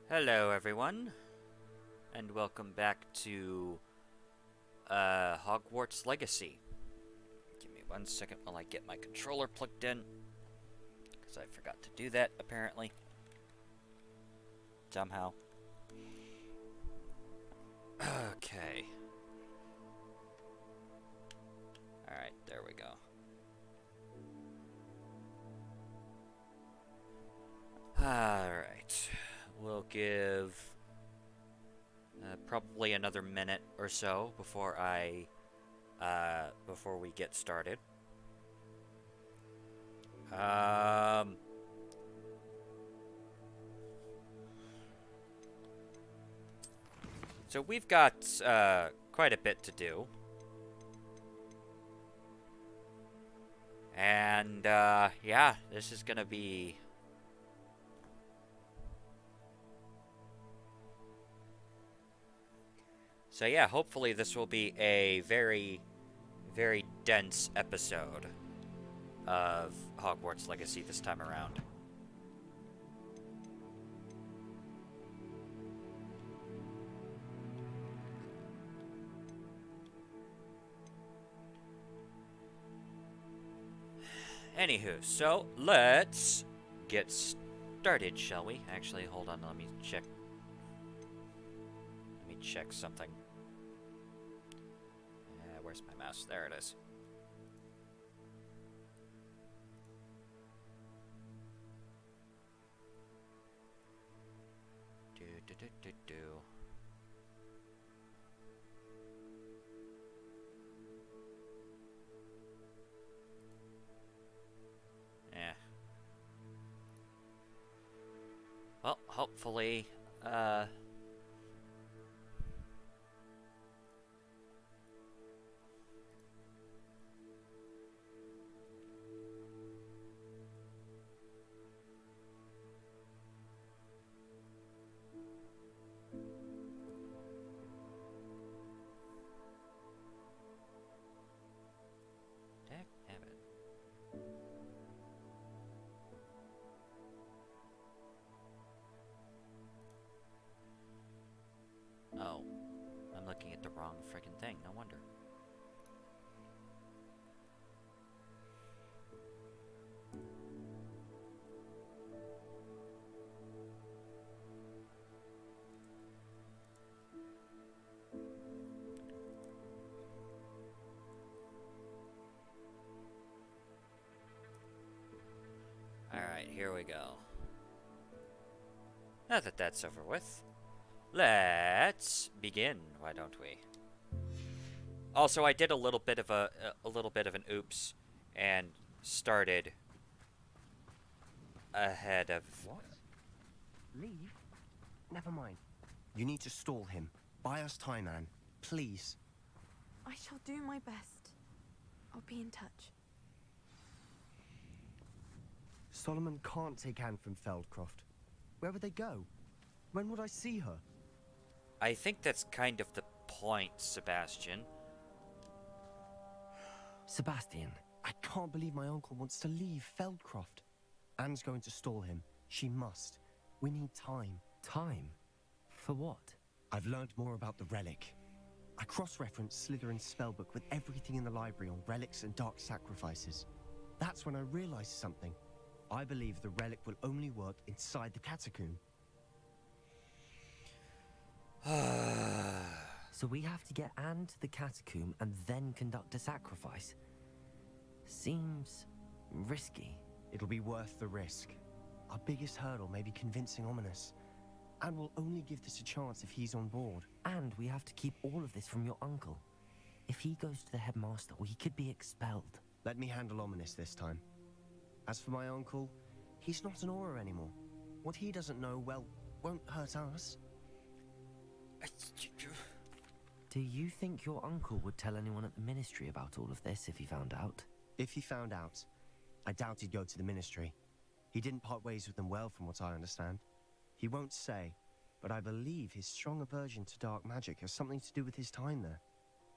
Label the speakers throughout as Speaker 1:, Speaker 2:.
Speaker 1: Hello, everyone, and welcome back to Hogwarts Legacy. Give me 1 second while I get my controller plugged in, because I forgot to do that, apparently. Somehow. Okay. Alright, there we go. Alright. We'll give probably another minute or so before before we get started. So we've got quite a bit to do. And yeah, this is gonna be so yeah, hopefully this will be a very, very dense episode of Hogwarts Legacy this time around. Anywho, so let's get started, shall we? Actually, hold on, let me check something. Where's my mouse? There it is. Do. Yeah. Well, hopefully, damn it. Oh, I'm looking at the wrong friggin' thing, no wonder. Alright, here we go. Now that that's over with, let's begin, why don't we? Also, I did a little bit of an oops and started ahead of
Speaker 2: What? Leave? Never mind. You need to stall him. Buy us time, Anne. Please.
Speaker 3: I shall do my best. I'll be in touch.
Speaker 2: Solomon can't take Anne from Feldcroft. Where would they go? When would I see her?
Speaker 1: I think that's kind of the point, Sebastian.
Speaker 2: Sebastian, I can't believe my uncle wants to leave Feldcroft. Anne's going to stall him. She must. We need time.
Speaker 4: Time? For what?
Speaker 2: I've learned more about the relic. I cross-referenced Slytherin's spellbook with everything in the library on relics and dark sacrifices. That's when I realized something. I believe the relic will only work inside the catacomb.
Speaker 4: So we have to get Anne to the catacomb and then conduct a sacrifice? Seems risky.
Speaker 2: It'll be worth the risk. Our biggest hurdle may be convincing Ominous. And we'll only give this a chance if he's on board.
Speaker 4: And we have to keep all of this from your uncle. If he goes to the headmaster, he could be expelled.
Speaker 2: Let me handle Ominous this time. As for my uncle, he's not an Auror anymore. What he doesn't know, well, won't hurt us.
Speaker 4: Do you think your uncle would tell anyone at the ministry about all of this if he found out?
Speaker 2: If he found out, I doubt he'd go to the ministry. He didn't part ways with them well, from what I understand. He won't say, but I believe his strong aversion to dark magic has something to do with his time there.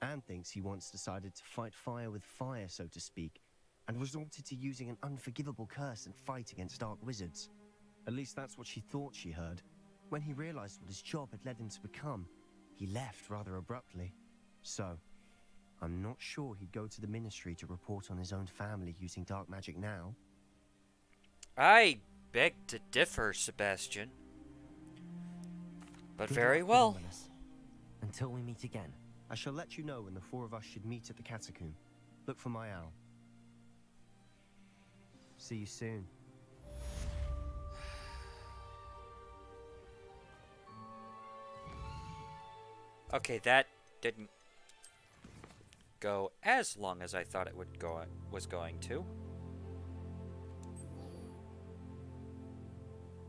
Speaker 2: Anne thinks he once decided to fight fire with fire, so to speak, and resorted to using an unforgivable curse and fight against dark wizards. At least that's what she thought she heard. When he realized what his job had led him to become, he left rather abruptly. So, I'm not sure he'd go to the Ministry to report on his own family using dark magic now.
Speaker 1: I beg to differ, Sebastian. But
Speaker 4: Good
Speaker 1: very
Speaker 4: luck,
Speaker 1: well.
Speaker 4: Romulus. Until we meet again.
Speaker 2: I shall let you know when the four of us should meet at the catacomb. Look for my owl. See you soon.
Speaker 1: Okay, that didn't go as long as I thought it was going to.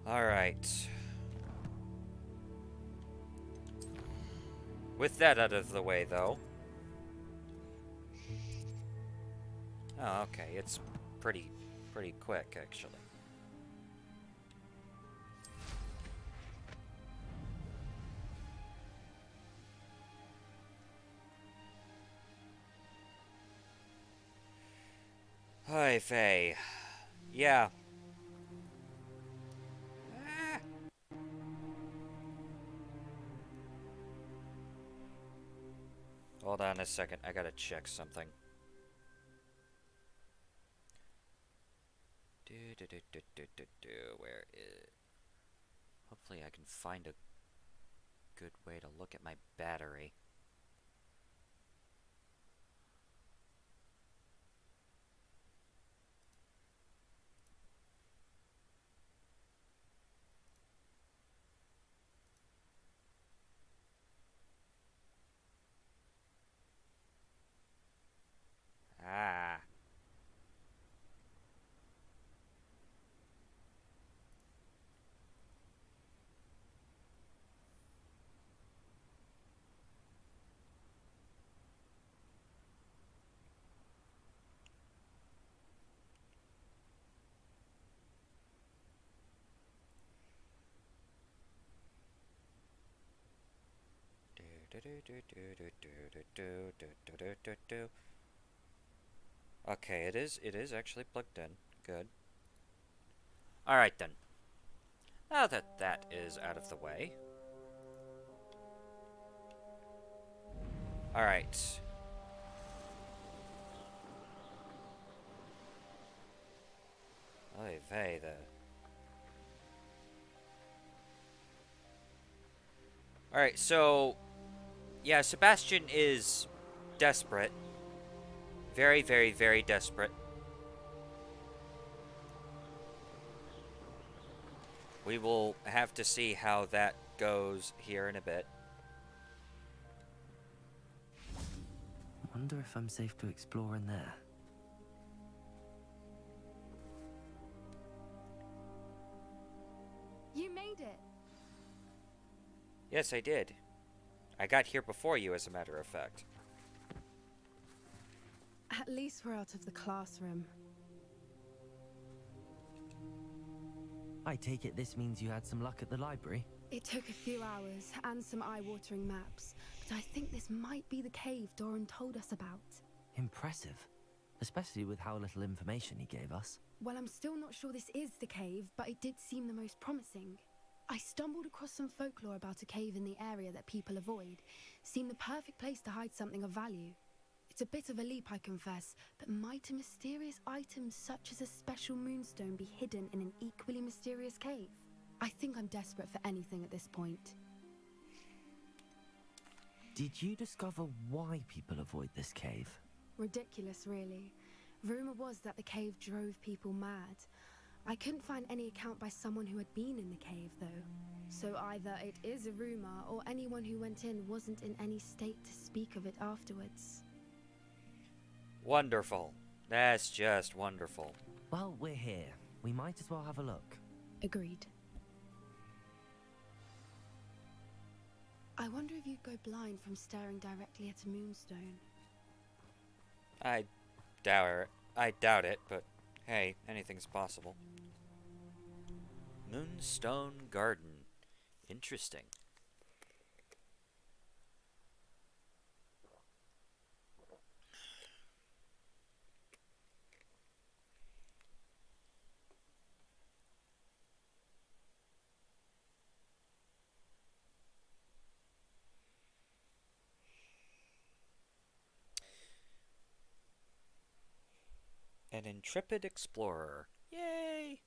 Speaker 1: All right. With that out of the way, though. Oh, okay. It's pretty quick, actually. Hi, Faye. Yeah. Ah. Hold on a second. I gotta check something. Where is... Hopefully I can find a good way to look at my battery. Ah. Okay, it is actually plugged in. Good. Alright then. Now that that is out of the way. Alright. Oy vey, Alright, so... Yeah, Sebastian is desperate. Very, very, very desperate. We will have to see how that goes here in a bit.
Speaker 4: Wonder if I'm safe to explore in there.
Speaker 3: You made it.
Speaker 1: Yes, I did. I got here before you, as a matter of fact.
Speaker 3: At least we're out of the classroom.
Speaker 4: I take it this means you had some luck at the library?
Speaker 3: It took a few hours and some eye-watering maps, but I think this might be the cave Doran told us about.
Speaker 4: Impressive. Especially with how little information he gave us.
Speaker 3: Well, I'm still not sure this is the cave, but it did seem the most promising. I stumbled across some folklore about a cave in the area that people avoid. Seemed the perfect place to hide something of value. It's a bit of a leap, I confess, but might a mysterious item such as a special moonstone be hidden in an equally mysterious cave? I think I'm desperate for anything at this point.
Speaker 4: Did you discover why people avoid this cave?
Speaker 3: Ridiculous, really. Rumor was that the cave drove people mad. I couldn't find any account by someone who had been in the cave, though. So either it is a rumor, or anyone who went in wasn't in any state to speak of it afterwards.
Speaker 1: Wonderful. That's just wonderful.
Speaker 4: Well, we're here. We might as well have a look.
Speaker 3: Agreed. I wonder if you'd go blind from staring directly at a moonstone.
Speaker 1: I doubt it, but hey, anything's possible. Moonstone Garden. Interesting. An intrepid explorer. Yay!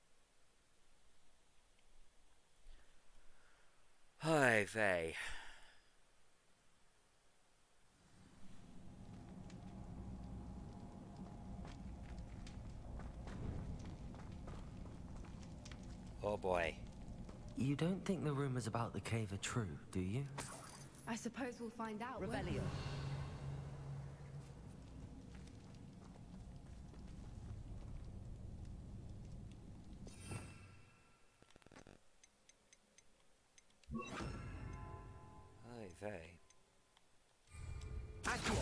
Speaker 1: Hi, vey. Oh boy.
Speaker 4: You don't think the rumors about the cave are true, do you?
Speaker 3: I suppose we'll find out. won't
Speaker 4: Revelio.
Speaker 1: Hi, vey.
Speaker 4: Accio.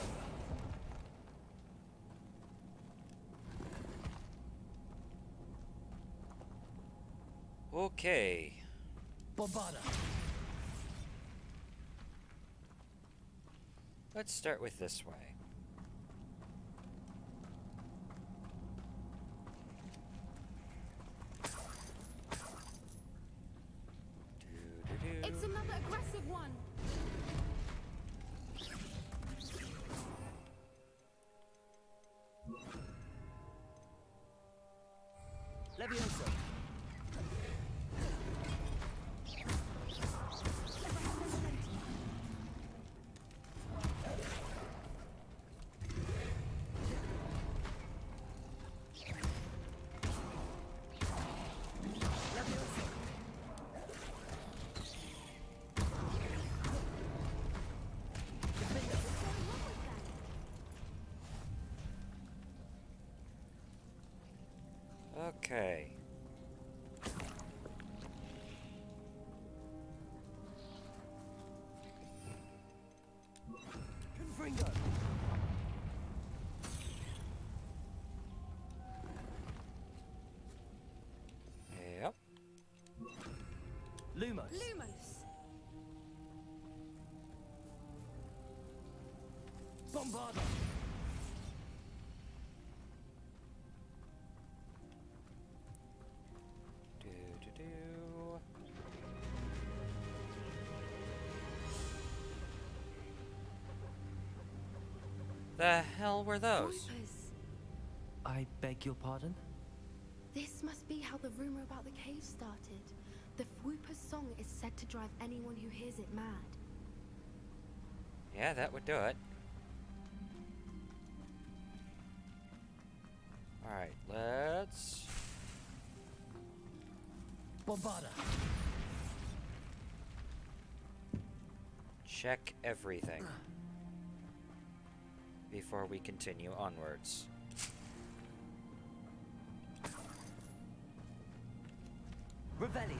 Speaker 1: Okay.
Speaker 4: Bombada.
Speaker 1: Let's start with this way. Doo-doo-doo.
Speaker 3: It's another aggressive one.
Speaker 4: Levioso.
Speaker 1: Okay.
Speaker 4: Confringo.
Speaker 1: Yep.
Speaker 4: Lumos.
Speaker 3: Lumos.
Speaker 4: Bombada.
Speaker 1: Doo-doo-doo. The hell were those?
Speaker 3: Vipers.
Speaker 4: I beg your pardon?
Speaker 3: This must be how the rumor about the cave started. The Whooper's song is said to drive anyone who hears it mad.
Speaker 1: Yeah, that would do it. Alright, let's...
Speaker 4: Bombada.
Speaker 1: check everything before we continue onwards.
Speaker 4: Revelio.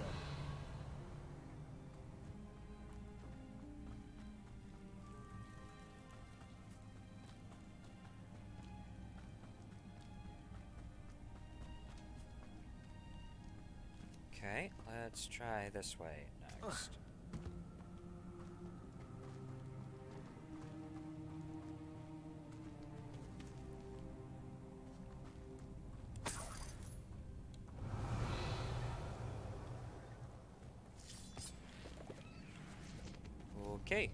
Speaker 1: Okay, let's try this way next. Okay.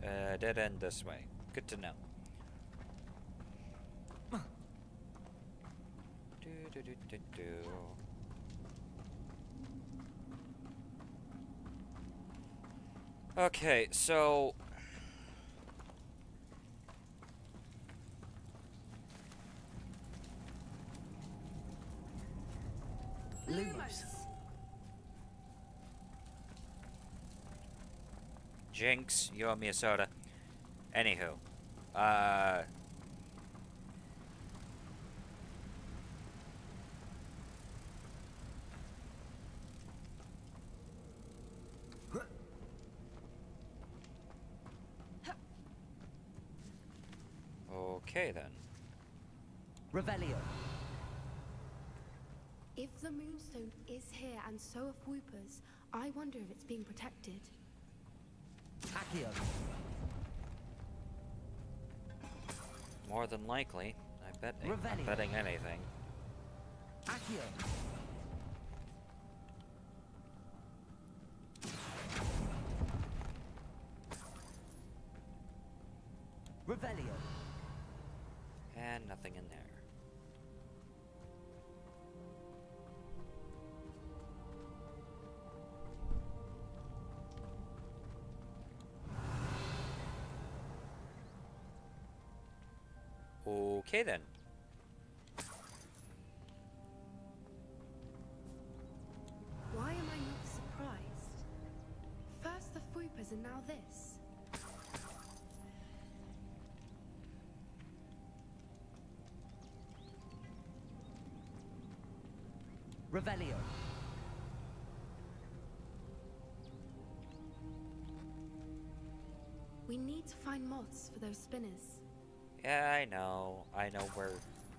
Speaker 1: Dead end this way. Good to know. Do, do, do, do, do. Okay, so...
Speaker 4: Lumos.
Speaker 1: Jinx, you owe me a soda. Anywho. Okay then.
Speaker 4: Revelio.
Speaker 3: If the Moonstone is here and so are Whoopers, I wonder if it's being protected.
Speaker 4: Accio.
Speaker 1: More than likely. I'm
Speaker 4: Revelio.
Speaker 1: betting anything.
Speaker 4: Accio. Revelio.
Speaker 1: And nothing in there. Okay then.
Speaker 3: Why am I not surprised? First the Fupas and now this.
Speaker 4: Revelio.
Speaker 3: We need to find moths for those spinners.
Speaker 1: Yeah, I know. I know where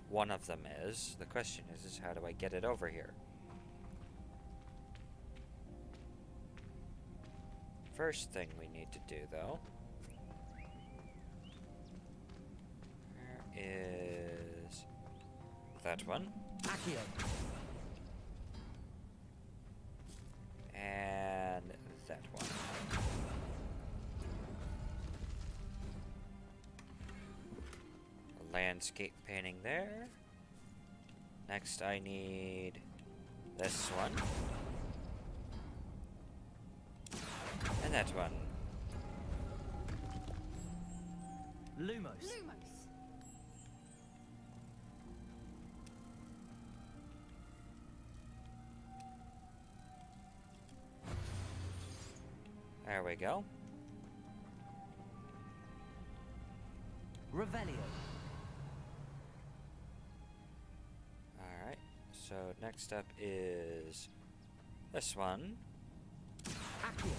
Speaker 1: one of them is. The question is how do I get it over here? First thing we need to do, though, is that one.
Speaker 4: Accio.
Speaker 1: And that one. A landscape painting there. Next I need this one. And that one.
Speaker 4: Lumos.
Speaker 3: Lumos!
Speaker 1: There we go.
Speaker 4: Revelio.
Speaker 1: Alright, so next up is this one.
Speaker 4: Accio.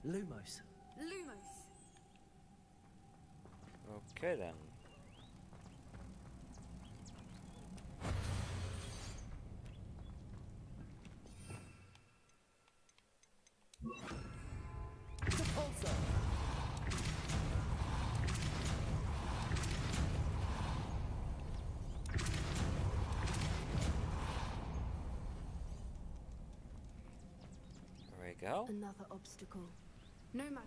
Speaker 4: Lumos.
Speaker 3: Lumos!
Speaker 1: Okay then.
Speaker 4: Repulsor.
Speaker 1: There we go.
Speaker 3: Another obstacle. No matter.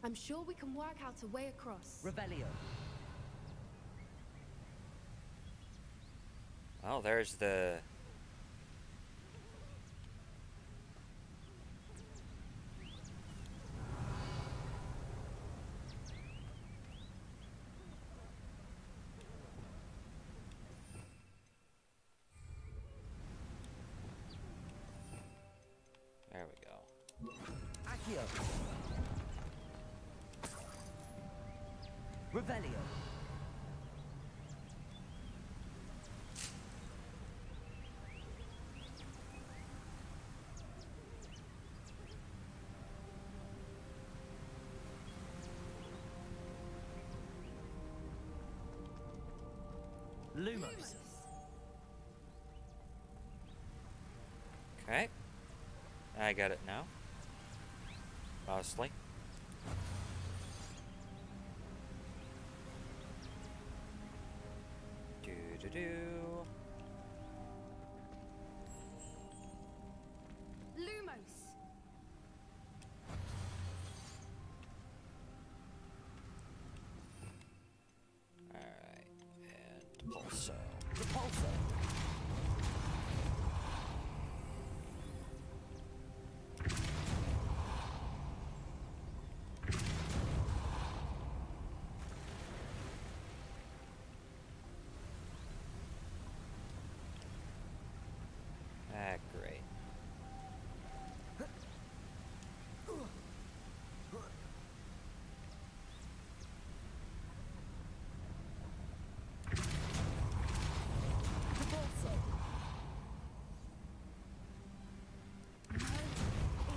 Speaker 3: I'm sure we can work out a way across.
Speaker 4: Revelio.
Speaker 1: Well, there's the... There we go.
Speaker 4: Accio. Revelio. Lumos.
Speaker 1: Okay. I got it now. Mostly. Do-do-do.
Speaker 3: Lumos!
Speaker 1: Alright. And also.
Speaker 4: Repulsor.
Speaker 1: Ah, great.
Speaker 4: Repulsor.
Speaker 3: No, it's beautiful.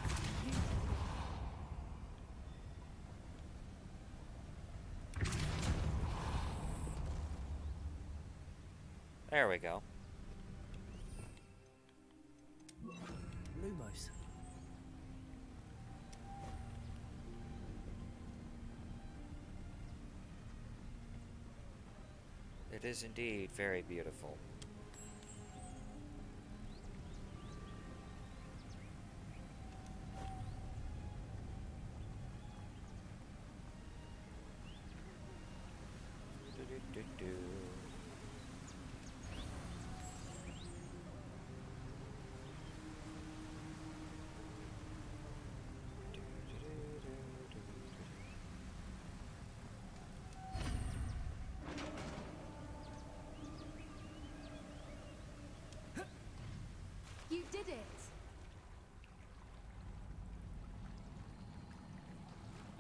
Speaker 1: There we go.
Speaker 4: Lumos.
Speaker 1: It is indeed very beautiful.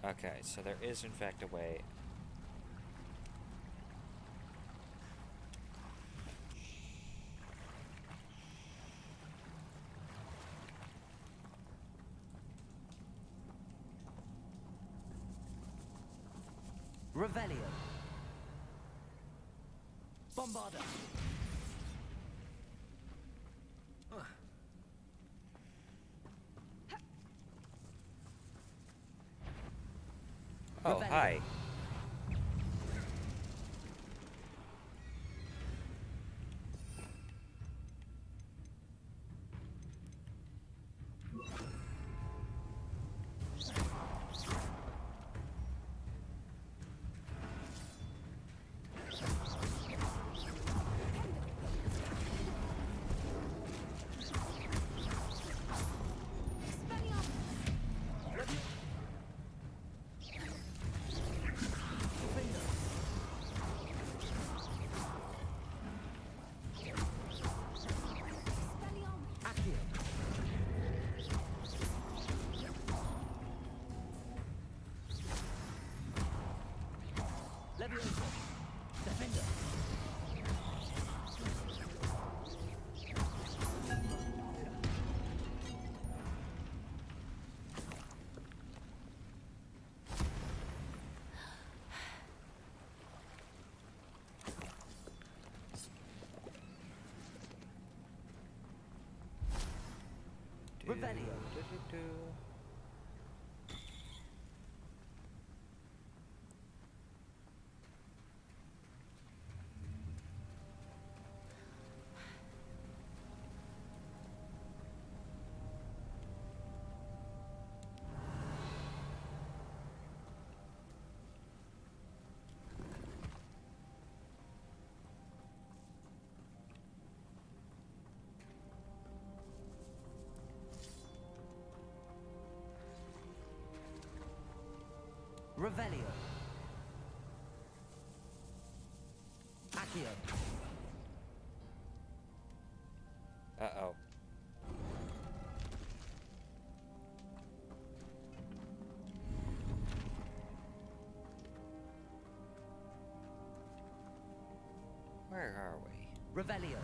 Speaker 1: Okay, so there is in fact a way.
Speaker 4: Revelio. Bombarda.
Speaker 1: Oh,
Speaker 4: Revelio.
Speaker 1: hi.
Speaker 4: Levioso. Defender. Revelio. Revelio. Accio.
Speaker 1: Uh-oh. Where are we?
Speaker 4: Revelio.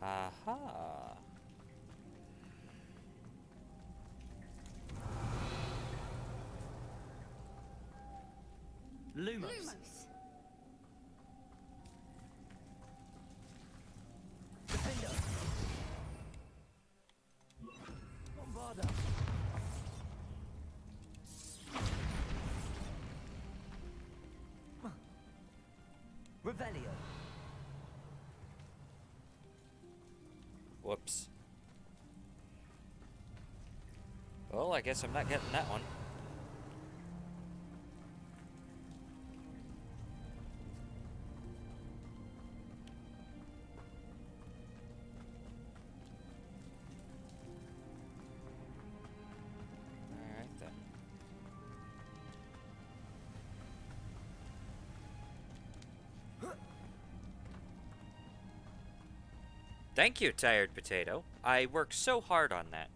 Speaker 1: Aha.
Speaker 4: Lumos.
Speaker 3: Lumos.
Speaker 4: Defender. Bombarda. Revelio.
Speaker 1: Whoops. Well, I guess I'm not getting that one. Alright then. Thank you, Tired Potato. I worked so hard on that.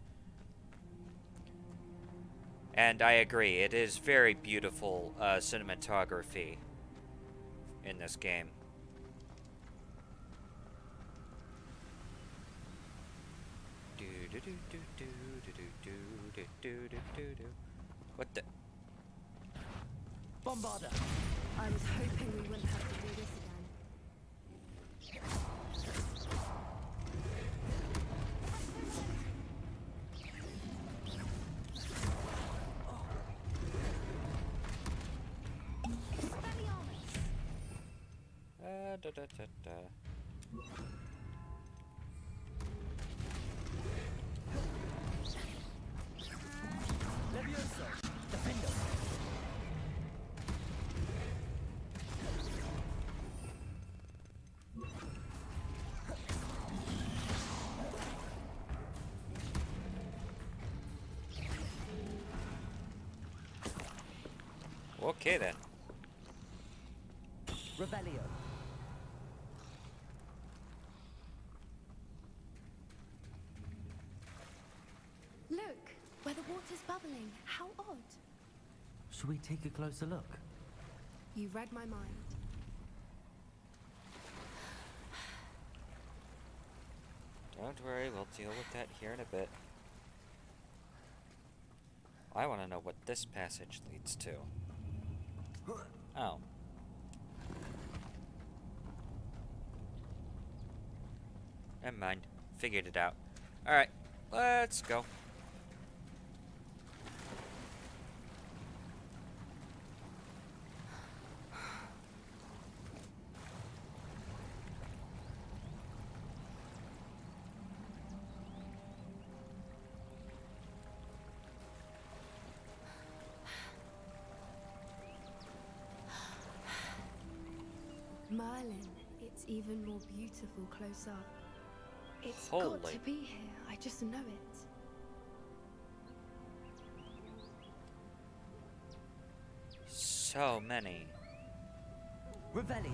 Speaker 1: And I agree, it is very beautiful cinematography in this game. What the?
Speaker 4: Bombarda.
Speaker 3: I was hoping we wouldn't have to do this again.
Speaker 1: Da, da, da, da.
Speaker 4: Levioso. Defender.
Speaker 1: Okay then.
Speaker 4: Revelio.
Speaker 3: Look, where the water's bubbling. How odd.
Speaker 4: Should we take a closer look?
Speaker 3: You read my mind.
Speaker 1: Don't worry, we'll deal with that here in a bit. I want to know what this passage leads to. Oh. Never mind. Figured it out. Alright, let's go.
Speaker 3: Merlin, it's even more beautiful close up. It's got
Speaker 1: Holy.
Speaker 3: to be here. I just know it.
Speaker 1: So many.
Speaker 4: Revelio.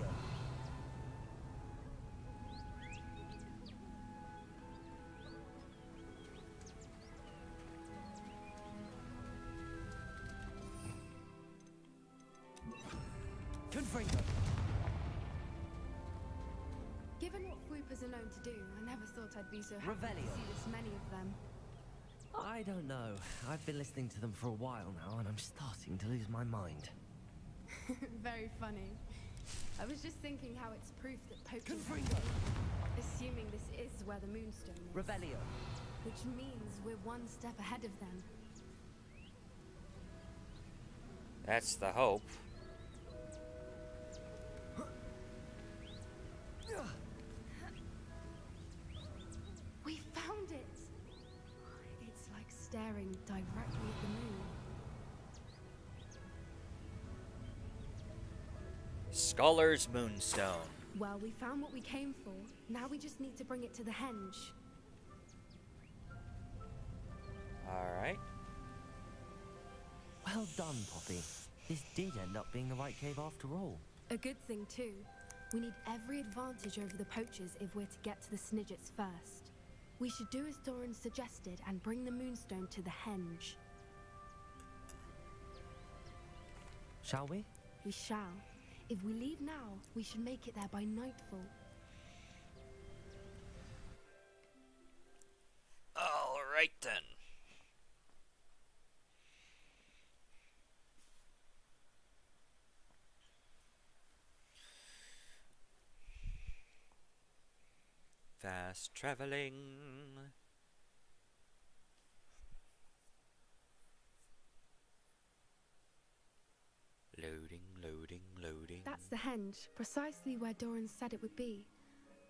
Speaker 4: Confringo.
Speaker 3: Given what swoopers are known to do, I never thought I'd be so happy to
Speaker 4: Revelio.
Speaker 3: see this many of them.
Speaker 4: I don't know. I've been listening to them for a while now, and I'm starting to lose my mind.
Speaker 3: Very funny. I was just thinking how it's proof that poaching
Speaker 4: Confringo.
Speaker 3: assuming this is where the moonstone is.
Speaker 4: Revelio.
Speaker 3: Which means we're one step ahead of them.
Speaker 1: That's the hope.
Speaker 3: We found it! It's like staring directly at the moon.
Speaker 1: Scholar's Moonstone.
Speaker 3: Well, we found what we came for. Now we just need to bring it to the henge.
Speaker 1: Alright.
Speaker 4: Well done, Poppy. This did end up being the right cave after all.
Speaker 3: A good thing, too. We need every advantage over the poachers if we're to get to the Snidgets first. We should do as Doran suggested and bring the moonstone to the henge.
Speaker 4: Shall we?
Speaker 3: We shall. If we leave now, we should make it there by nightfall.
Speaker 1: Alright then. Fast traveling. Loading, loading, loading.
Speaker 3: That's the henge, precisely where Doran said it would be.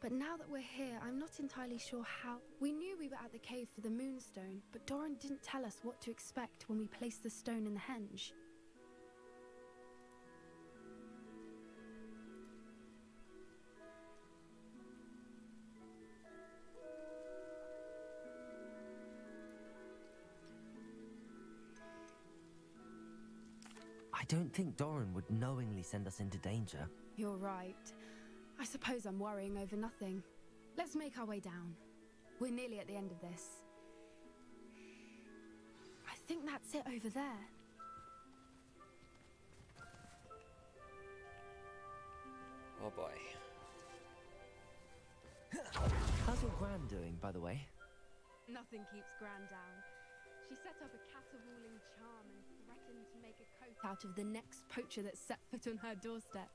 Speaker 3: But now that we're here, I'm not entirely sure how. We knew we were at the cave for the moonstone, but Doran didn't tell us what to expect when we placed the stone in the henge.
Speaker 4: I don't think Doran would knowingly send us into danger.
Speaker 3: You're right. I suppose I'm worrying over nothing. Let's make our way down. We're nearly at the end of this. I think that's it over there.
Speaker 1: Oh boy.
Speaker 4: How's your Gran doing, by the way?
Speaker 3: Nothing keeps Gran down. She set up a caterwauling charm and threatened to make a coat out of the next poacher that set foot on her doorstep.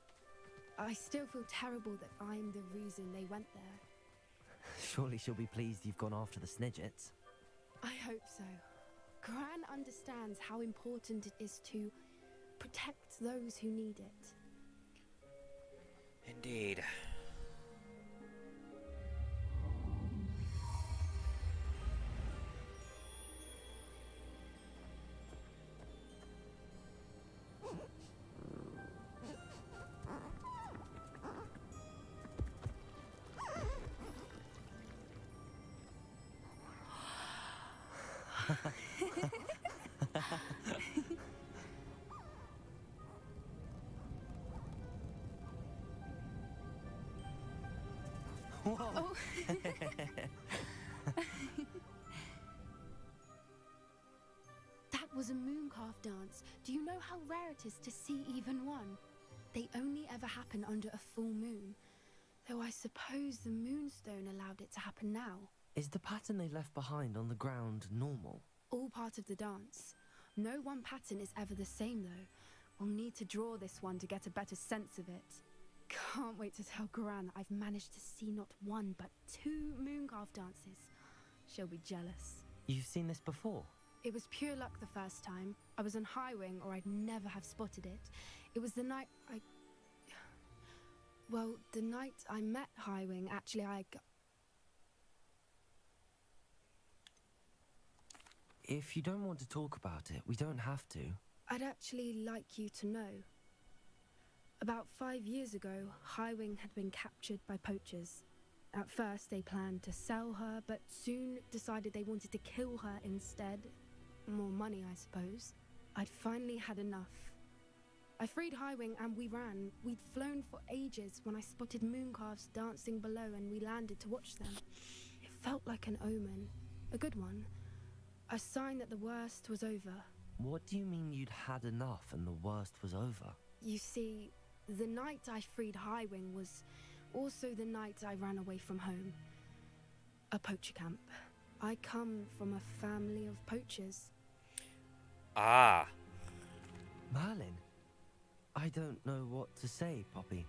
Speaker 3: I still feel terrible that I'm the reason they went there.
Speaker 4: Surely she'll be pleased you've gone after the Snidgets.
Speaker 3: I hope so. Gran understands how important it is to protect those who need it.
Speaker 1: Indeed.
Speaker 4: Whoa!
Speaker 3: Oh. That was a mooncalf dance. Do you know how rare it is to see even one? They only ever happen under a full moon. Though I suppose the moonstone allowed it to happen now.
Speaker 4: Is the pattern they left behind on the ground normal?
Speaker 3: All part of the dance. No one pattern is ever the same though. We'll need to draw this one to get a better sense of it. Can't wait to tell Gran that I've managed to see not one but 2 mooncalf dances. She'll be jealous.
Speaker 4: You've seen this before?
Speaker 3: It was pure luck the first time. I was on High Wing or I'd never have spotted it. It was the night the night I met High Wing, actually
Speaker 4: If you don't want to talk about it, we don't have to.
Speaker 3: I'd actually like you to know. About 5 years ago, High Wing had been captured by poachers. At first, they planned to sell her, but soon decided they wanted to kill her instead. More money, I suppose. I'd finally had enough. I freed High Wing and we ran. We'd flown for ages when I spotted mooncalves dancing below and we landed to watch them. It felt like an omen. A good one. A sign that the worst was over.
Speaker 4: What do you mean you'd had enough and the worst was over?
Speaker 3: You see, the night I freed High Wing was also the night I ran away from home. A poacher camp. I come from a family of poachers.
Speaker 1: Ah.
Speaker 4: Merlin? I don't know what to say, Poppy.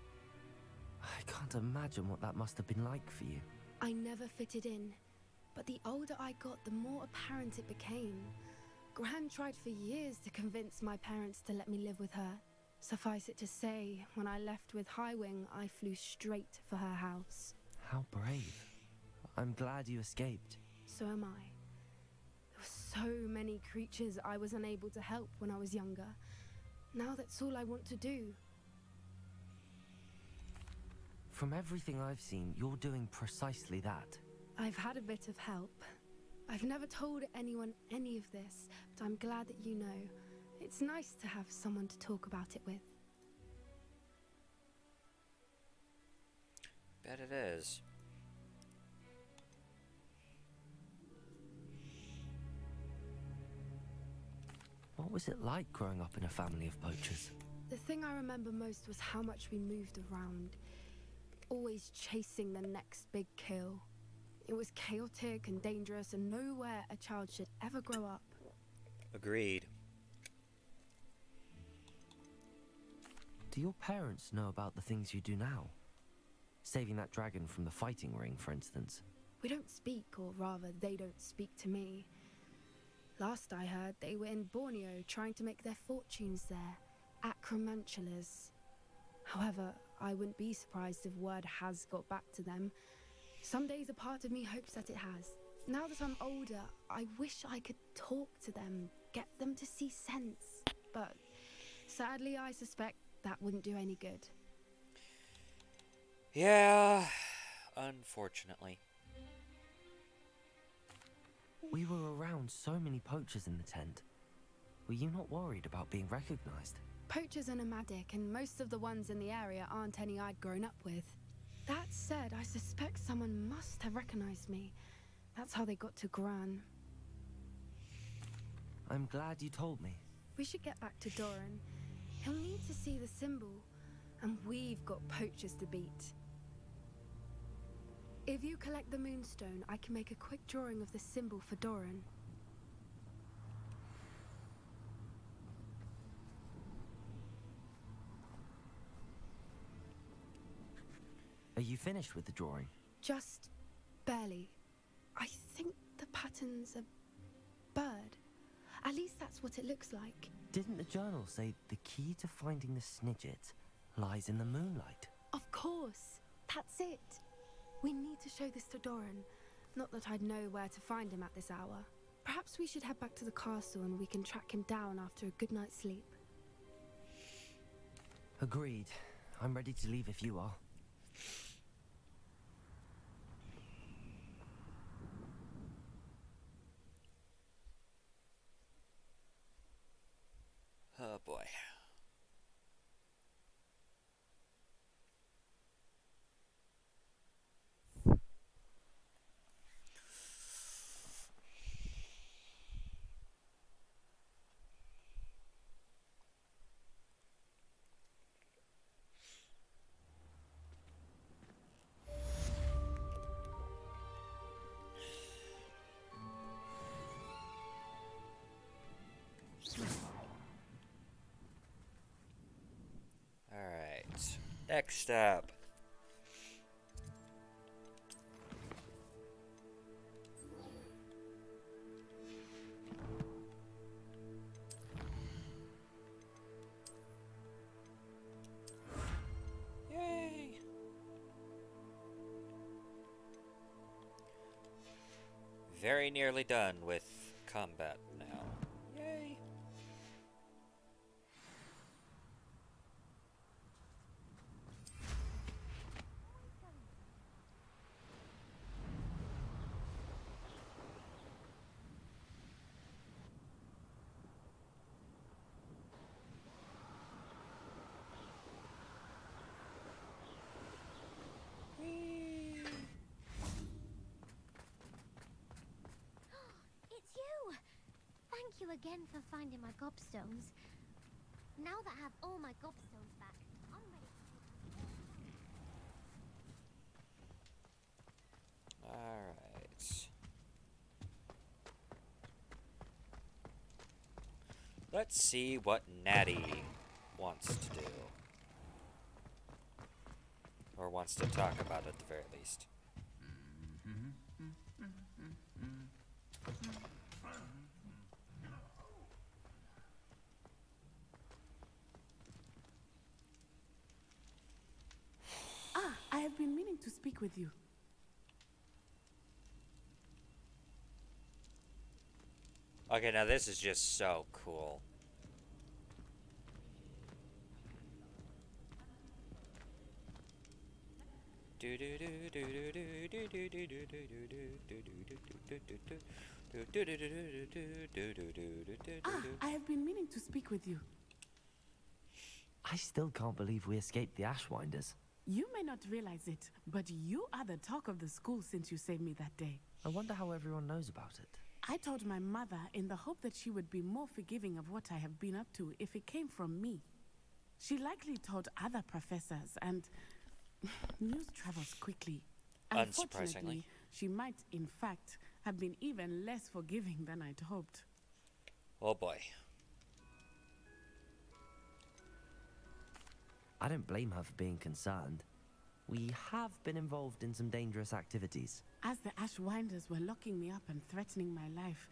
Speaker 4: I can't imagine what that must have been like for you.
Speaker 3: I never fitted in, but the older I got, the more apparent it became. Gran tried for years to convince my parents to let me live with her. Suffice it to say, when I left with High Wing, I flew straight for her house.
Speaker 4: How brave. I'm glad you escaped.
Speaker 3: So am I. There were so many creatures I was unable to help when I was younger. Now that's all I want to do.
Speaker 4: From everything I've seen, you're doing precisely that.
Speaker 3: I've had a bit of help. I've never told anyone any of this, but I'm glad that you know. It's nice to have someone to talk about it with.
Speaker 1: Bet it is.
Speaker 4: What was it like growing up in a family of poachers?
Speaker 3: The thing I remember most was how much we moved around, always chasing the next big kill. It was chaotic and dangerous and nowhere a child should ever grow up.
Speaker 1: Agreed.
Speaker 4: Do your parents know about the things you do now? Saving that dragon from the fighting ring, for instance.
Speaker 3: We don't speak, or rather, they don't speak to me. Last I heard, they were in Borneo trying to make their fortunes there, acromantulas. However, I wouldn't be surprised if word has got back to them. Some days a part of me hopes that it has. Now that I'm older, I wish I could talk to them, get them to see sense. But sadly, I suspect that wouldn't do any good.
Speaker 1: Yeah, unfortunately.
Speaker 4: We were around so many poachers in the tent. Were you not worried about being recognized?
Speaker 3: Poachers are nomadic, and most of the ones in the area aren't any I'd grown up with. That said, I suspect someone must have recognized me. That's how they got to Gran.
Speaker 4: I'm glad you told me.
Speaker 3: We should get back to Doran. He'll need to see the symbol, and we've got poachers to beat. If you collect the moonstone, I can make a quick drawing of the symbol for Doran.
Speaker 4: Are you finished with the drawing?
Speaker 3: Just barely. I think the pattern's a bird. At least that's what it looks like.
Speaker 4: Didn't the journal say the key to finding the Snidget lies in the moonlight?
Speaker 3: Of course. That's it. We need to show this to Doran. Not that I'd know where to find him at this hour. Perhaps we should head back to the castle and we can track him down after a good night's sleep.
Speaker 4: Agreed. I'm ready to leave if you are.
Speaker 1: Oh boy. Next up. Yay! Very nearly done with combat now. Yay!
Speaker 5: It's you! Thank you again for finding my gobstones. Now that I have all my gobstones back, I'm ready to...
Speaker 1: Alright. Let's see what Natty wants to do. Or wants to talk about at the very least.
Speaker 6: I have been meaning to speak with you.
Speaker 1: Okay, now this is just so cool.
Speaker 6: I have been meaning to speak with you.
Speaker 4: I still can't believe we escaped the Ashwinders.
Speaker 6: You may not realize it, but you are the talk of the school since you saved me that day.
Speaker 4: I wonder how everyone knows about it.
Speaker 6: I told my mother in the hope that she would be more forgiving of what I have been up to if it came from me. She likely told other professors, and news travels quickly.
Speaker 1: Unsurprisingly.
Speaker 6: Unfortunately, she might, in fact, have been even less forgiving than I'd hoped.
Speaker 1: Oh boy.
Speaker 4: I don't blame her for being concerned. We have been involved in some dangerous activities.
Speaker 6: As the Ashwinders were locking me up and threatening my life,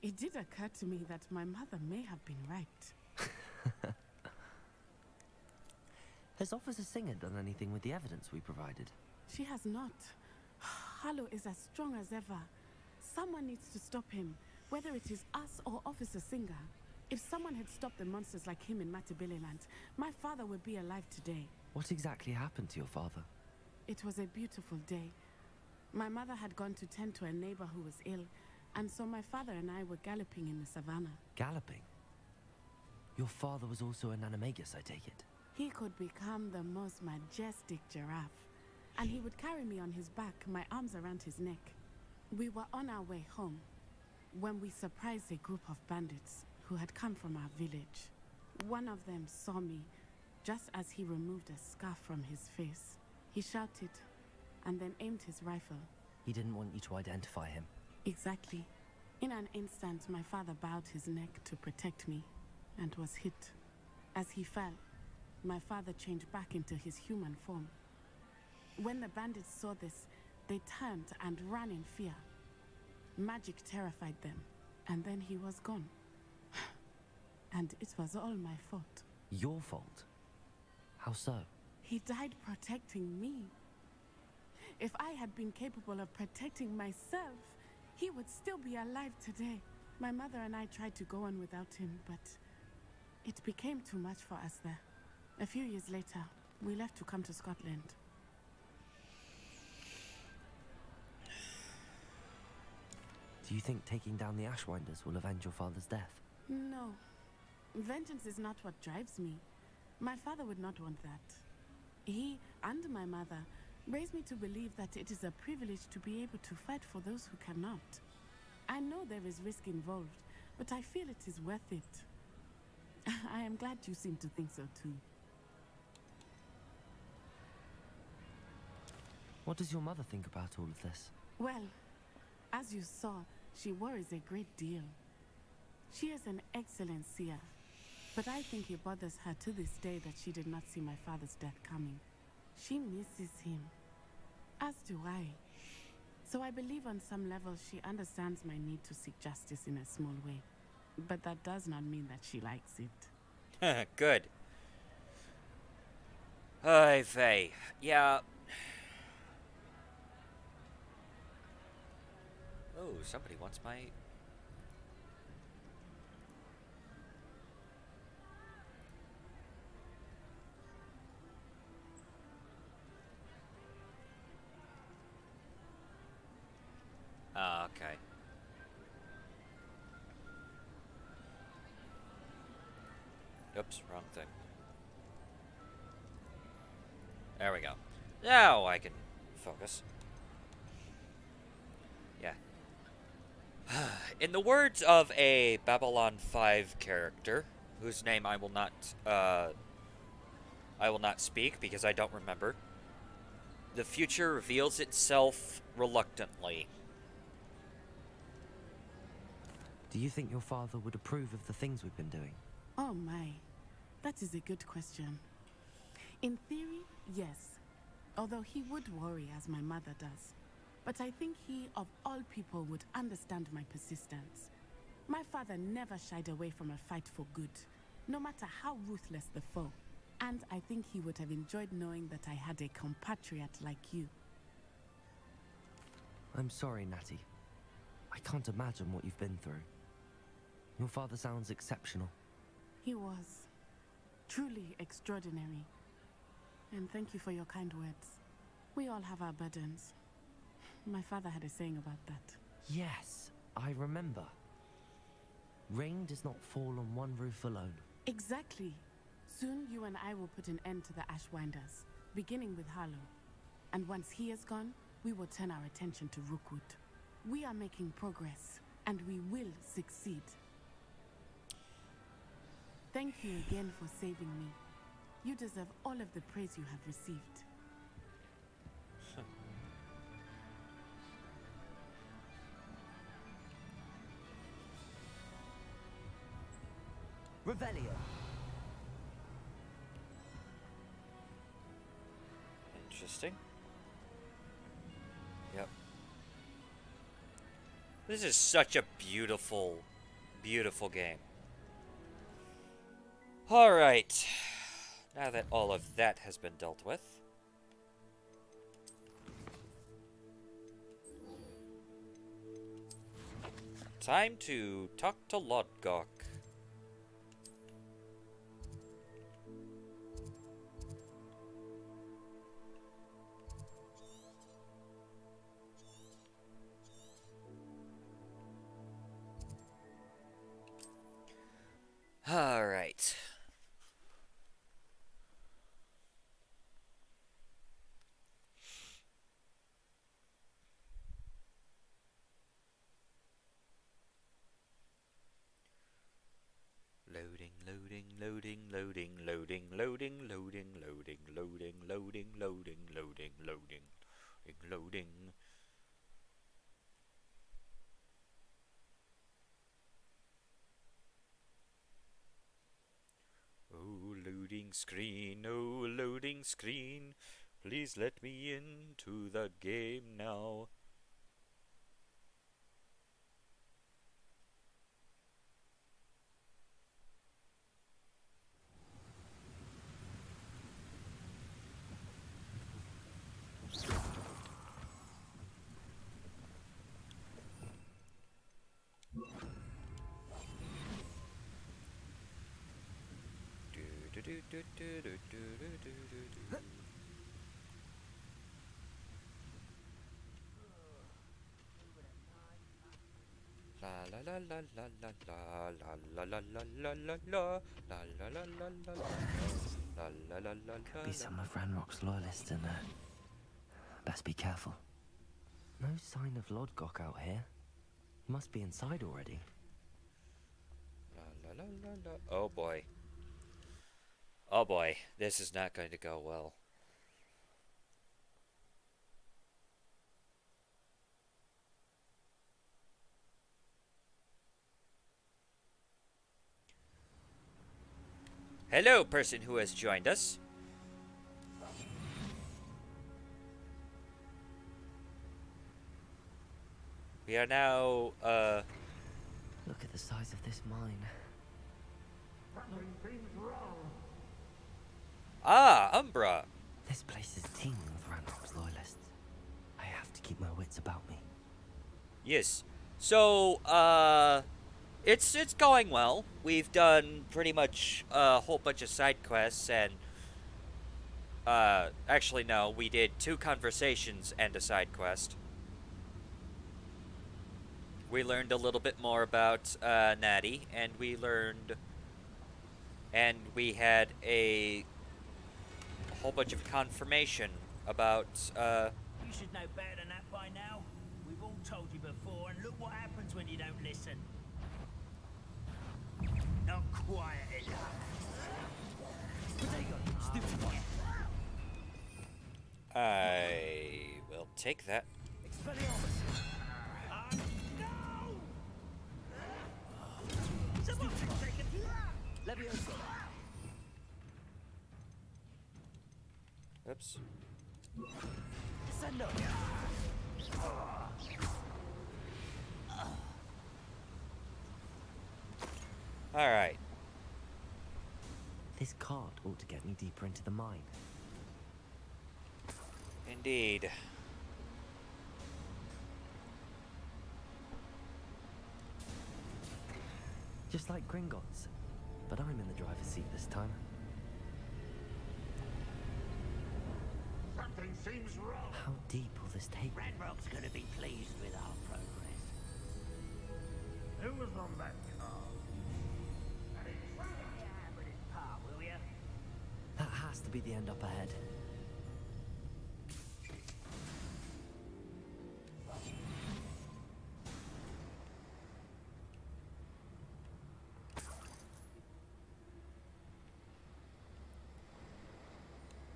Speaker 6: it did occur to me that my mother may have been right.
Speaker 4: Has Officer Singer done anything with the evidence we provided?
Speaker 6: She has not. Harlow is as strong as ever. Someone needs to stop him, whether it is us or Officer Singer. If someone had stopped the monsters like him in Matabeleland, my father would be alive today.
Speaker 4: What exactly happened to your father?
Speaker 6: It was a beautiful day. My mother had gone to tend to a neighbor who was ill, and so my father and I were galloping in the savannah.
Speaker 4: Galloping? Your father was also an animagus, I take it?
Speaker 6: He could become the most majestic giraffe, and he would carry me on his back, my arms around his neck. We were on our way home when we surprised a group of bandits who had come from our village. One of them saw me just as he removed a scarf from his face. He shouted and then aimed his rifle.
Speaker 4: He didn't want you to identify him.
Speaker 6: Exactly. In an instant, my father bowed his neck to protect me and was hit. As he fell, my father changed back into his human form. When the bandits saw this, they turned and ran in fear. Magic terrified them, and then he was gone. And it was all my fault.
Speaker 4: Your fault? How so?
Speaker 6: He died protecting me. If I had been capable of protecting myself, he would still be alive today. My mother and I tried to go on without him, but it became too much for us there. A few years later, we left to come to Scotland.
Speaker 4: Do you think taking down the Ashwinders will avenge your father's death?
Speaker 6: No. Vengeance is not what drives me. My father would not want that. He and my mother raised me to believe that it is a privilege to be able to fight for those who cannot. I know there is risk involved, but I feel it is worth it. I am glad you seem to think so too.
Speaker 4: What does your mother think about all of this?
Speaker 6: Well, as you saw, she worries a great deal. She is an excellent seer, but I think it bothers her to this day that she did not see my father's death coming. She misses him, as do I. So I believe on some level she understands my need to seek justice in a small way. But that does not mean that she likes it.
Speaker 1: Good. Ay vey. Yeah. Oh, somebody wants my... Ah, okay. Oops, wrong thing. There we go. Now I can focus. Yeah. In the words of a Babylon 5 character, whose name I will not speak because I don't remember, the future reveals itself reluctantly.
Speaker 4: Do you think your father would approve of the things we've been doing?
Speaker 6: Oh my, that is a good question. In theory, yes. Although he would worry as my mother does. But I think he, of all people, would understand my persistence. My father never shied away from a fight for good, no matter how ruthless the foe. And I think he would have enjoyed knowing that I had a compatriot like you.
Speaker 4: I'm sorry, Natty. I can't imagine what you've been through. Your father sounds exceptional.
Speaker 6: He was truly extraordinary. And thank you for your kind words. We all have our burdens. My father had a saying about that.
Speaker 4: Yes, I remember. Rain does not fall on one roof alone.
Speaker 6: Exactly. Soon you and I will put an end to the Ashwinders, beginning with Harlow. And once he is gone, we will turn our attention to Rookwood. We are making progress, and we will succeed. Thank you again for saving me. You deserve all of the praise you have received.
Speaker 4: Revelio.
Speaker 1: Interesting. Yep. This is such a beautiful, beautiful game. Alright. Now that all of that has been dealt with. Time to talk to Lodgok. Alright. Loading, loading, loading, loading, loading, loading, loading, loading, loading, loading, loading, loading, loading, loading. Oh, loading screen, oh, loading screen. Please let me into the game now. La la la la la la la la la la la la la la la la la la la la.
Speaker 4: Could be some of Ranrock's loyalists in there. Best be careful. No sign of Lodgok out here. He must be inside already.
Speaker 1: La la la la la. Oh boy. Oh boy, this is not going to go well. Hello, person who has joined us. We are now,
Speaker 4: Look at the size of this mine.
Speaker 1: Umbra.
Speaker 4: This place is teeming with Ranrock's loyalists. I have to keep my wits about me.
Speaker 1: Yes. So, it's going well. We've done pretty much a whole bunch of side quests and, actually no, we did 2 conversations and a side quest. We learned a little bit more about, Natty, and we had a whole bunch of confirmation about,
Speaker 7: You should know better than that by now. We've all told you before, and look what happens when you don't listen. Not quiet enough. Stupid one.
Speaker 1: I will take that.
Speaker 7: Expelliarmus. No! Someone take it. Leviosa.
Speaker 1: Oops.
Speaker 7: Send up.
Speaker 1: Alright.
Speaker 4: This cart ought to get me deeper into the mine.
Speaker 1: Indeed.
Speaker 4: Just like Gringotts, but I'm in the driver's seat this time.
Speaker 7: Something seems wrong.
Speaker 4: How deep will this take me?
Speaker 7: Ranrock's gonna be pleased with our progress. Who was on that car? With his part, will ya?
Speaker 4: That has to be the end up ahead.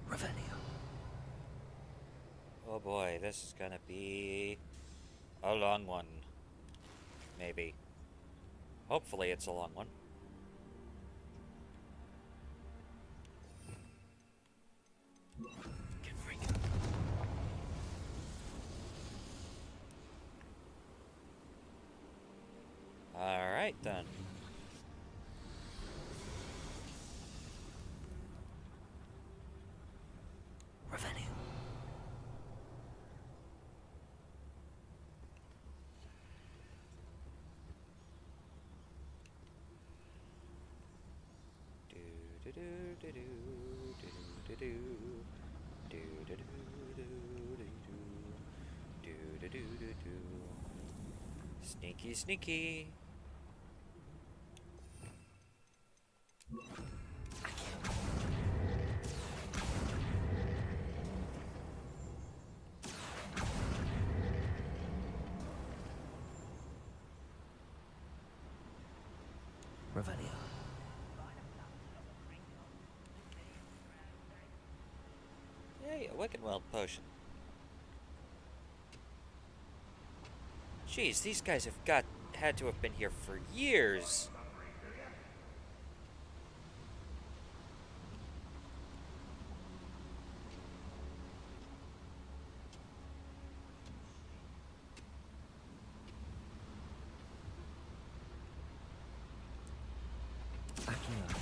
Speaker 4: Revelio.
Speaker 1: Oh boy, this is gonna be a long one. Maybe. Hopefully it's a long one. Alright then.
Speaker 4: Revelio.
Speaker 1: Sneaky, sneaky.
Speaker 4: Revelio.
Speaker 1: Hey, a Wicked Well potion. Jeez, these guys had to have been here for years.
Speaker 4: Aquila.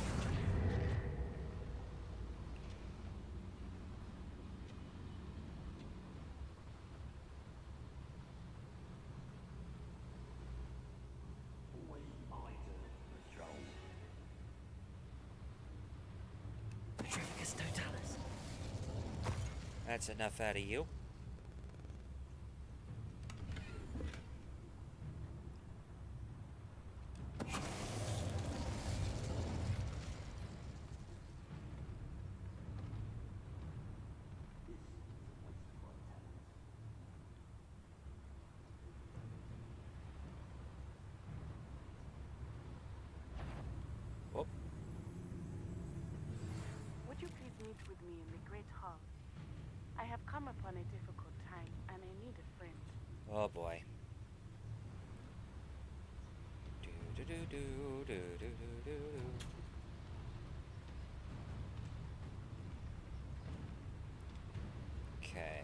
Speaker 4: Petrificus totalis.
Speaker 1: That's enough out of you. Oh,
Speaker 6: Would you please meet with me in the Great Hall? I have come upon a difficult time, and I need a friend.
Speaker 1: oh boy. Do do do do do do do do. Okay.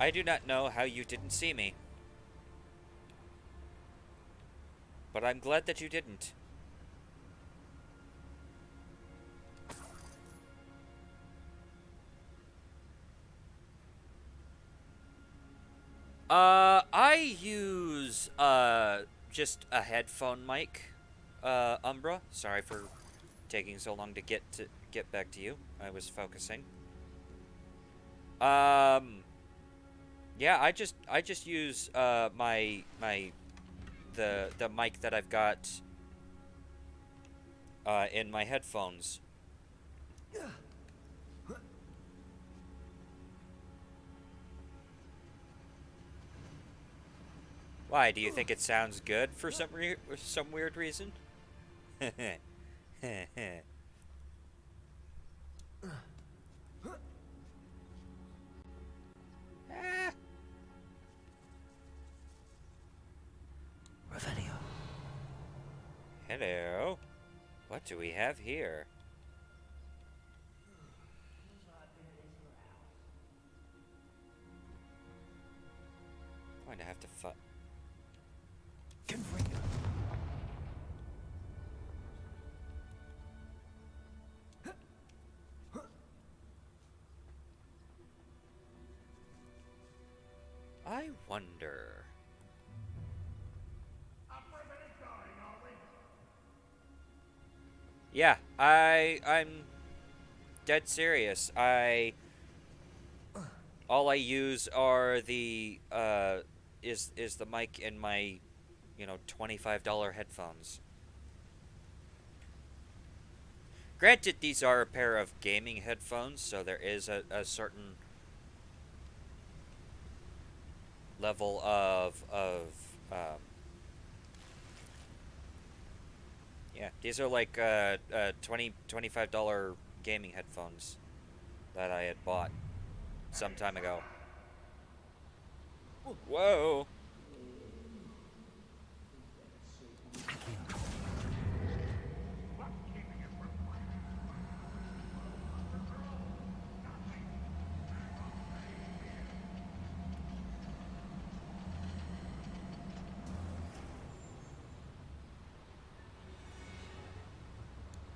Speaker 1: I do not know how you didn't see me. But I'm glad that you didn't. I use, just a headphone mic, Umbra. Sorry for taking so long to get back to you. I was focusing. Yeah, I just use, the mic that I've got, in my headphones. Why, do you think it sounds good for some weird reason?
Speaker 4: Revelio.
Speaker 1: Hello. What do we have here? I'm going to have to
Speaker 2: Confringo.
Speaker 1: I wonder. Yeah, I'm dead serious. All I use are the is the mic in my, $25 headphones. Granted, these are a pair of gaming headphones, so there is a certain level of yeah, these are like $25 gaming headphones that I had bought some time ago. Whoa.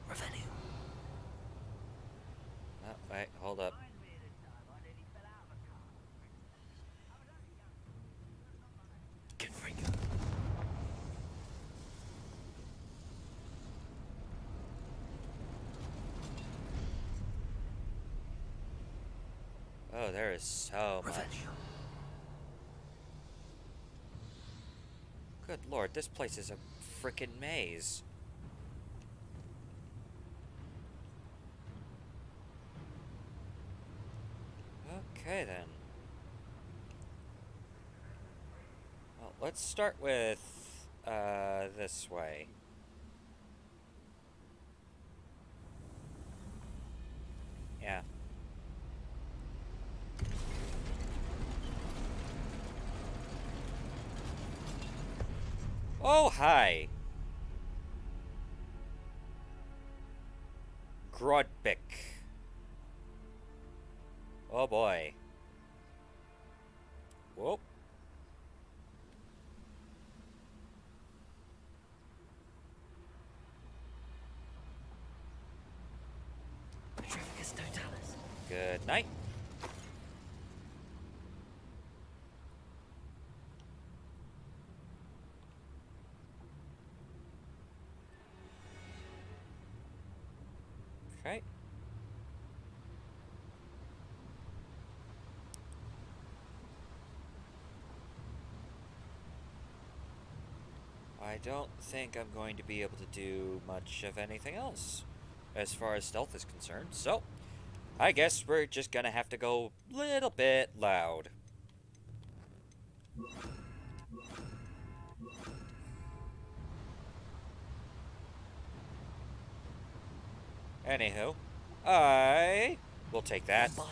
Speaker 4: Revelio.
Speaker 1: Oh, wait, hold up.
Speaker 4: Confringo.
Speaker 1: Oh, there is so much.
Speaker 4: Revelio.
Speaker 1: Good lord, this place is a frickin' maze. Okay then. Well, let's start with this way. Yeah. Oh, hi. Grodbick. Oh boy. Whoop.
Speaker 4: Petrificus totalis.
Speaker 1: Good night. Okay. I don't think I'm going to be able to do much of anything else as far as stealth is concerned, so I guess we're just gonna have to go a little bit loud. Anywho, I will take that.
Speaker 4: Someone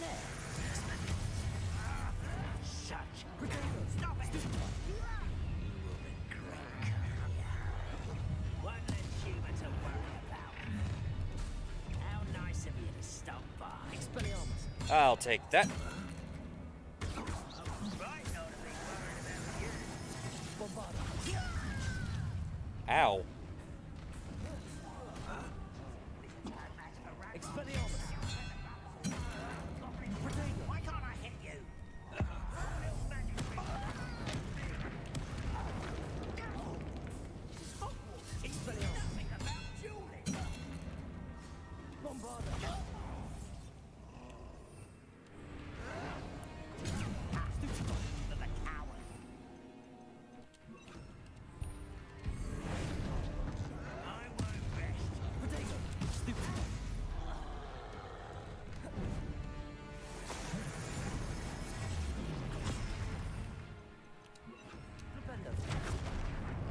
Speaker 4: there.
Speaker 7: One less human to worry about. How nice of you to stop by.
Speaker 4: Expelliarmus.
Speaker 1: I'll take that. Ow.
Speaker 7: Why can't I hit you? Nothing about dueling. I won't rest.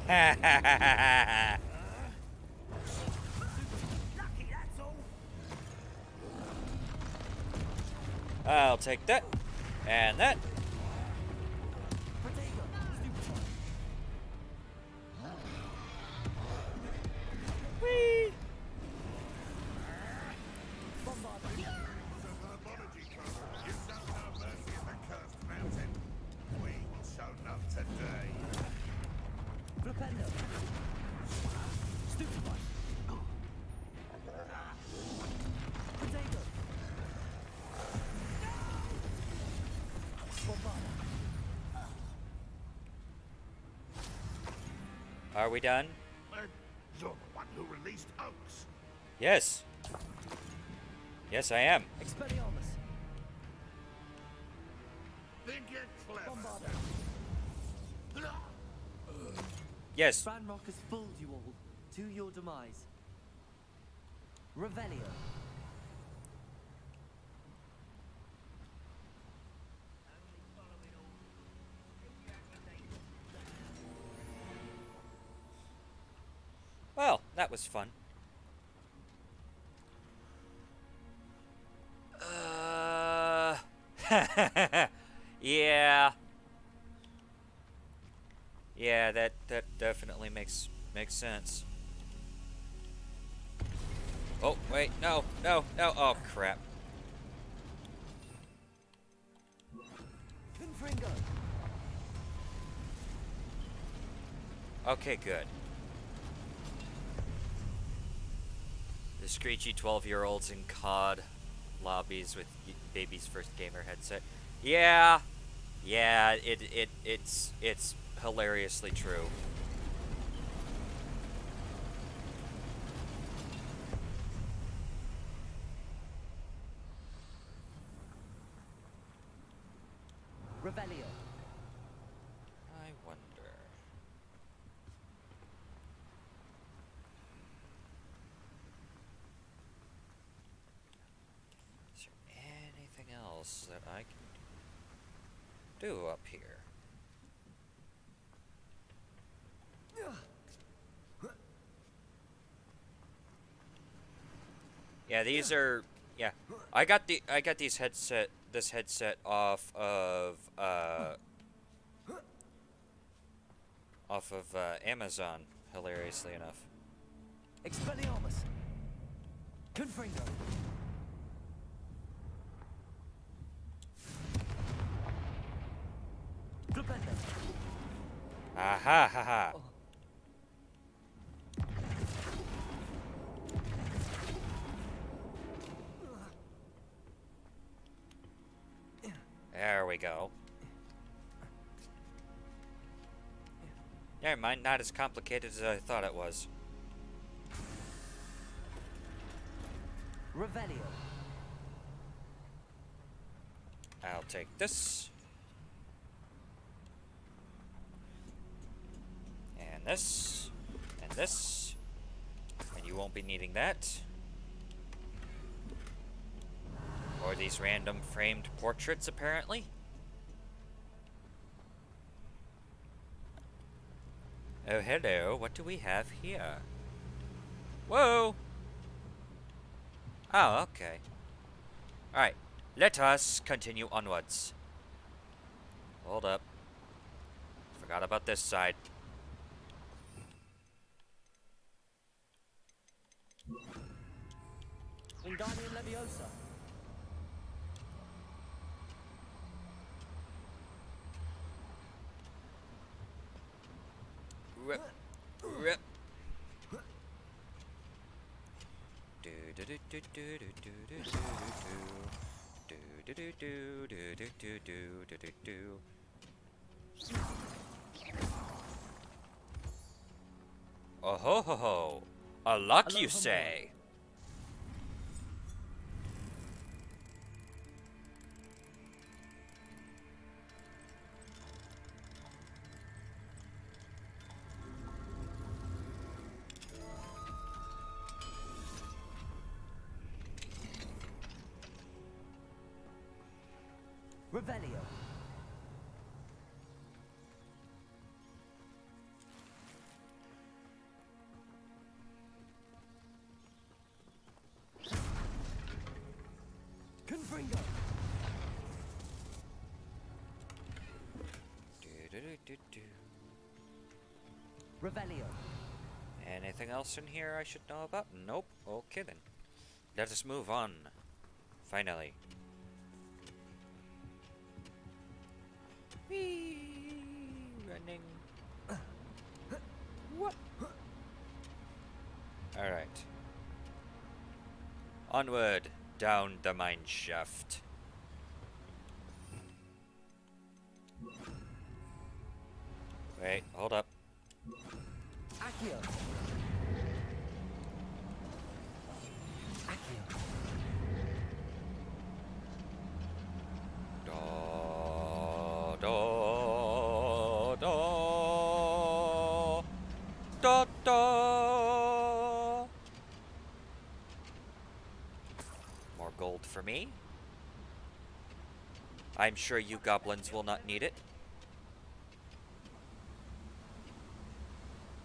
Speaker 1: Ha ha ha ha ha.
Speaker 7: Lucky, that's all.
Speaker 1: I'll take that. And that. Whee! Are we done?
Speaker 8: You're the one who released Oaks.
Speaker 1: Yes. Yes, I am.
Speaker 4: Expelliarmus!
Speaker 8: Think you're clever.
Speaker 1: Yes.
Speaker 4: Ranrock has fooled you all to your demise. Revelio.
Speaker 1: Well, that was fun. Yeah. Yeah, that definitely makes sense. Oh, wait, no. Oh, crap.
Speaker 4: Confringo.
Speaker 1: Okay, good. The screechy 12-year-olds in COD lobbies with baby's first gamer headset. Yeah, it's hilariously true.
Speaker 4: Revelio.
Speaker 1: I wonder. Is there anything else that I can do up here? Yeah, these are, yeah. I got this headset off of Amazon, hilariously enough.
Speaker 4: Expelliarmus. Confringo. Flipendo.
Speaker 1: Aha ha ha. There we go. Never mind, not as complicated as I thought it was.
Speaker 4: Revelio.
Speaker 1: I'll take this. And this. And this. And you won't be needing that. Or these random framed portraits, apparently. Oh, hello. What do we have here? Whoa! Oh, okay. Alright. Let us continue onwards. Hold up. Forgot about this side.
Speaker 4: Wingardium Leviosa.
Speaker 1: Rip. Rip. Do do do do do do do do do do do do do do do do do do do. Oh ho ho ho! A luck, you say?
Speaker 4: Revelio. Confringo.
Speaker 1: Do do do do do.
Speaker 4: Revelio.
Speaker 1: Anything else in here I should know about? Nope. Okay then. Let us move on. Finally. Whee! Running. What? Alright. Onward, down the mine shaft. Wait, hold up.
Speaker 4: Accio. Accio.
Speaker 1: Da da da da da. More gold for me. I'm sure you goblins will not need it.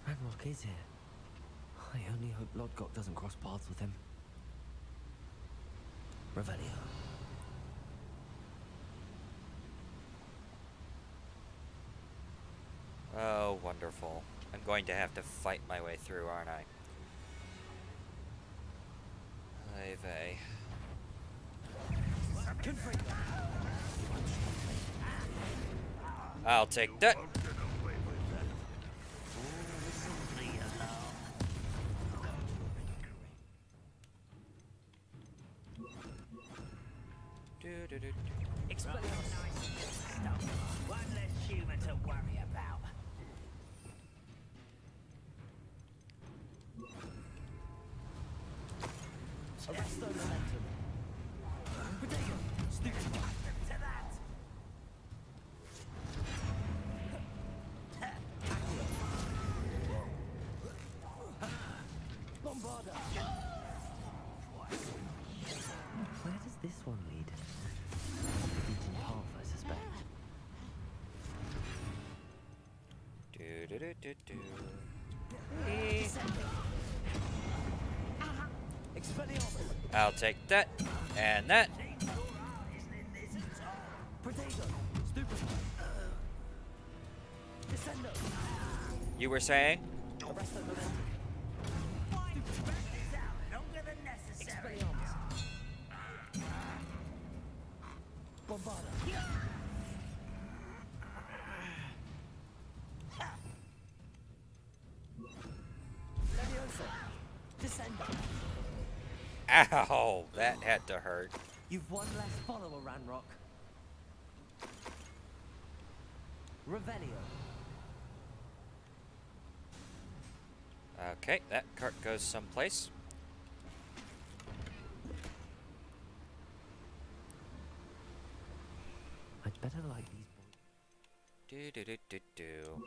Speaker 4: Ranrock is here. I only hope Lodgok doesn't cross paths with him. Revelio.
Speaker 1: Oh, wonderful. I'm going to have to fight my way through, aren't I? Ay vey. I'll take that.
Speaker 7: One less human to worry about.
Speaker 4: Arresto momentum. Potato. Stupid.
Speaker 7: To that.
Speaker 4: Bombarda. Where does this one lead? The beaten path, I suspect.
Speaker 1: Do do do do do.
Speaker 4: Expelliarmus.
Speaker 1: I'll take that and that.
Speaker 4: Potato. Stupid. Descendo.
Speaker 1: You were saying?
Speaker 4: Arresto momentum.
Speaker 7: Longer than necessary.
Speaker 4: Expelliarmus. Bombarda. Leviosa. Descendo.
Speaker 1: Ow! That had to hurt.
Speaker 4: You've one less follower, Ranrock. Revelio.
Speaker 1: Okay, that cart goes someplace.
Speaker 4: I'd better like these boys.
Speaker 1: Do do do do do.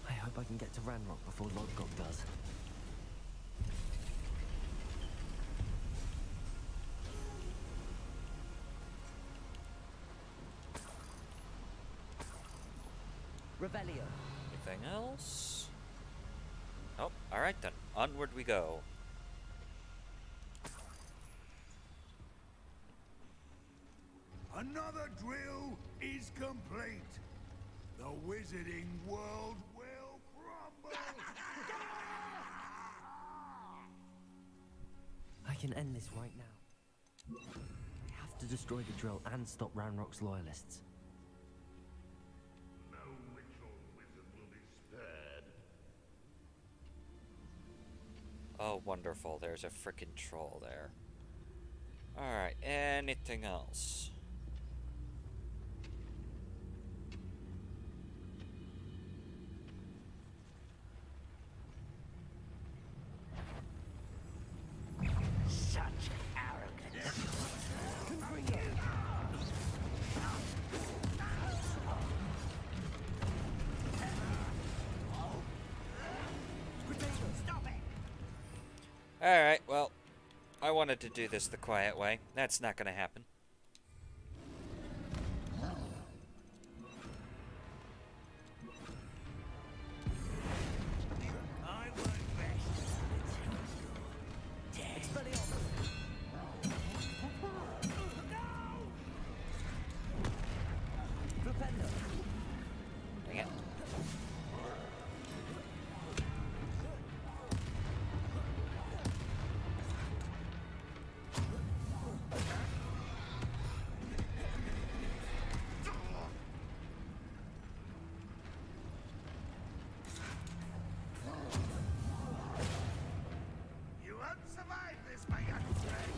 Speaker 4: I hope I can get to Ranrock before Lodgok does. Revelio.
Speaker 1: Anything else? Nope. Alright then. Onward we go.
Speaker 8: Another drill is complete. The wizarding world will crumble.
Speaker 4: can end this right now. I have to destroy the drill and stop Ranrock's loyalists.
Speaker 8: No witch or wizard will be spared.
Speaker 1: Oh, wonderful. There's a frickin' troll there. Alright, anything else?
Speaker 7: Such arrogance. Stop it!
Speaker 1: Alright, well, I wanted to do this the quiet way. That's not gonna happen.
Speaker 7: I won't rest until you're dead.
Speaker 1: Dang it.
Speaker 8: You won't survive this, my young friend.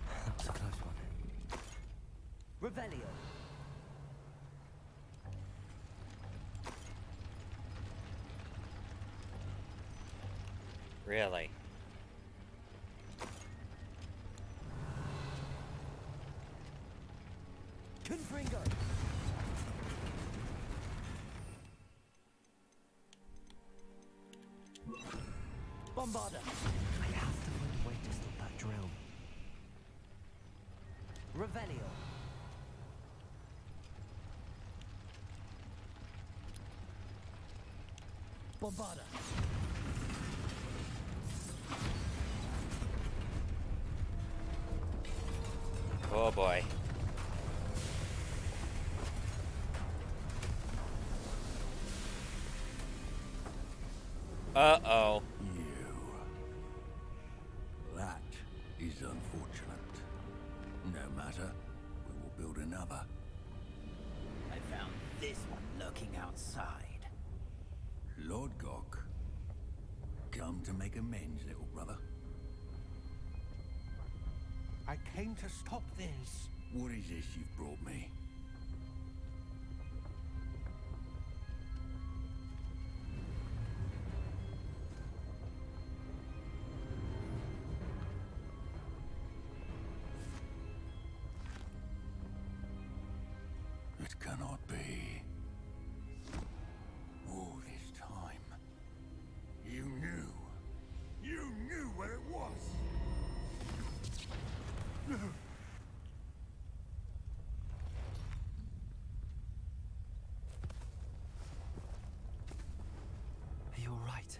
Speaker 4: That was a close one. Revelio.
Speaker 1: Really?
Speaker 4: Confringo. Bombarda. I have to find a way to stop that drill. Revelio. Bombarda.
Speaker 1: Oh boy. Uh-oh.
Speaker 8: You. That is unfortunate. No matter, we will build another.
Speaker 7: I found this one lurking outside.
Speaker 8: Lord Gok, come to make amends, little brother.
Speaker 9: I came to stop this.
Speaker 8: What is this you've brought me? It cannot be. All this time, you knew. You knew where it was.
Speaker 4: Are you alright?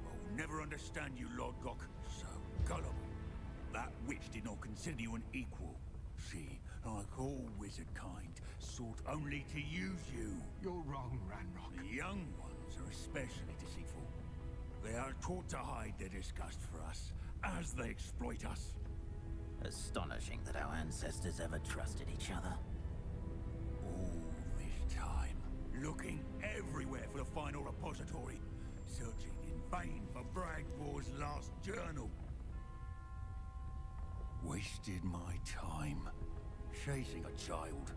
Speaker 8: I'll never understand you, Lord Gok. So gullible. That witch did not consider you an equal. She, like all wizard kind, sought only to use you.
Speaker 9: You're wrong, Ranrock.
Speaker 8: The young ones are especially deceitful. They are taught to hide their disgust for us, as they exploit us.
Speaker 7: Astonishing that our ancestors ever trusted each other.
Speaker 8: All this time, looking everywhere for the final repository, searching in vain for Bragbor's last journal. Wasted my time, chasing a child.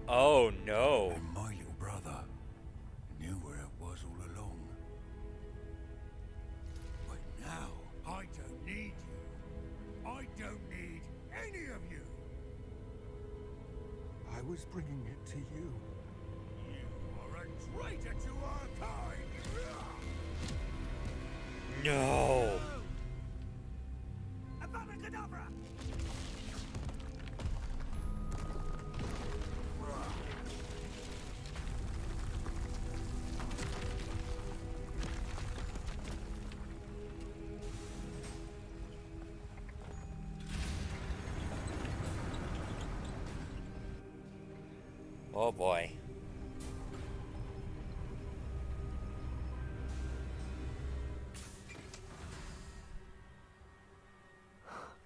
Speaker 1: Oh no.
Speaker 8: And my little brother knew where it was all along. But now, I don't need you. I don't need any of you.
Speaker 9: I was bringing it to you.
Speaker 8: You are a traitor to our kind.
Speaker 1: No.
Speaker 8: Avada Kedavra!
Speaker 1: Oh boy.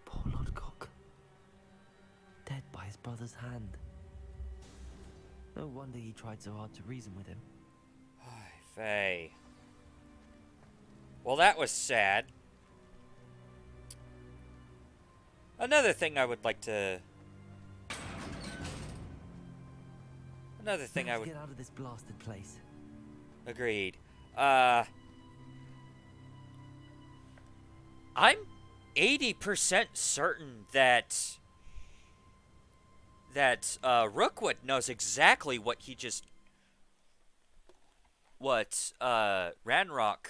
Speaker 4: Poor Lodgok. Dead by his brother's hand. No wonder he tried so hard to reason with him.
Speaker 1: Faye. Well, that was sad. Another thing I would like to... Another thing I would...
Speaker 4: Get out of this blasted place.
Speaker 1: Agreed. I'm 80% certain that Rookwood knows exactly what he just... What, Ranrock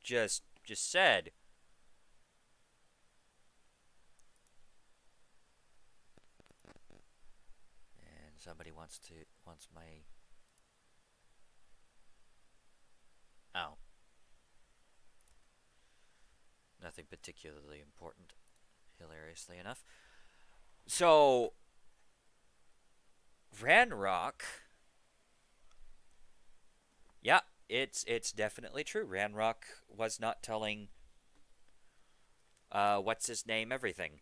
Speaker 1: just said. And somebody wants my... Oh. Nothing particularly important, hilariously enough. So, Ranrock... Yeah, it's definitely true. Ranrock was not telling what's his name everything.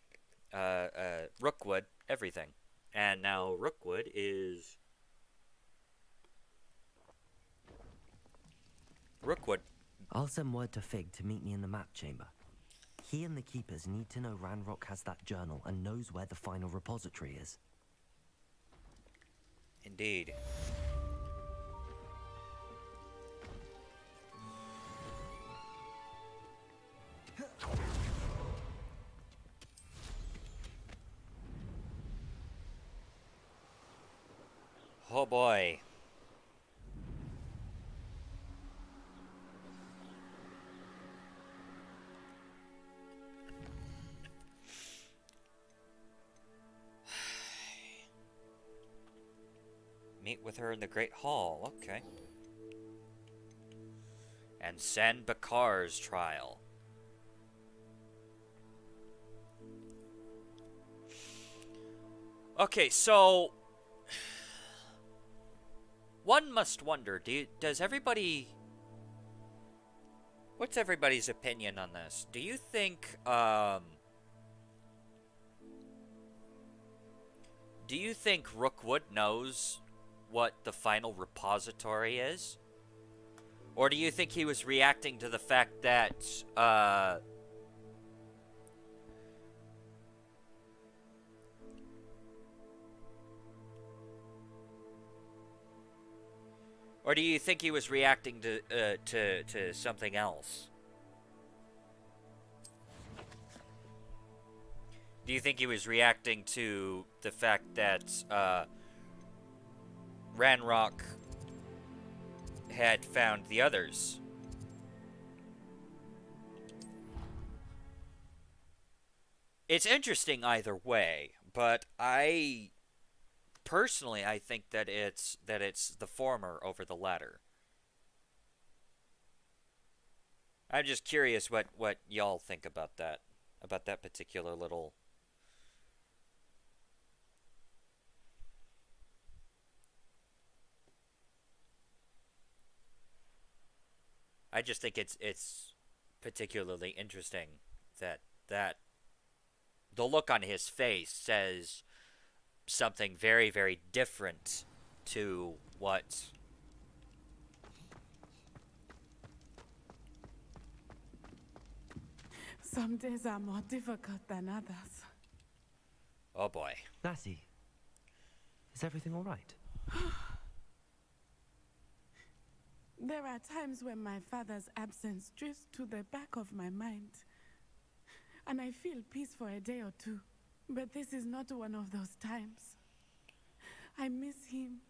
Speaker 1: Rookwood everything. And now Rookwood is Rookwood.
Speaker 4: I'll send word to Fig to meet me in the map chamber. He and the Keepers need to know Ranrock has that journal and knows where the final repository is.
Speaker 1: Indeed. Oh boy. Meet with her in the Great Hall. Okay. And San Bakar's trial. Okay, so one must wonder, does everybody... What's everybody's opinion on this? Do you think, do you think Rookwood knows what the final repository is? Or do you think he was reacting to the fact that, or do you think he was reacting to something else? Do you think he was reacting to the fact that Ranrock had found the others? It's interesting either way, but personally, I think that it's the former over the latter. I'm just curious what y'all think about that particular little... I just think it's particularly interesting that the look on his face says something very, very different to what...
Speaker 6: Some days are more difficult than others.
Speaker 1: Oh boy.
Speaker 4: Natty, is everything all right?
Speaker 6: There are times when my father's absence drifts to the back of my mind, and I feel peace for a day or two. But this is not one of those times. I miss him.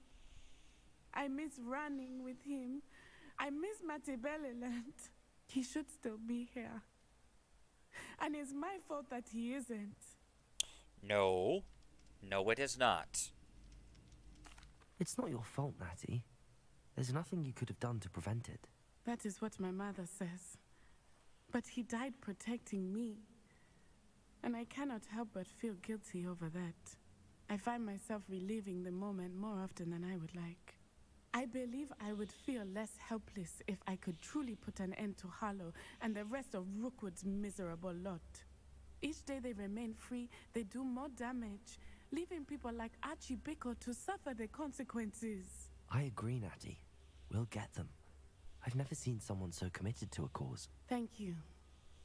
Speaker 6: I miss running with him. I miss Matibeleland. He should still be here. And it's my fault that he isn't.
Speaker 1: No. No, it is not.
Speaker 4: It's not your fault, Natty. There's nothing you could have done to prevent it.
Speaker 6: That is what my mother says. But he died protecting me. And I cannot help but feel guilty over that. I find myself reliving the moment more often than I would like. I believe I would feel less helpless if I could truly put an end to Harlow and the rest of Rookwood's miserable lot. Each day they remain free, they do more damage, leaving people like Archie Bickle to suffer the consequences.
Speaker 4: I agree, Natty. We'll get them. I've never seen someone so committed to a cause.
Speaker 6: Thank you.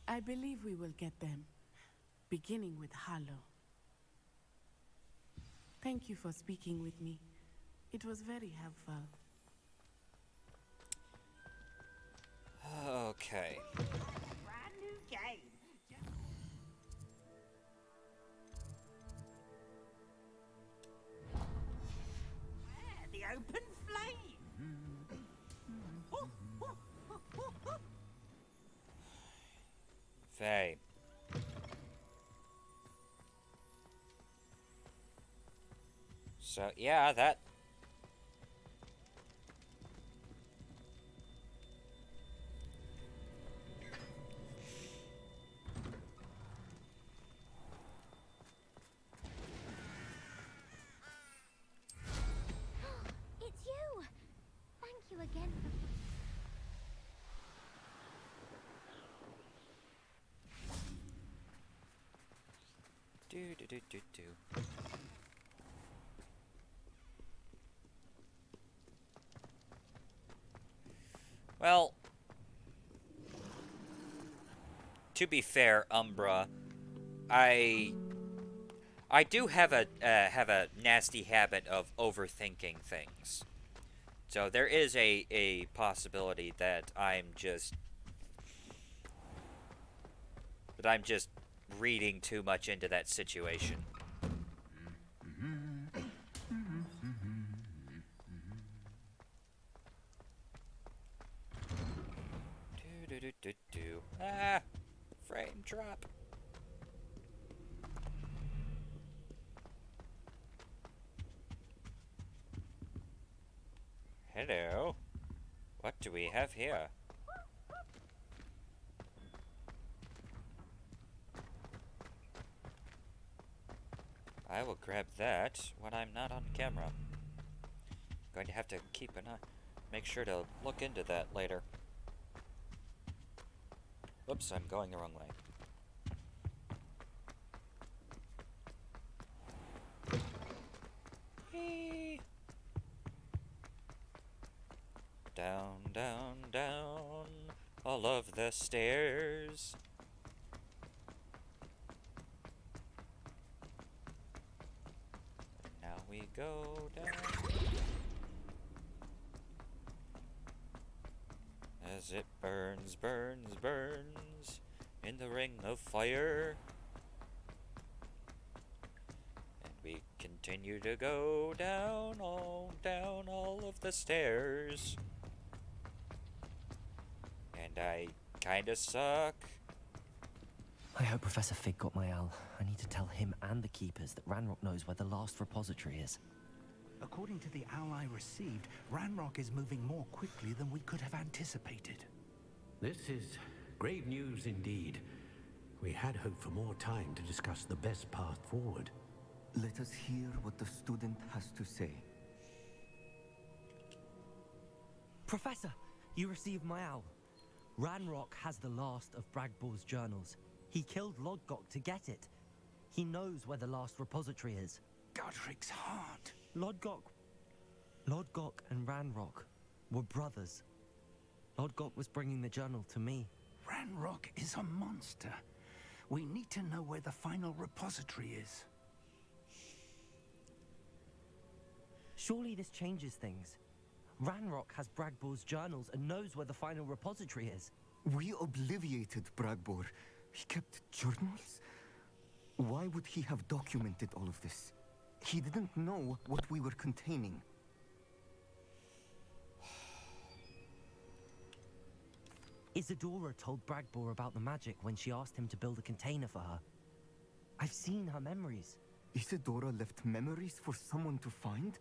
Speaker 6: I believe we will get them, beginning with Harlow. Thank you for speaking with me. It was very helpful.
Speaker 1: Okay.
Speaker 7: Brand new game. The open flame.
Speaker 1: Faye. So, yeah, that...
Speaker 5: It's you! Thank you again for...
Speaker 1: Do. Well, to be fair, Umbra, I do have a nasty habit of overthinking things. So there is a possibility that I'm just reading too much into that situation. Do. Ah, frame drop. Hello. What do we have here? I will grab that when I'm not on camera. Going to have to keep an eye, make sure to look into that later. Oops, I'm going the wrong way. Whee! Down, down, down, all of the stairs. Now we go down. As it burns, burns, burns in the ring of fire. And we continue to go down all of the stairs. And I kinda suck.
Speaker 4: I hope Professor Fig got my owl. I need to tell him and the Keepers that Ranrock knows where the last repository is.
Speaker 9: According to the owl I received, Ranrock is moving more quickly than we could have anticipated.
Speaker 10: This is grave news indeed. We had hoped for more time to discuss the best path forward.
Speaker 11: Let us hear what the student has to say.
Speaker 4: Professor, you received my owl. Ranrock has the last of Bragbor's journals. He killed Lodgok to get it. He knows where the last repository is.
Speaker 9: Godric's heart.
Speaker 4: Lodgok and Ranrock were brothers. Lodgok was bringing the journal to me.
Speaker 9: Ranrock is a monster. We need to know where the final repository is.
Speaker 4: Surely this changes things. Ranrock has Bragbor's journals and knows where the final repository is.
Speaker 11: We obliviated Bragbor. He kept journals? Why would he have documented all of this? He didn't know what we were containing.
Speaker 4: Isadora told Bragbor about the magic when she asked him to build a container for her. I've seen her memories.
Speaker 11: Isadora left memories for someone to find?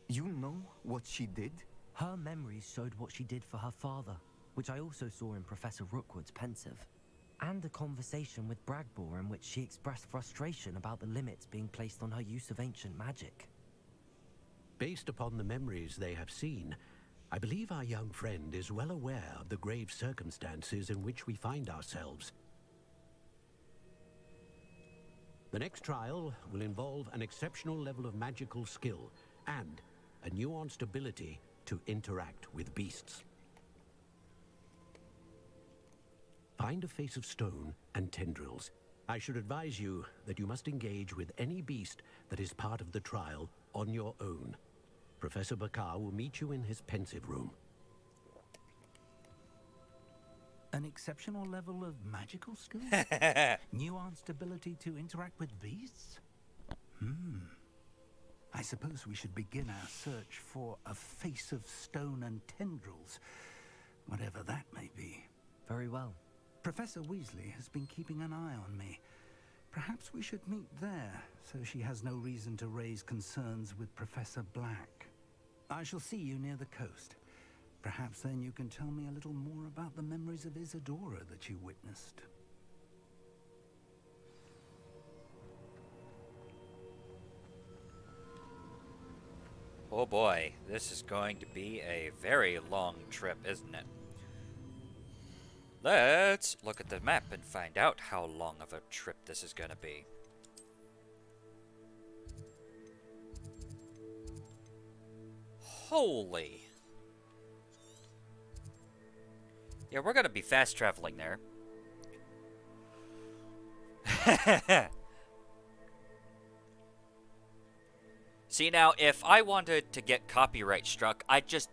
Speaker 11: You know what she did?
Speaker 4: Her memories showed what she did for her father, which I also saw in Professor Rookwood's pensive. And a conversation with Bragbor in which she expressed frustration about the limits being placed on her use of ancient magic.
Speaker 10: Based upon the memories they have seen, I believe our young friend is well aware of the grave circumstances in which we find ourselves. The next trial will involve an exceptional level of magical skill and a nuanced ability to interact with beasts. Find a face of stone and tendrils. I should advise you that you must engage with any beast that is part of the trial on your own. Professor Bakar will meet you in his pensive room.
Speaker 9: An exceptional level of magical skill? Nuanced ability to interact with beasts? I suppose we should begin our search for a face of stone and tendrils, whatever that may be.
Speaker 4: Very well.
Speaker 9: Professor Weasley has been keeping an eye on me. Perhaps we should meet there, so she has no reason to raise concerns with Professor Black. I shall see you near the coast. Perhaps then you can tell me a little more about the memories of Isadora that you witnessed.
Speaker 1: Oh boy, this is going to be a very long trip, isn't it? Let's look at the map and find out how long of a trip this is going to be. Holy. Yeah, we're going to be fast traveling there. See, now, if I wanted to get copyright struck, I'd just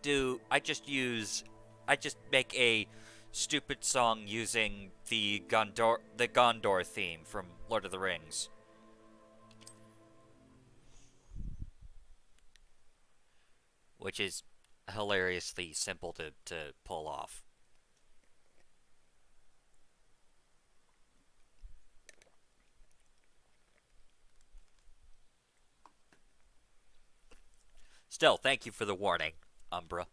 Speaker 1: make a stupid song using the Gondor theme from Lord of the Rings. Which is hilariously simple to pull off. Still, thank you for the warning, Umbra.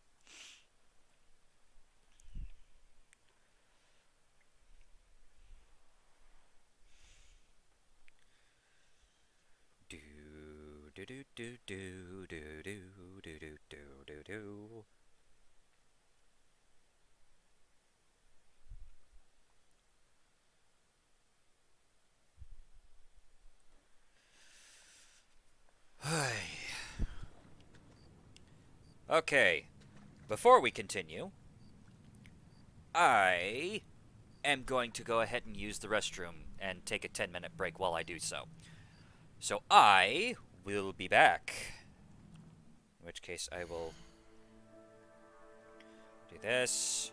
Speaker 1: Do do do do do do do do do do do. Okay, before we continue, I am going to go ahead and use the restroom and take a 10-minute break while I do so. So I will be back. In which case I will do this,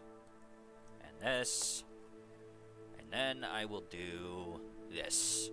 Speaker 1: and then I will do this.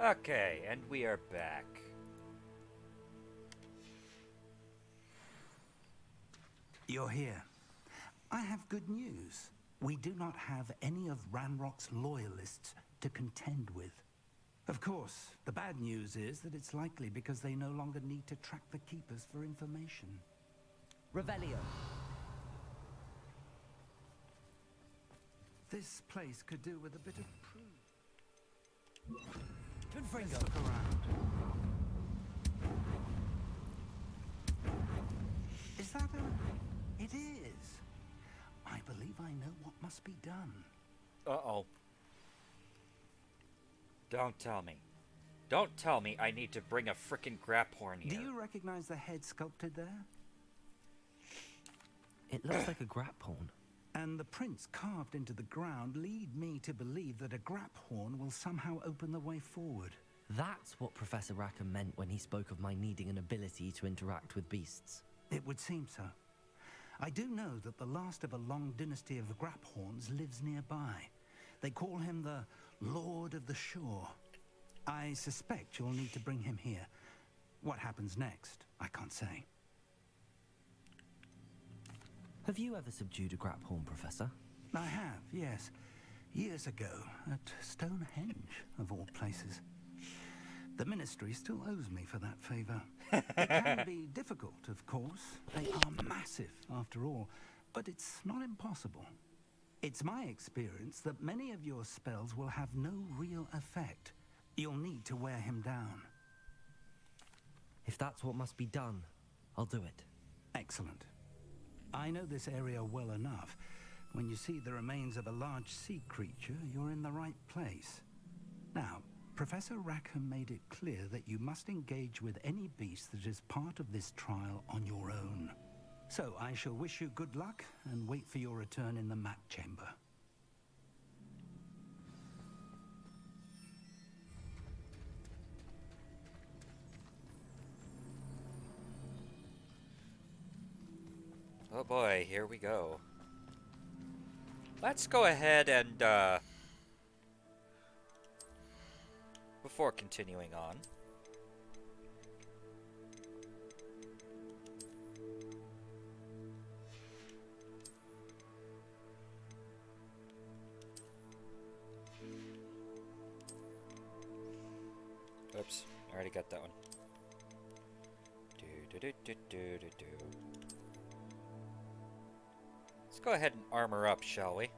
Speaker 1: Okay, and we are back.
Speaker 9: You're here. I have good news. We do not have any of Ranrock's loyalists to contend with. Of course, the bad news is that it's likely because they no longer need to track the Keepers for information.
Speaker 4: Revelio.
Speaker 9: This place could do with a bit of proof.
Speaker 4: Let's
Speaker 9: Let's look around. Is that a... It is. I believe I know what must be done.
Speaker 1: Uh-oh. Don't tell me. Don't tell me I need to bring a frickin' grap horn here.
Speaker 9: Do you recognize the head sculpted there?
Speaker 4: It looks like a grap horn.
Speaker 9: And the prints carved into the ground lead me to believe that a grap horn will somehow open the way forward.
Speaker 4: That's what Professor Rackham meant when he spoke of my needing an ability to interact with beasts.
Speaker 9: It would seem so. I do know that the last of a long dynasty of grap horns lives nearby. They call him the Lord of the Shore. I suspect you'll need to bring him here. What happens next, I can't say.
Speaker 4: Have you ever subdued a grap horn, Professor?
Speaker 9: I have, yes. Years ago, at Stonehenge, of all places. The Ministry still owes me for that favor. It can be difficult, of course. They are massive, after all. But it's not impossible. It's my experience that many of your spells will have no real effect. You'll need to wear him down.
Speaker 4: If that's what must be done, I'll do it.
Speaker 9: Excellent. I know this area well enough. When you see the remains of a large sea creature, you're in the right place. Now, Professor Rackham made it clear that you must engage with any beast that is part of this trial on your own. So I shall wish you good luck and wait for your return in the map chamber.
Speaker 1: Oh boy, here we go. Let's go ahead and, before continuing on, oops, I already got that one. Let's go ahead and armor up, shall we?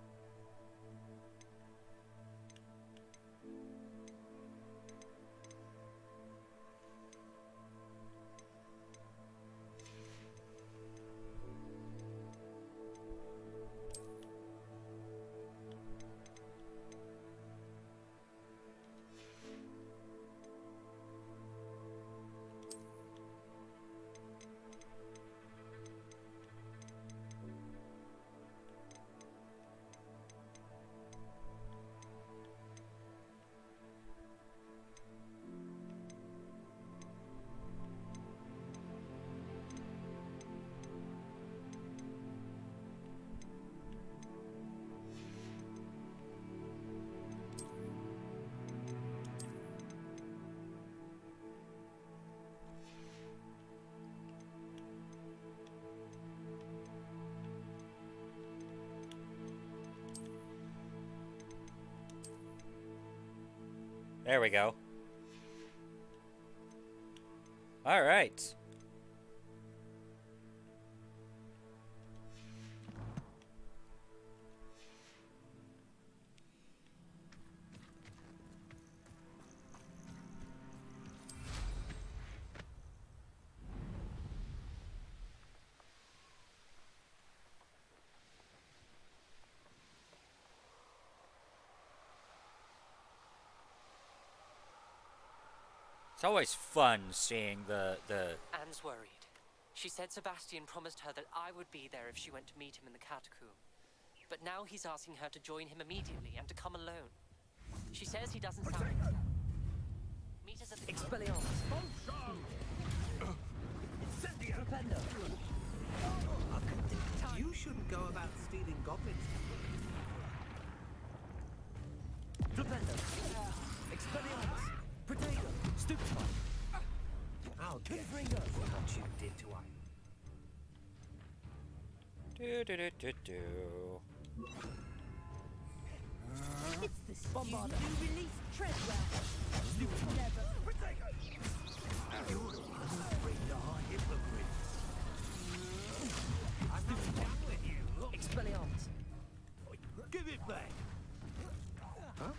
Speaker 1: There we go. All right. It's always fun seeing the
Speaker 12: Anne's worried. She said Sebastian promised her that I would be there if she went to meet him in the catacomb. But now he's asking her to join him immediately and to come alone. She says he doesn't sound... Meet us at the...
Speaker 4: Expelliarmus! Propendo!
Speaker 13: You shouldn't go about stealing goblins.
Speaker 4: Propendo! Expelliarmus!
Speaker 13: Potato! Stupefy! I'll get you for what you did to us.
Speaker 1: Do do do do do.
Speaker 5: It's the
Speaker 13: Bombarder.
Speaker 5: student who released Treadwell. Never.
Speaker 8: You're the one who freed our hypocrite. I'm not done with you. Look.
Speaker 13: Expelliarmus.
Speaker 8: Give it back.
Speaker 13: Huh?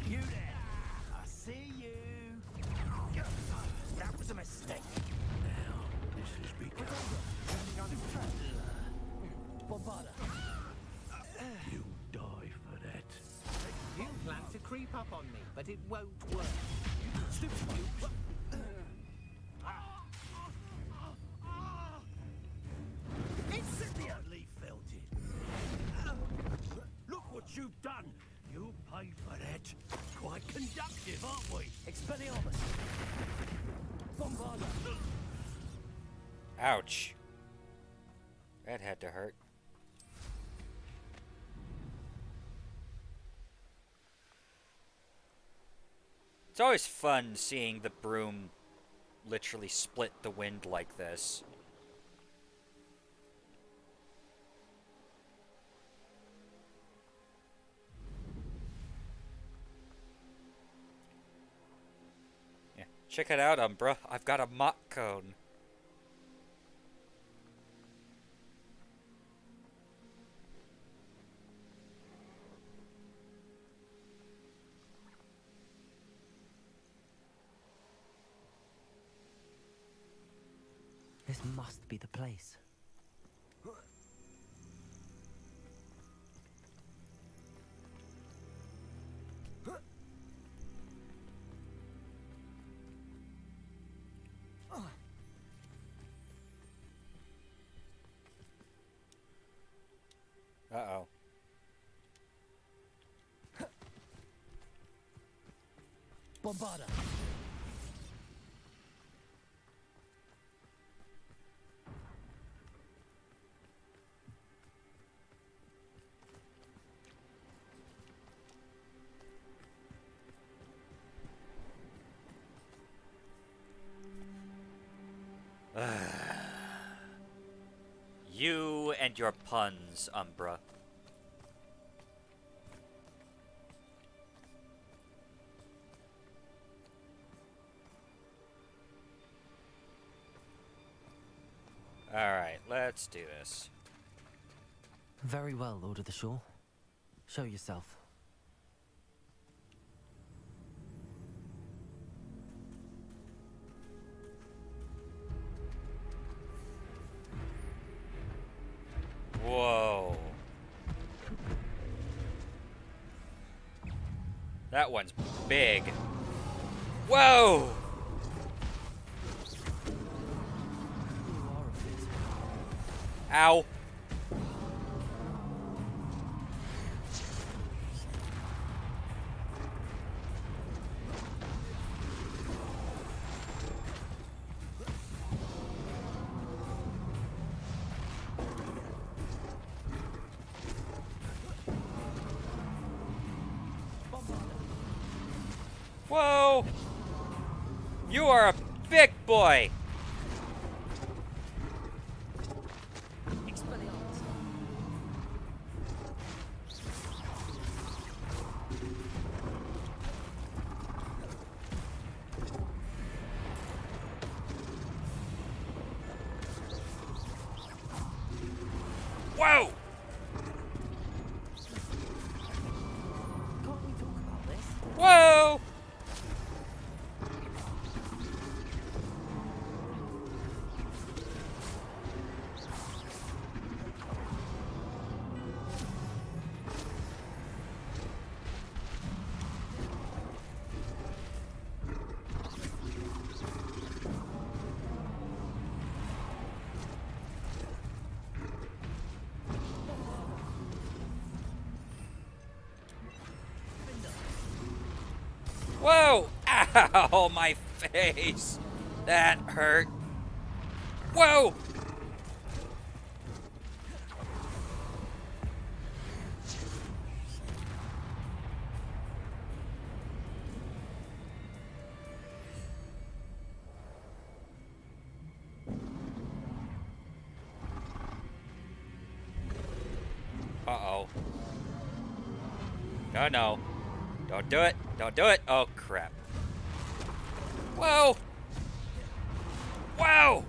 Speaker 13: You there. I see you. That was a mistake.
Speaker 8: Now, this has become...
Speaker 13: Bombarder.
Speaker 10: You die for that.
Speaker 13: You plan to creep up on me, but it won't work. Stupefy.
Speaker 8: Instantly felt it. Look what you've done. You pay for that. Quite conductive, aren't we?
Speaker 13: Expelliarmus. Bombarder.
Speaker 1: Ouch. That had to hurt. It's always fun seeing the broom literally split the wind like this. Yeah, check it out, Umbra. I've got a mock cone.
Speaker 4: This must be the place.
Speaker 1: Uh-oh.
Speaker 13: Bombarder.
Speaker 1: You and your puns, Umbra. Alright, let's do this.
Speaker 4: Very well, Lord of the Shore. Show yourself.
Speaker 1: Whoa. That one's big. Whoa! Ow. Whoa! You are a big boy! Whoa!
Speaker 4: Can't we talk about this?
Speaker 1: Whoa! Whoa! Ow! My face! That hurt. Whoa! Uh-oh. No, no. Don't do it. Don't do it. Oh, crap. Whoa! Wow!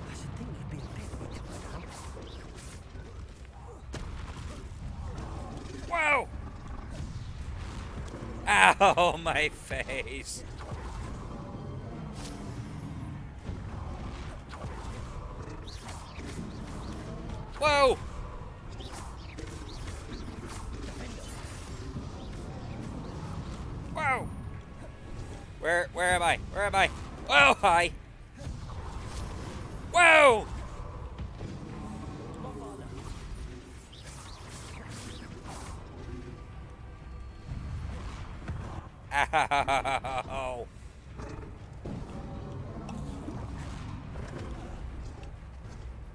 Speaker 4: I should think you'd be a bit weaker by now.
Speaker 1: Wow! Ow, my face. Whoa! Whoa! Where am I? Where am I? Oh, hi! Whoa! Ow!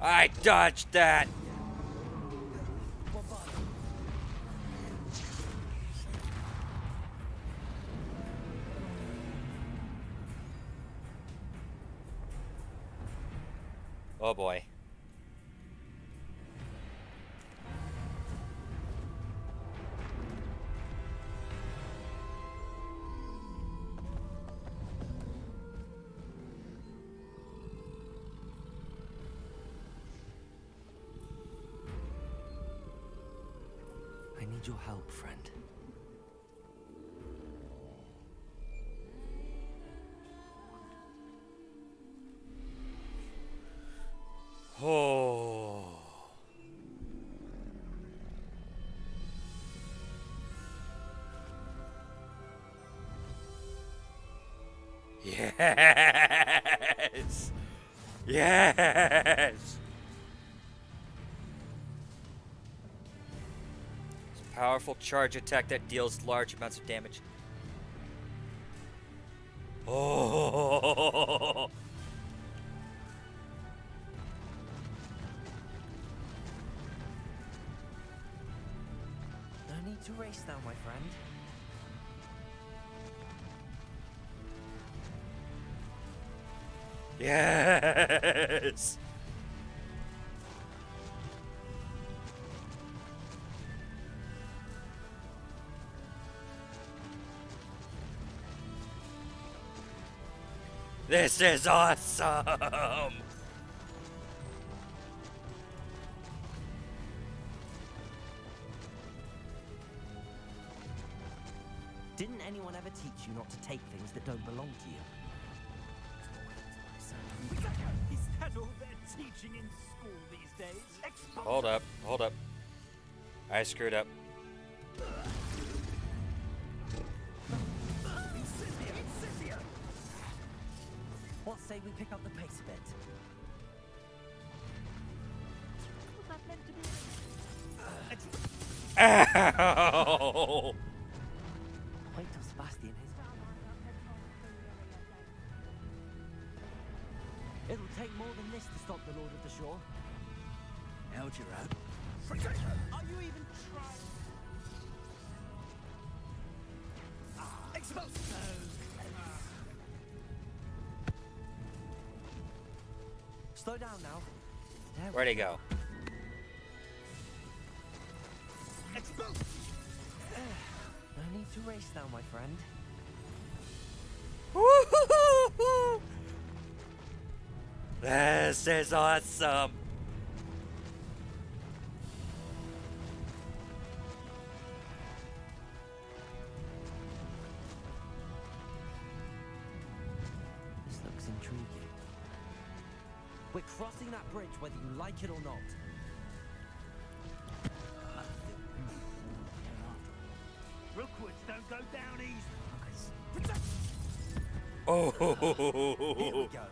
Speaker 1: I dodged that! Oh boy.
Speaker 4: I need your help, friend.
Speaker 1: Oh. Yes! Yes! It's a powerful charge attack that deals large amounts of damage. Oh!
Speaker 4: No need to race now, my friend.
Speaker 1: Yes! This is awesome!
Speaker 4: Didn't anyone ever teach you not to take things that don't belong to you?
Speaker 7: Is that all they're teaching in school these days?
Speaker 1: Hold up, hold up. I screwed up.
Speaker 4: What say we pick up the pace a bit?
Speaker 5: Was that meant to be?
Speaker 1: Ow!
Speaker 4: Wait till Sebastian is. It'll take more than this to stop the Lord of the Shore.
Speaker 13: Held your own.
Speaker 7: Are you even trying?
Speaker 13: Exposed.
Speaker 4: Slow down now. There
Speaker 1: Where'd he go?
Speaker 13: Exposed.
Speaker 4: No need to race now, my friend.
Speaker 1: Woo-hoo-hoo-hoo! This is awesome!
Speaker 4: This looks intriguing. We're crossing that bridge whether you like it or not.
Speaker 7: Rookwoods don't go down easy.
Speaker 1: Oh!
Speaker 4: Here we go.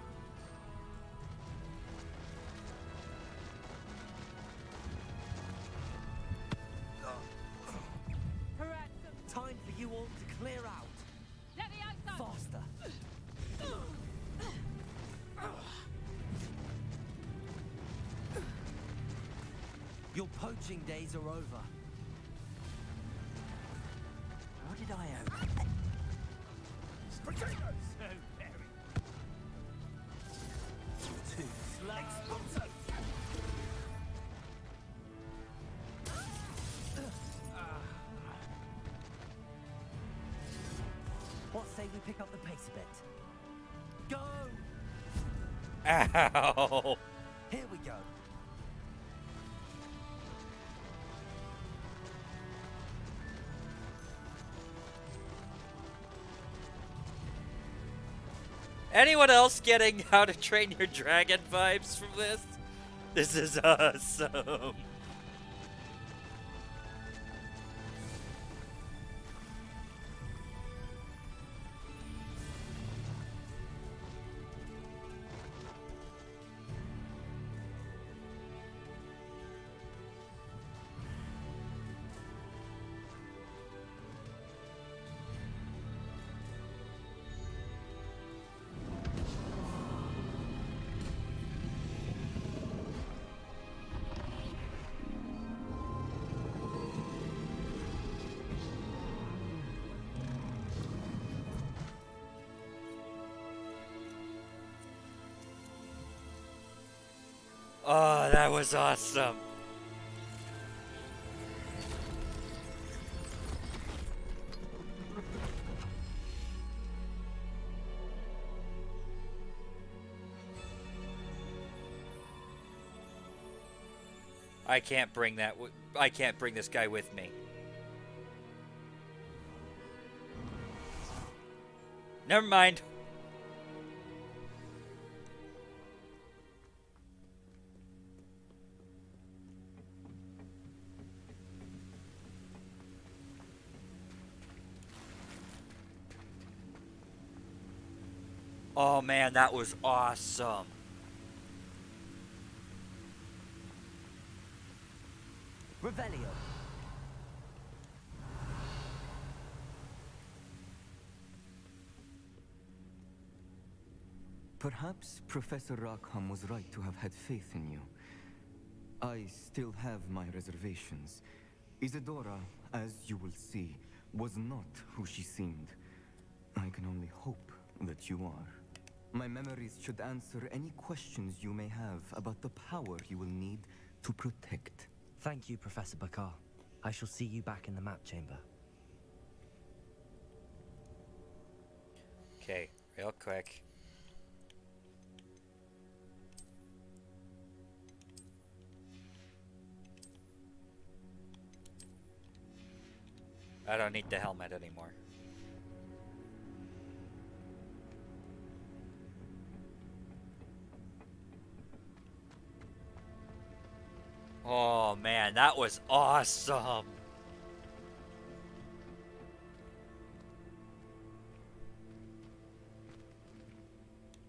Speaker 4: Time Clear out. Faster. Your poaching days are over.
Speaker 13: What did I owe?
Speaker 7: Potatoes! So very.
Speaker 13: Too slow. Expulso!
Speaker 4: What say we pick up the pace a bit? Go!
Speaker 1: Ow!
Speaker 4: Here we go.
Speaker 1: Anyone else getting How to Train Your Dragon vibes from this? This is awesome. Oh, that was awesome. I can't bring that. I can't bring this guy with me. Never mind. Oh man, that was awesome.
Speaker 4: Revelio.
Speaker 11: Perhaps Professor Rackham was right to have had faith in you. I still have my reservations. Isadora, as you will see, was not who she seemed. I can only hope that you are. My memories should answer any questions you may have about the power you will need to protect.
Speaker 4: Thank you, Professor Bakar. I shall see you back in the map chamber.
Speaker 1: Okay, real quick. I don't need the helmet anymore. Oh man, that was awesome.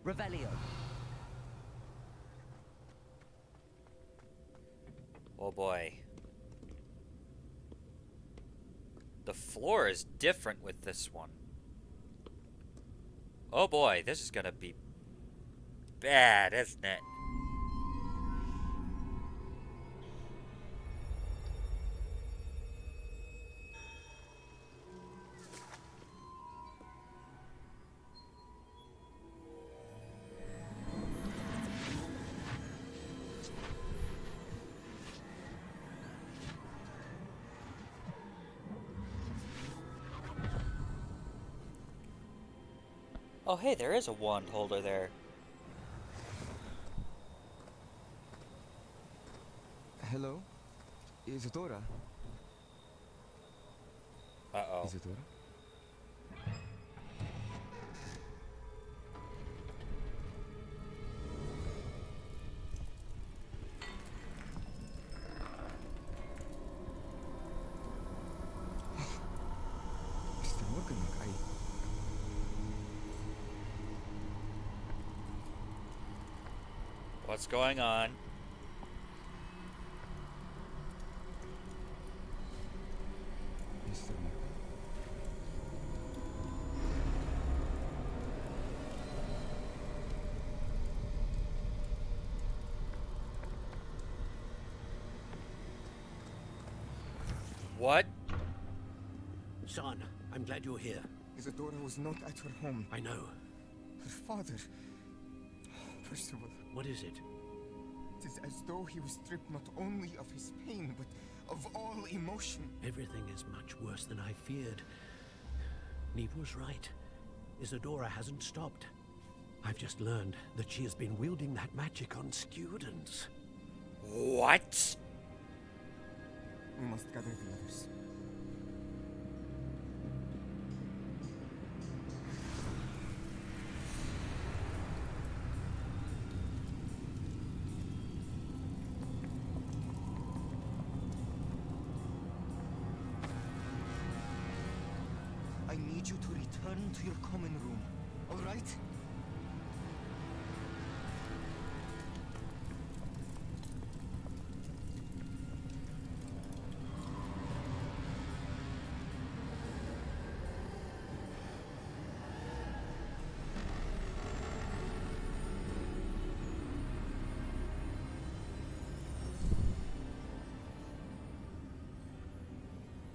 Speaker 4: Revelio.
Speaker 1: Oh boy. The floor is different with this one. Oh boy, this is gonna be bad, isn't it? Oh hey, there is a wand holder there.
Speaker 11: Hello? Isadora?
Speaker 1: Uh-oh.
Speaker 11: Isadora? Mr. Morgan,
Speaker 1: What's going on?
Speaker 11: Mr. Morgan.
Speaker 1: What?
Speaker 10: Son, I'm glad you're here.
Speaker 14: Isadora was not at her home.
Speaker 10: I know.
Speaker 14: Her father... Percival.
Speaker 10: What is it?
Speaker 14: It is as though he was stripped not only of his pain, but of all emotion.
Speaker 10: Everything is much worse than I feared. Neve was right. Isadora hasn't stopped. I've just learned that she has been wielding that magic on students.
Speaker 1: What?
Speaker 14: We must gather the others. I need you to return to your common room, all right?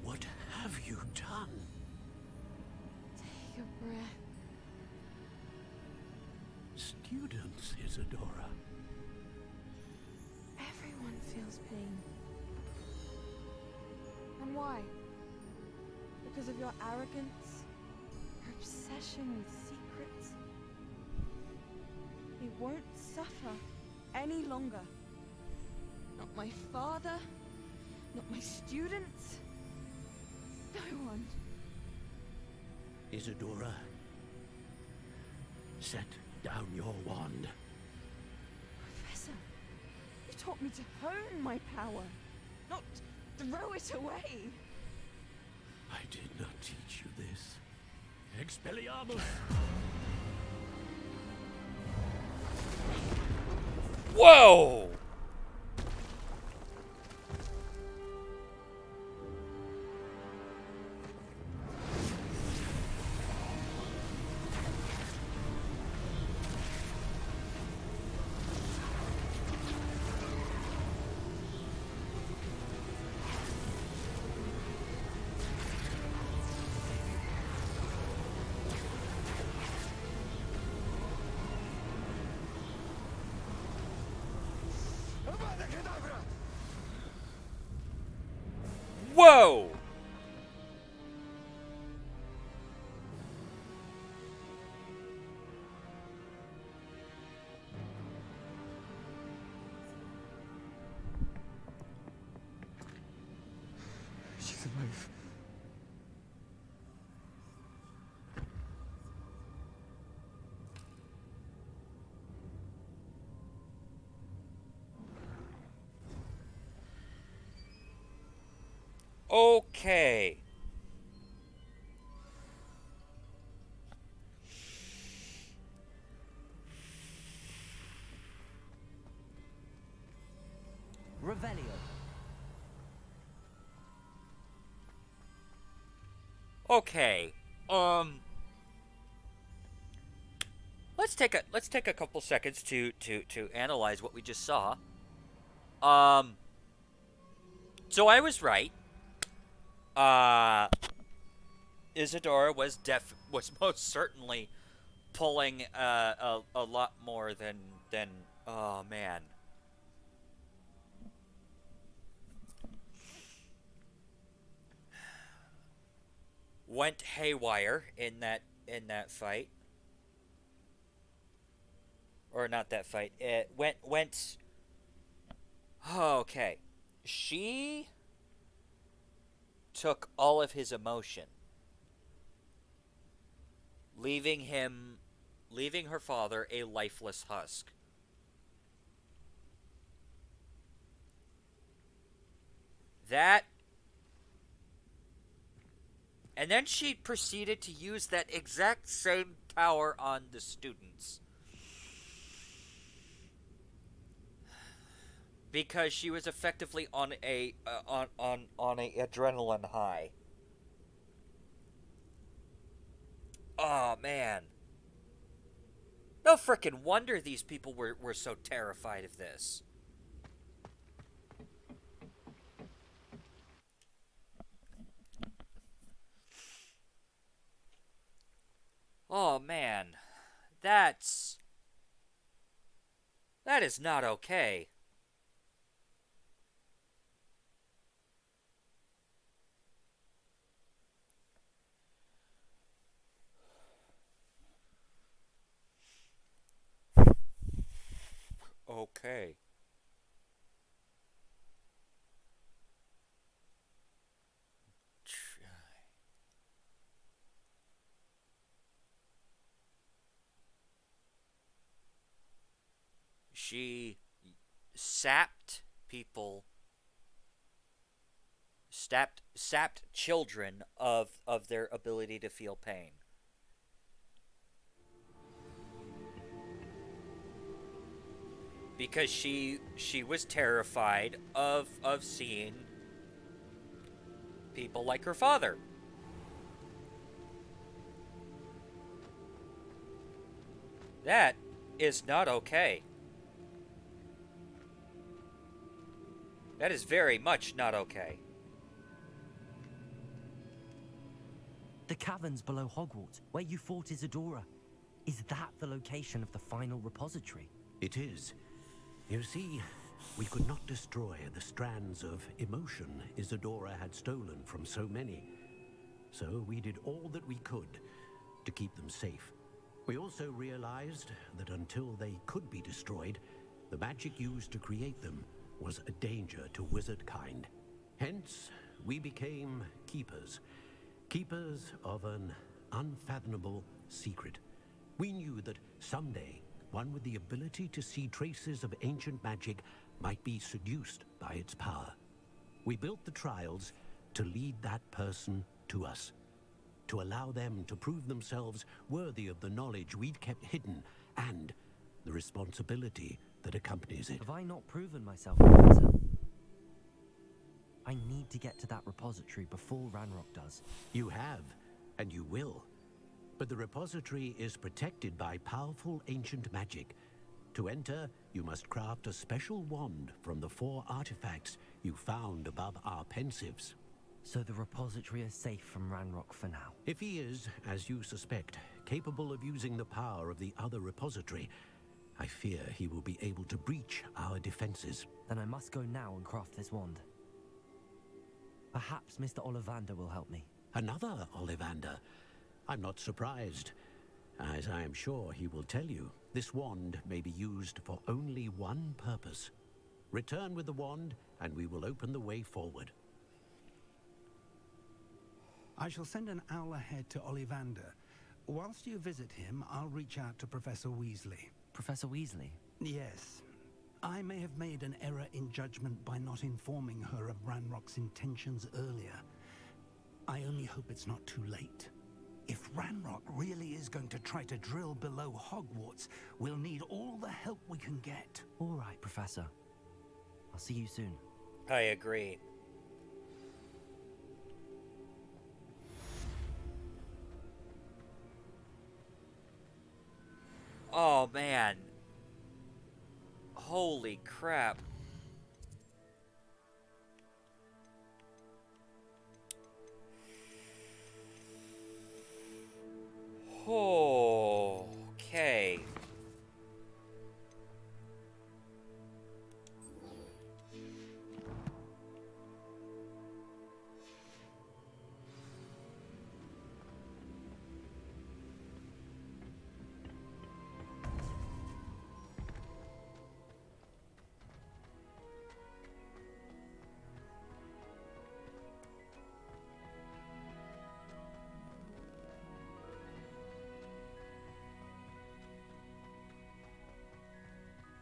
Speaker 10: What have you done?
Speaker 6: Take a breath.
Speaker 10: Students, Isadora.
Speaker 6: Everyone feels pain. And why? Because of your arrogance? Your obsession with secrets? They won't suffer any longer. Not my father, not my students, no one.
Speaker 10: Isadora, set down your wand.
Speaker 6: Professor, you taught me to hone my power, not throw it away.
Speaker 10: I did not teach you this. Expelliarmus!
Speaker 1: Whoa! Whoa!
Speaker 14: She's alive.
Speaker 1: Okay.
Speaker 4: Revelio.
Speaker 1: Okay. Let's take a couple seconds to analyze what we just saw. So I was right. Isadora was most certainly pulling a lot more than oh man. Went haywire in that fight. Or not that fight. It went okay. She took all of his emotion, leaving her father a lifeless husk. That, and then she proceeded to use that exact same power on the students. Because she was effectively on a adrenaline high. Oh man. No frickin' wonder these people were so terrified of this. Oh man, that is not okay. Okay. She sapped people, sapped children of their ability to feel pain. Because she was terrified of seeing people like her father. That is not okay. That is very much not okay.
Speaker 4: The caverns below Hogwarts, where you fought Isadora. Is that the location of the final repository?
Speaker 10: It is. You see, we could not destroy the strands of emotion Isadora had stolen from so many. So we did all that we could to keep them safe. We also realized that until they could be destroyed, the magic used to create them was a danger to wizard kind. Hence, we became keepers. Keepers of an unfathomable secret. We knew that someday, one with the ability to see traces of ancient magic might be seduced by its power. We built the trials to lead that person to us, to allow them to prove themselves worthy of the knowledge we'd kept hidden and the responsibility that accompanies it.
Speaker 4: Have I not proven myself, Professor? I need to get to that repository before Ranrock does.
Speaker 10: You have, and you will. But the repository is protected by powerful ancient magic. To enter, you must craft a special wand from the 4 artifacts you found above our pensives.
Speaker 4: So the repository is safe from Ranrock for now?
Speaker 10: If he is, as you suspect, capable of using the power of the other repository, I fear he will be able to breach our defenses.
Speaker 4: Then I must go now and craft this wand. Perhaps Mr. Ollivander will help me.
Speaker 10: Another Ollivander? I'm not surprised. As I am sure he will tell you, this wand may be used for only one purpose. Return with the wand, and we will open the way forward.
Speaker 9: I shall send an owl ahead to Ollivander. Whilst you visit him, I'll reach out to Professor Weasley.
Speaker 4: Professor Weasley?
Speaker 9: Yes. I may have made an error in judgment by not informing her of Ranrock's intentions earlier. I only hope it's not too late. If Ranrock really is going to try to drill below Hogwarts, we'll need all the help we can get.
Speaker 4: All right, Professor. I'll see you soon.
Speaker 1: I agree. Oh man. Holy crap. Okay.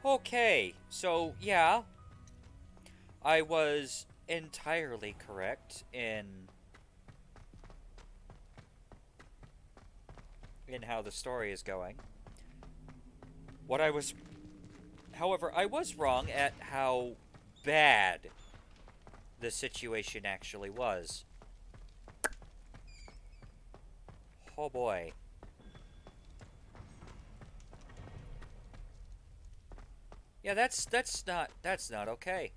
Speaker 1: Okay, so yeah, I was entirely correct in how the story is going. However, I was wrong at how bad the situation actually was. Oh boy. Yeah, that's not okay.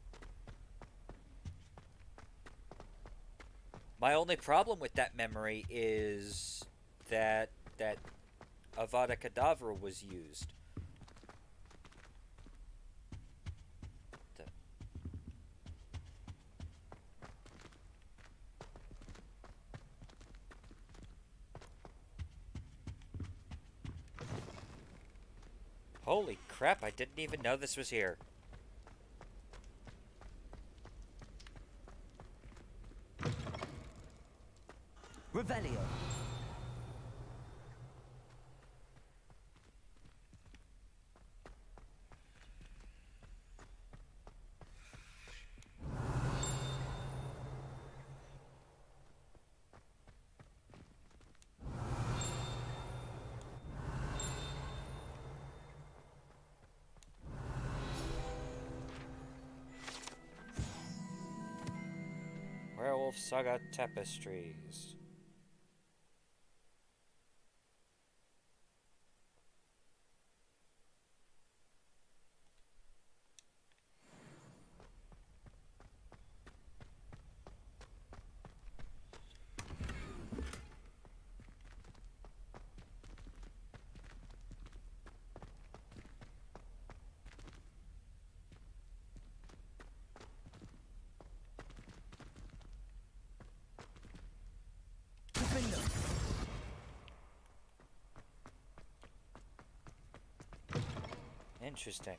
Speaker 1: My only problem with that memory is that Avada Kedavra was used. Holy crap, I didn't even know this was here.
Speaker 4: Revelio.
Speaker 1: Werewolf Saga Tapestries. Interesting.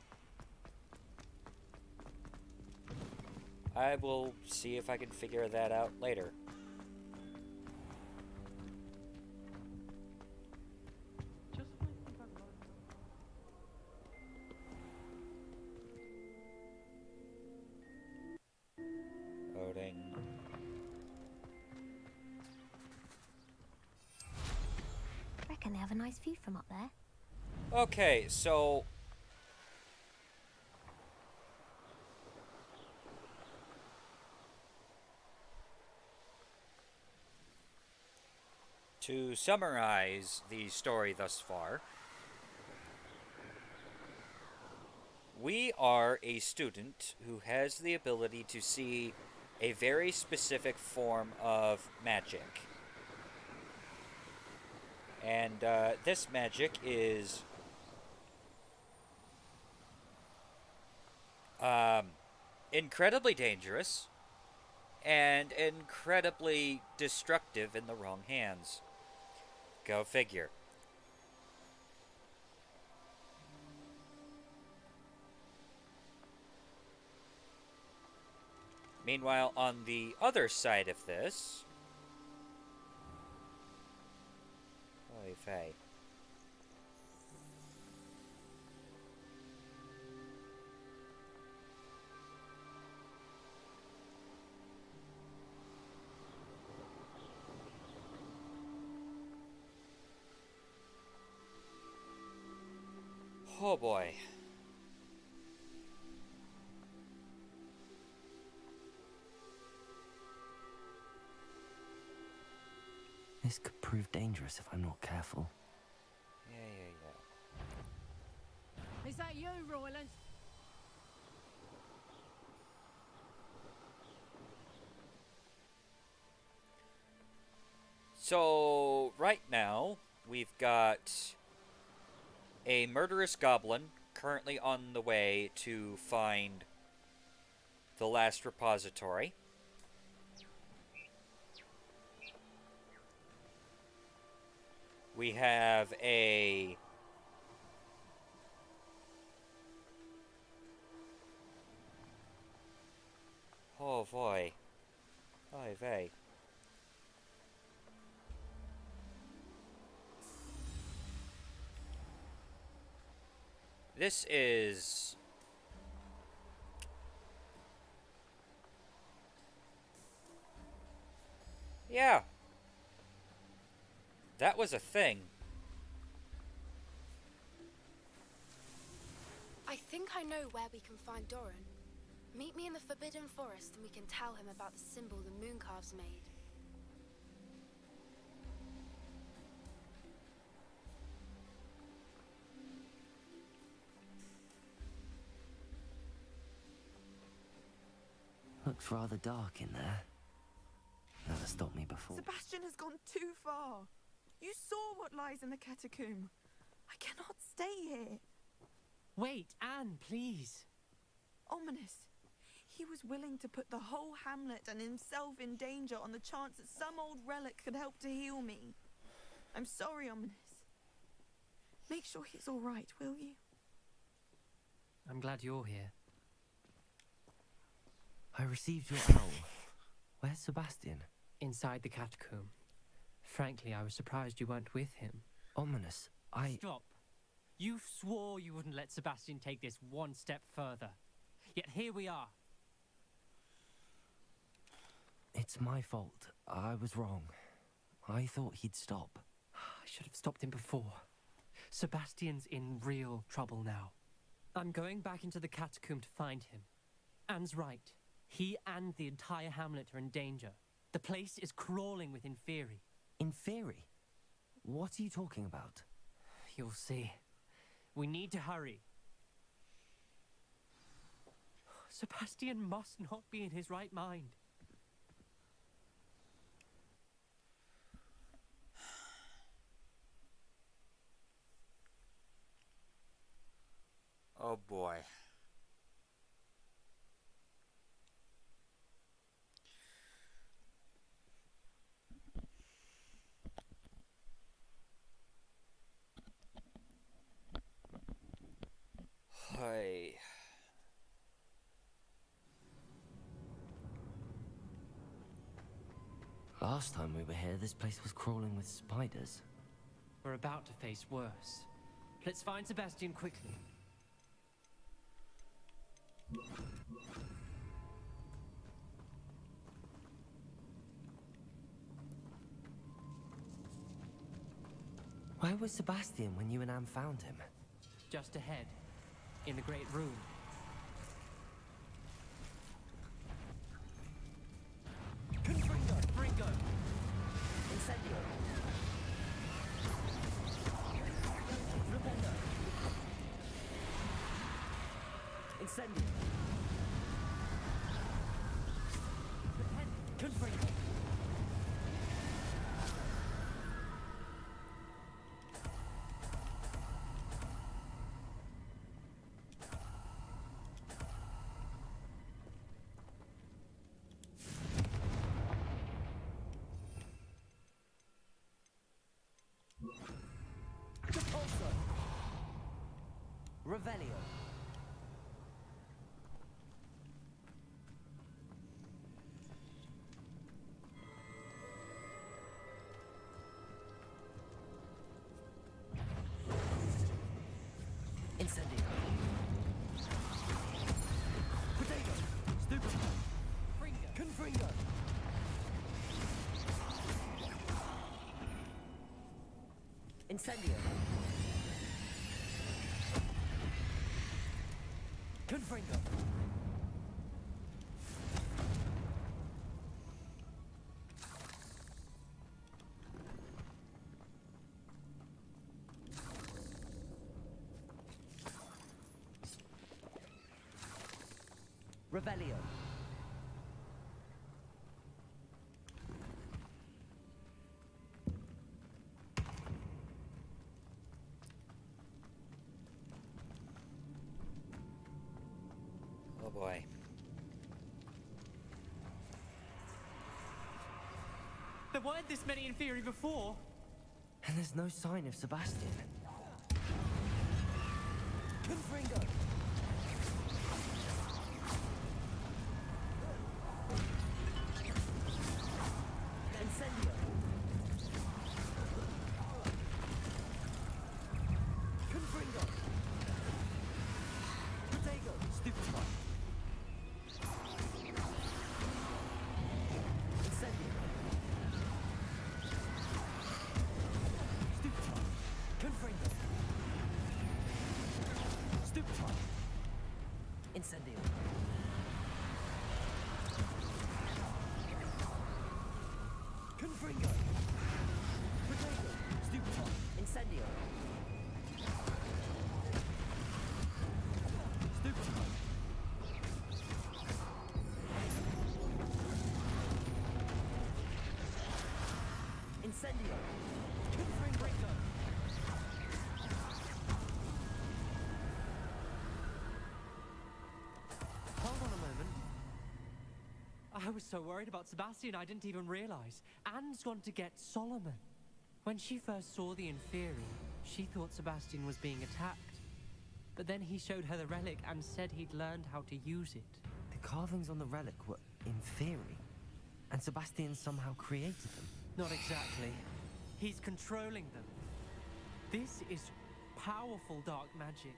Speaker 1: I will see if I can figure that out later. Loading.
Speaker 5: Reckon they have a nice view from up there.
Speaker 1: Okay, so to summarize the story thus far, we are a student who has the ability to see a very specific form of magic. And this magic is incredibly dangerous and incredibly destructive in the wrong hands. Go figure. Meanwhile, on the other side of this... Oy vey. Oh boy.
Speaker 4: This could prove dangerous if I'm not careful.
Speaker 1: Yeah.
Speaker 6: Is that you, Royland?
Speaker 1: So, right now, we've got a murderous goblin currently on the way to find the last repository. We have a... Oh boy. Oy vey. This is... Yeah. That was a thing.
Speaker 3: I think I know where we can find Doran. Meet me in the Forbidden Forest and we can tell him about the symbol the Mooncalves made.
Speaker 4: Looks rather dark in there. Never stopped me before.
Speaker 15: Sebastian has gone too far. You saw what lies in the catacomb. I cannot stay here.
Speaker 12: Wait, Anne, please.
Speaker 15: Ominous. He was willing to put the whole hamlet and himself in danger on the chance that some old relic could help to heal me. I'm sorry, Ominous. Make sure he's all right, will you?
Speaker 12: I'm glad you're here.
Speaker 4: I received your owl. Where's Sebastian?
Speaker 12: Inside the catacomb. Frankly, I was surprised you weren't with him.
Speaker 4: Ominous,
Speaker 12: Stop. You swore you wouldn't let Sebastian take this one step further. Yet here we are.
Speaker 4: It's my fault. I was wrong. I thought he'd stop.
Speaker 12: I should have stopped him before. Sebastian's in real trouble now. I'm going back into the catacomb to find him. Anne's right. He and the entire hamlet are in danger. The place is crawling with Inferi.
Speaker 4: Inferi? What are you talking about?
Speaker 12: You'll see. We need to hurry. Sebastian must not be in his right mind.
Speaker 1: Oh boy. Hi.
Speaker 4: Last time we were here, this place was crawling with spiders.
Speaker 12: We're about to face worse. Let's find Sebastian quickly.
Speaker 4: Where was Sebastian when you and Anne found him?
Speaker 12: Just ahead, in the great room. Fringo!
Speaker 4: Incendio! Incendio! Confringo! Revelio. Incendio. Potato. Stupid.
Speaker 12: Fringo.
Speaker 4: Confringo. Incendio. Confringo. Revelio.
Speaker 1: Oh boy.
Speaker 12: There weren't this many in theory before.
Speaker 4: And there's no sign of Sebastian. Confringo. Incendio. Confringo. Potato. Stupefy. Incendio. Stupefy. Confringo. Stupefy. Incendio. Confringo. Potato. Stupefy. Incendio. Stupefy. Incendio. Confringo.
Speaker 12: was so worried about Sebastian I didn't even realize. Anne's gone to get Solomon. When she first saw the Inferi, she thought Sebastian was being attacked. But then he showed her the relic and said he'd learned how to use it.
Speaker 4: The carvings on the relic were Inferi, and Sebastian somehow created them.
Speaker 12: Not exactly. He's controlling them. This is powerful dark magic.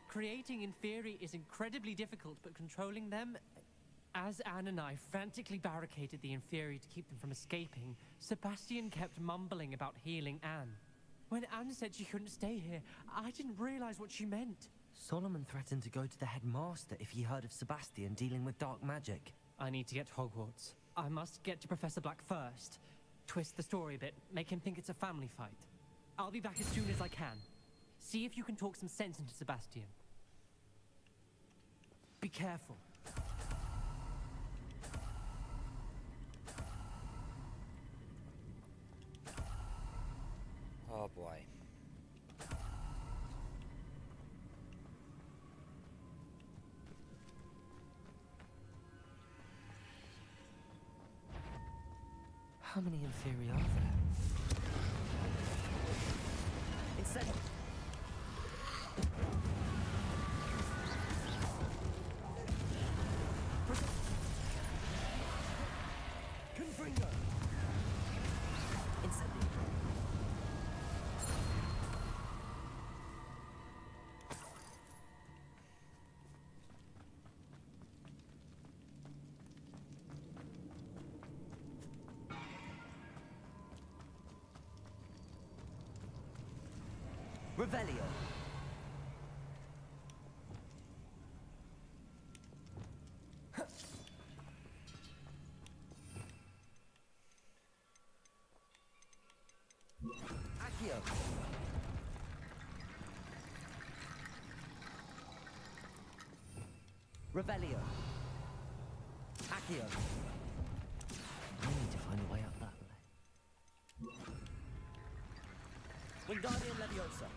Speaker 12: Creating Inferi is incredibly difficult, but controlling them... As Anne and I frantically barricaded the Inferi to keep them from escaping, Sebastian kept mumbling about healing Anne. When Anne said she couldn't stay here, I didn't realize what she meant.
Speaker 4: Solomon threatened to go to the headmaster if he heard of Sebastian dealing with dark magic.
Speaker 12: I need to get to Hogwarts. I must get to Professor Black first. Twist the story a bit, make him think it's a family fight. I'll be back as soon as I can. See if you can talk some sense into Sebastian. Be careful.
Speaker 1: Oh boy.
Speaker 4: How many Inferi are there? Incendio! Confringo! Incendio! Revelio. Accio. Revelio. Accio. I need to find a way up that way. Wingardium Leviosa.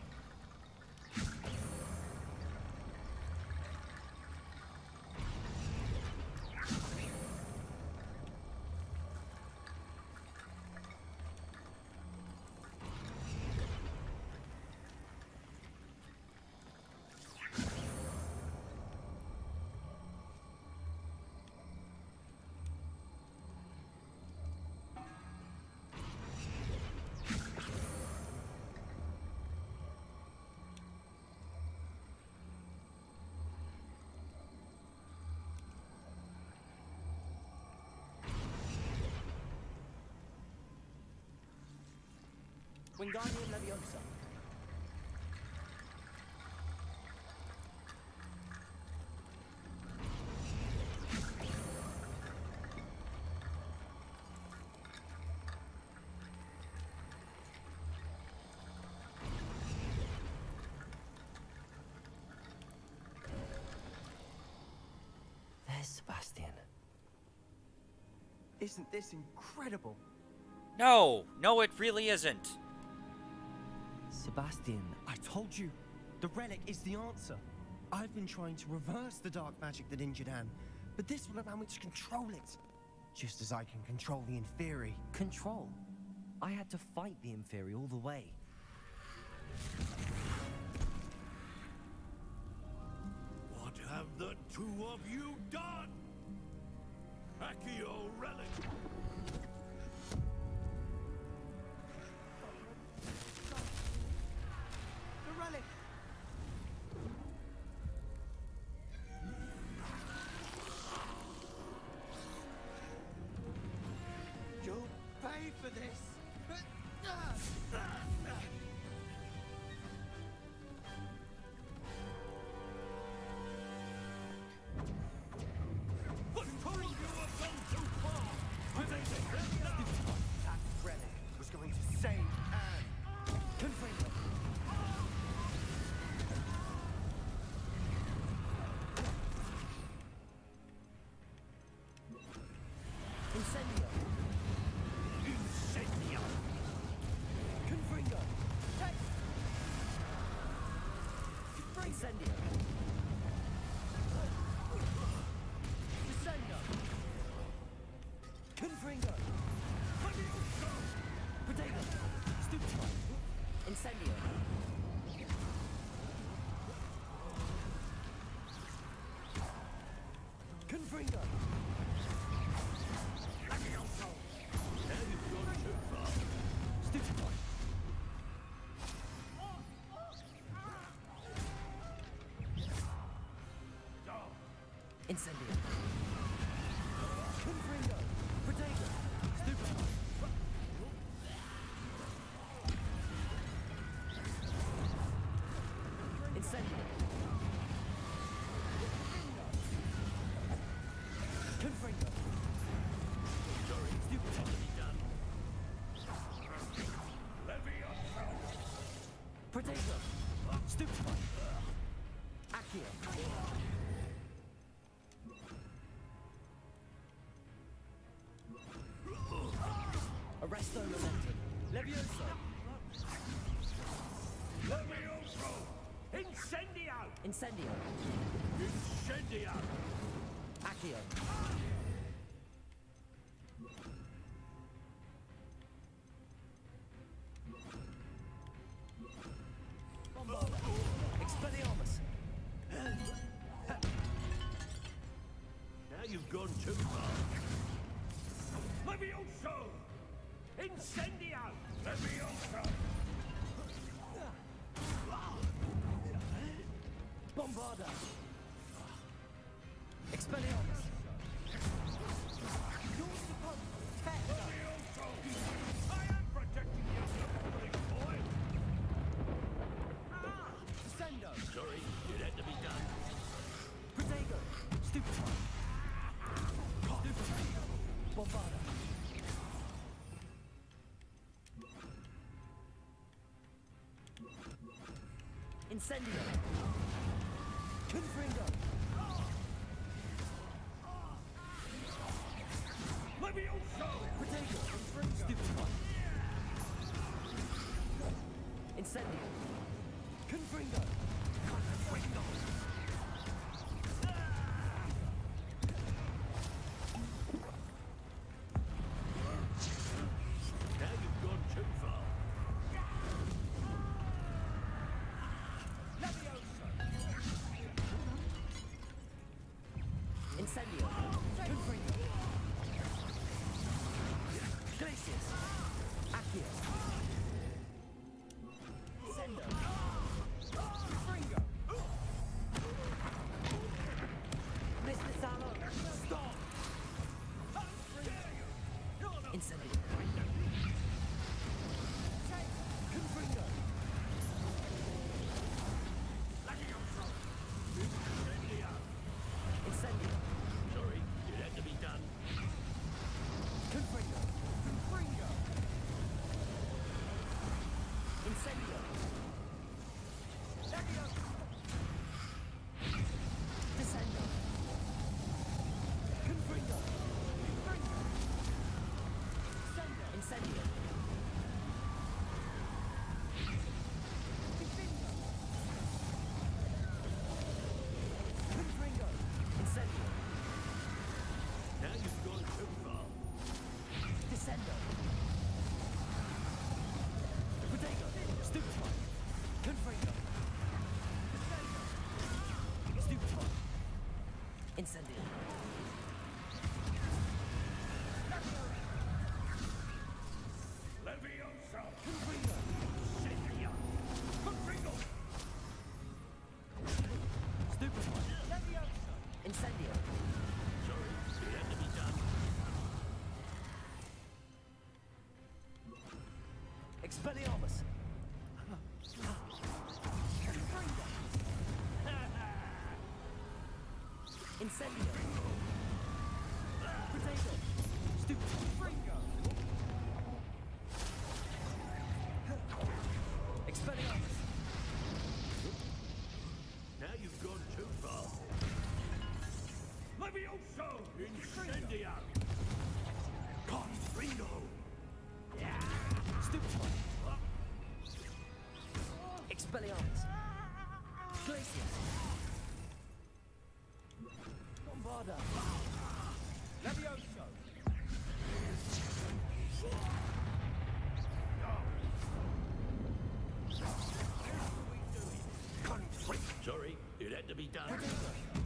Speaker 4: Wingardium Leviosa. There's Sebastian.
Speaker 2: Isn't this incredible?
Speaker 1: No! No, it really isn't.
Speaker 4: Sebastian.
Speaker 2: I told you, the relic is the answer. I've been trying to reverse the dark magic that injured Anne, but this will allow me to control it. Just as I can control the Inferi.
Speaker 4: Control? I had to fight the Inferi all the way.
Speaker 8: What have the two of you done? Accio relic!
Speaker 2: The relic! You'll pay for this!
Speaker 8: But told you have gone too far! I think
Speaker 2: That relic was going to save Anne. Confringo.
Speaker 4: Incendio.
Speaker 8: Incendio!
Speaker 4: Incendio. Confringo. Stupefy. Incendio. Confringo. Protego. Stupefy. Incendio. Confringo. Sorry, stupid had to be done. Protego. Stupefy. Accio. Arresto momentum. Levioso.
Speaker 7: Levioso! Incendio!
Speaker 4: Incendio.
Speaker 7: Incendio!
Speaker 4: Accio. Bombarda. Expelliarmus.
Speaker 7: Now you've gone too far. Levioso! Incendio! Levioso!
Speaker 4: Bombarda. Expelliarmus. Yours to come.
Speaker 7: Levioso! I am protecting you, you boy!
Speaker 4: Sendo.
Speaker 7: Sorry, it had to be done.
Speaker 4: Protego. Stupefy. Stupefy. Bombarda. Incendio. Confringo.
Speaker 7: Levioso!
Speaker 4: Protego. Stupefy. Incendio. Confringo. Confringo.
Speaker 7: Now you've gone too far.
Speaker 4: Incendio. Confringo. Glacius. Accio. Sendo. Confringo. Mr. Salo. Stop. Incendio. Confringo. Incendio.
Speaker 7: Sorry, it had to be done.
Speaker 4: Confringo. Confringo. Incendio. Descendo. Confringo. Confringo. Sendo. Incendio. Confringo. Confringo. Incendio.
Speaker 7: Now you've gone too far.
Speaker 4: Descendo. Protego. Stupefy. Confringo. Stupefy. Incendio.
Speaker 7: Levioso!
Speaker 4: Confringo.
Speaker 7: Incendio! Confringo!
Speaker 4: Stupefy. Incendio.
Speaker 7: Sorry, it had to be done.
Speaker 4: Expelliarmus. Incendio. Protego. Stupefy. Expelliarmus.
Speaker 7: Now you've gone too far. Levioso! Incendio! Confringo!
Speaker 4: Stupefy. Expelliarmus. Glacius. Bombarda. Levioso.
Speaker 13: done.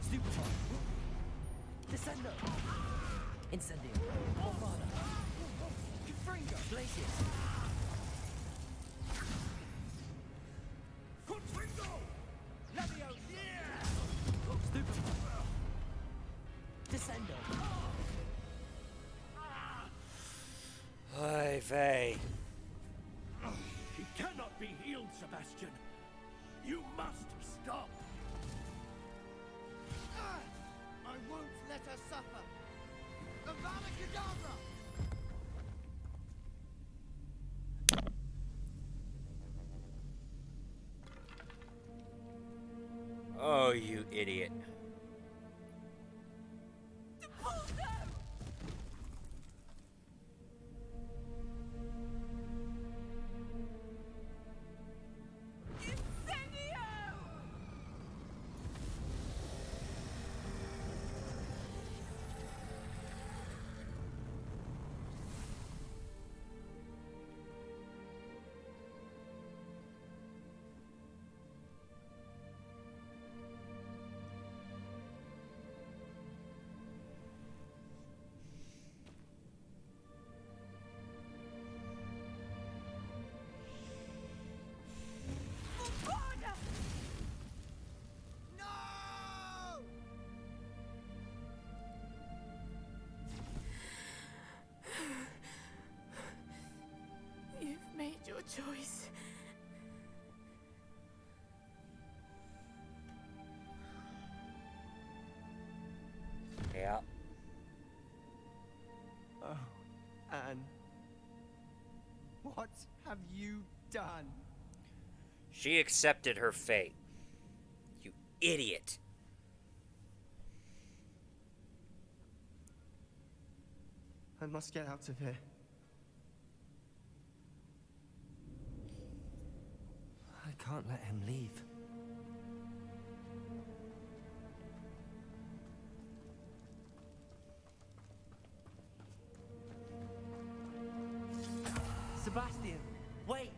Speaker 4: Stupefy. Descendo. Incendio. Bombada. Confringo. Glacius.
Speaker 13: Confringo! Leviosa!
Speaker 4: Stupefy. Descendo.
Speaker 1: Oy vey.
Speaker 10: He cannot be healed, Sebastian. You must stop.
Speaker 13: I won't let her suffer. Avada Kedavra!
Speaker 1: Oh, you idiot.
Speaker 15: You've made your choice.
Speaker 1: Yeah.
Speaker 2: Oh, Anne. What have you done?
Speaker 1: She accepted her fate. You idiot.
Speaker 2: I must get out of here.
Speaker 4: I can't let him leave. Sebastian, wait!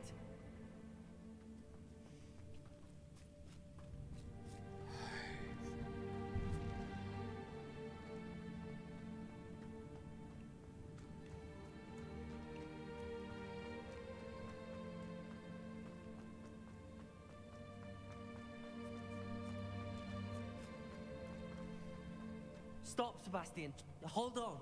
Speaker 4: Stop, Sebastian. Hold on.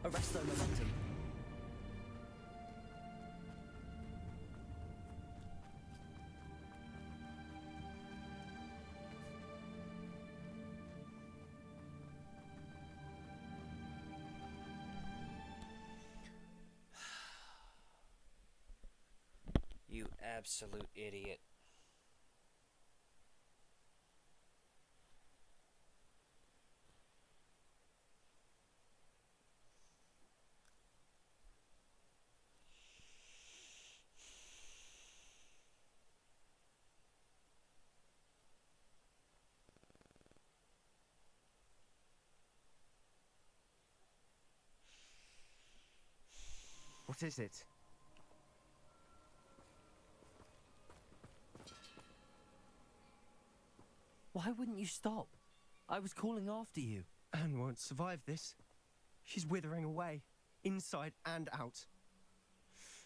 Speaker 4: Arresto momentum.
Speaker 1: You absolute idiot.
Speaker 2: What is it?
Speaker 4: Why wouldn't you stop? I was calling after you.
Speaker 2: Anne won't survive this. She's withering away, inside and out.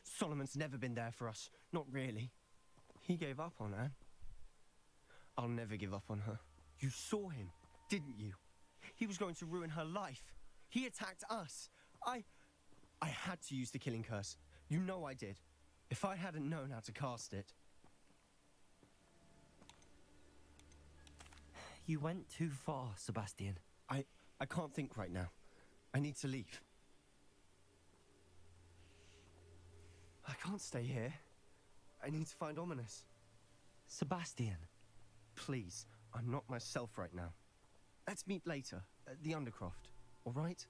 Speaker 2: Solomon's never been there for us, not really. He gave up on Anne. I'll never give up on her. You saw him, didn't you? He was going to ruin her life. He attacked us. I had to use the killing curse. You know I did. If I hadn't known how to cast it.
Speaker 4: You went too far, Sebastian.
Speaker 2: I can't think right now. I need to leave. I can't stay here. I need to find Ominous.
Speaker 4: Sebastian.
Speaker 2: Please, I'm not myself right now. Let's meet later, at the Undercroft, all right?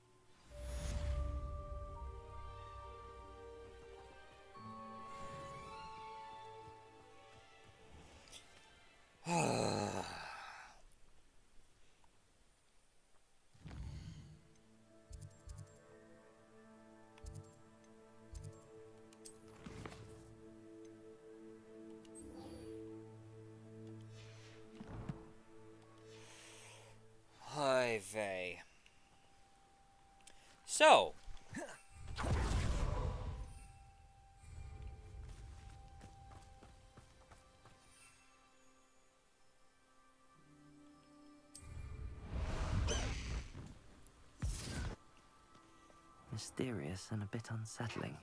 Speaker 4: Mysterious and a bit unsettling.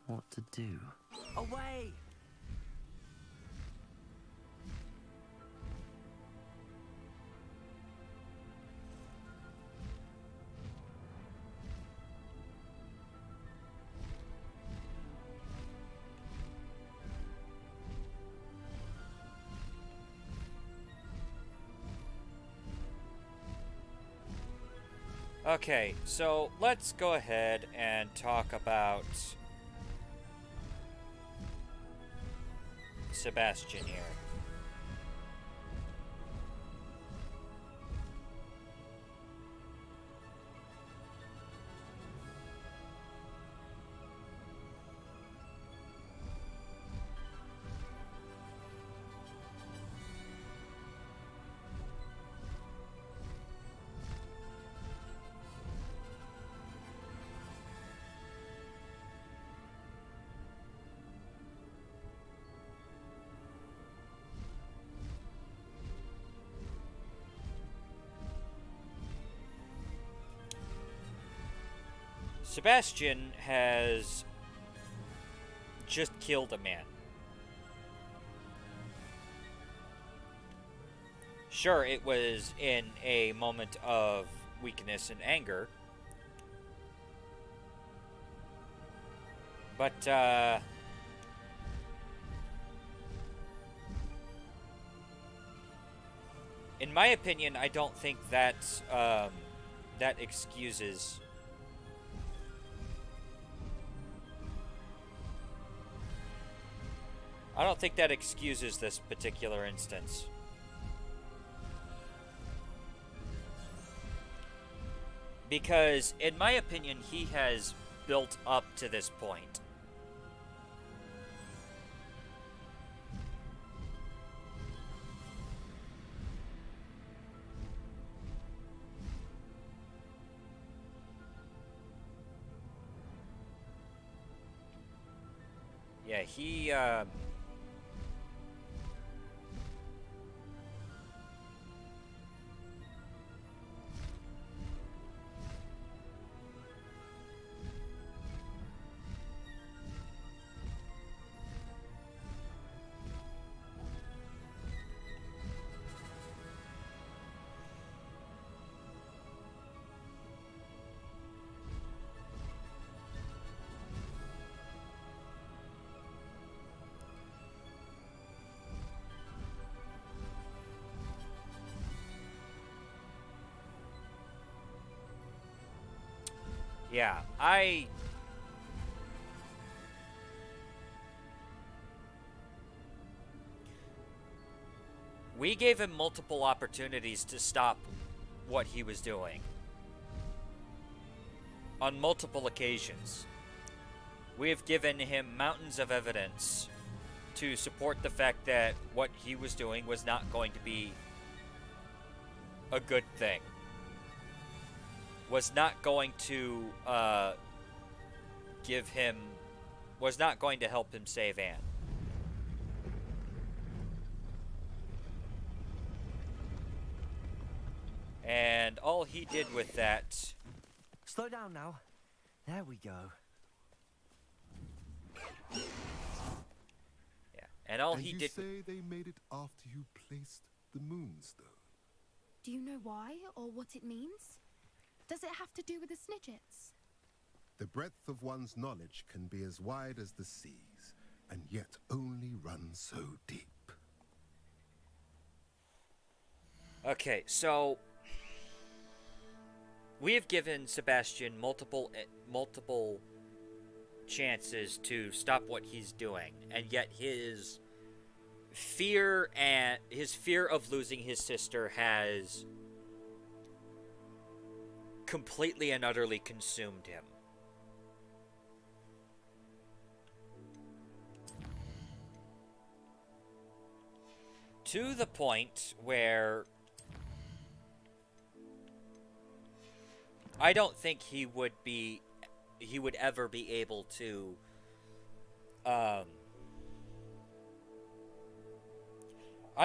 Speaker 4: What to do? Away!
Speaker 1: Okay, so let's go ahead and talk about Sebastian here. Sebastian has just killed a man. Sure, it was in a moment of weakness and anger. But, in my opinion, I don't think that, that excuses... I don't think that excuses this particular instance. Because, in my opinion, he has built up to this point. Yeah, he, yeah, we gave him multiple opportunities to stop what he was doing. On multiple occasions. We have given him mountains of evidence to support the fact that what he was doing was not going to be a good thing. Was not going to was not going to help him save Anne. And all he did with that...
Speaker 4: Slow down now. There we go.
Speaker 1: Yeah, and all he
Speaker 16: you
Speaker 1: did...
Speaker 16: say they made it after you placed the moonstone.
Speaker 3: Do you know why or what it means? Does it have to do with the Snidgets?
Speaker 16: The breadth of one's knowledge can be as wide as the seas, and yet only run so deep.
Speaker 1: Okay, so... we have given Sebastian multiple chances to stop what he's doing, and yet his fear of losing his sister has completely and utterly consumed him. To the point where I don't think he would ever be able to I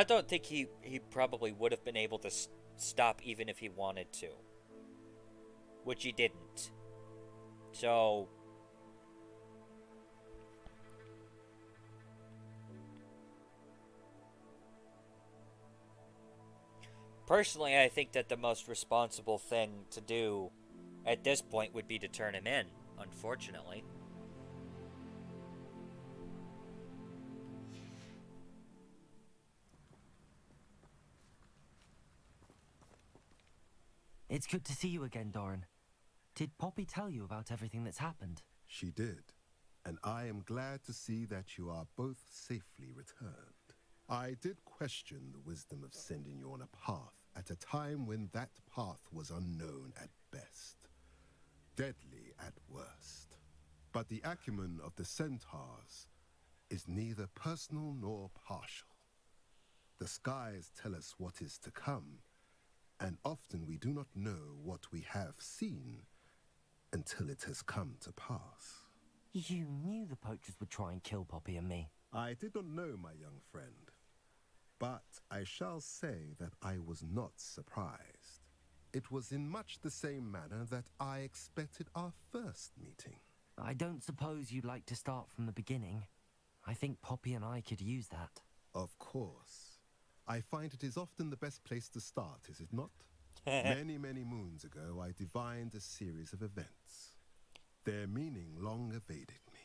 Speaker 1: don't think he probably would have been able to stop even if he wanted to. Which he didn't. So personally, I think that the most responsible thing to do at this point would be to turn him in, unfortunately.
Speaker 4: It's good to see you again, Doran. Did Poppy tell you about everything that's happened?
Speaker 16: She did, and I am glad to see that you are both safely returned. I did question the wisdom of sending you on a path at a time when that path was unknown at best, deadly at worst. But the acumen of the centaurs is neither personal nor partial. The skies tell us what is to come, and often we do not know what we have seen until it has come to pass.
Speaker 4: You knew the poachers would try and kill Poppy and me.
Speaker 16: I did not know, my young friend, but I shall say that I was not surprised. It was in much the same manner that I expected our first meeting.
Speaker 4: I don't suppose you'd like to start from the beginning. I think Poppy and I could use that.
Speaker 16: Of course. I find it is often the best place to start, is it not? Many, many moons ago, I divined a series of events. Their meaning long evaded me,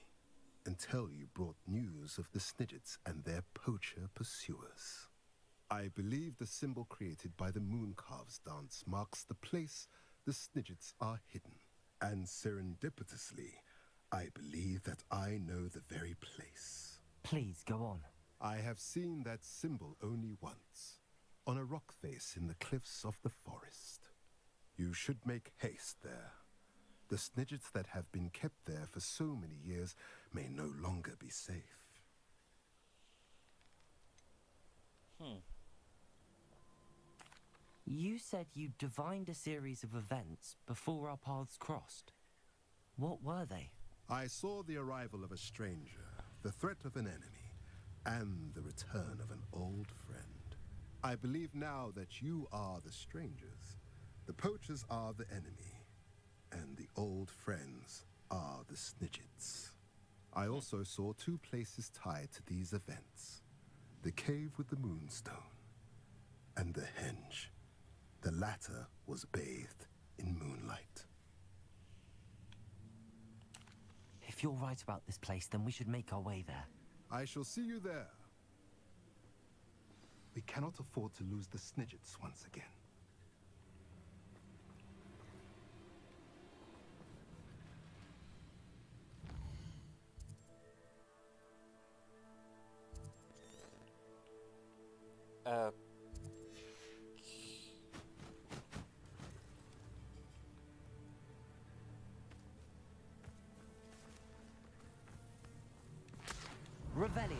Speaker 16: until you brought news of the Snidgets and their poacher pursuers. I believe the symbol created by the Mooncalves dance marks the place the Snidgets are hidden. And serendipitously, I believe that I know the very place.
Speaker 4: Please, go on.
Speaker 16: I have seen that symbol only once, on a rock face in the cliffs of the forest. You should make haste there. The Snidgets that have been kept there for so many years may no longer be safe.
Speaker 4: You said you divined a series of events before our paths crossed. What were they?
Speaker 16: I saw the arrival of a stranger, the threat of an enemy, and the return of an old friend. I believe now that you are the strangers, the poachers are the enemy, and the old friends are the Snidgets. I also saw two places tied to these events: the cave with the moonstone and the henge. The latter was bathed in moonlight.
Speaker 4: If you're right about this place, then we should make our way there.
Speaker 16: I shall see you there. We cannot afford to lose the Snidgets once again.
Speaker 4: Revelio.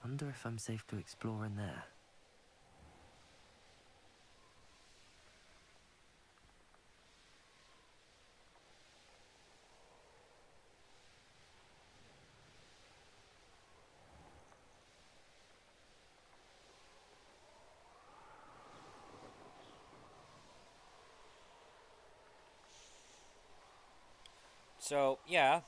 Speaker 4: Wonder if I'm safe to explore in there.
Speaker 1: So, yeah.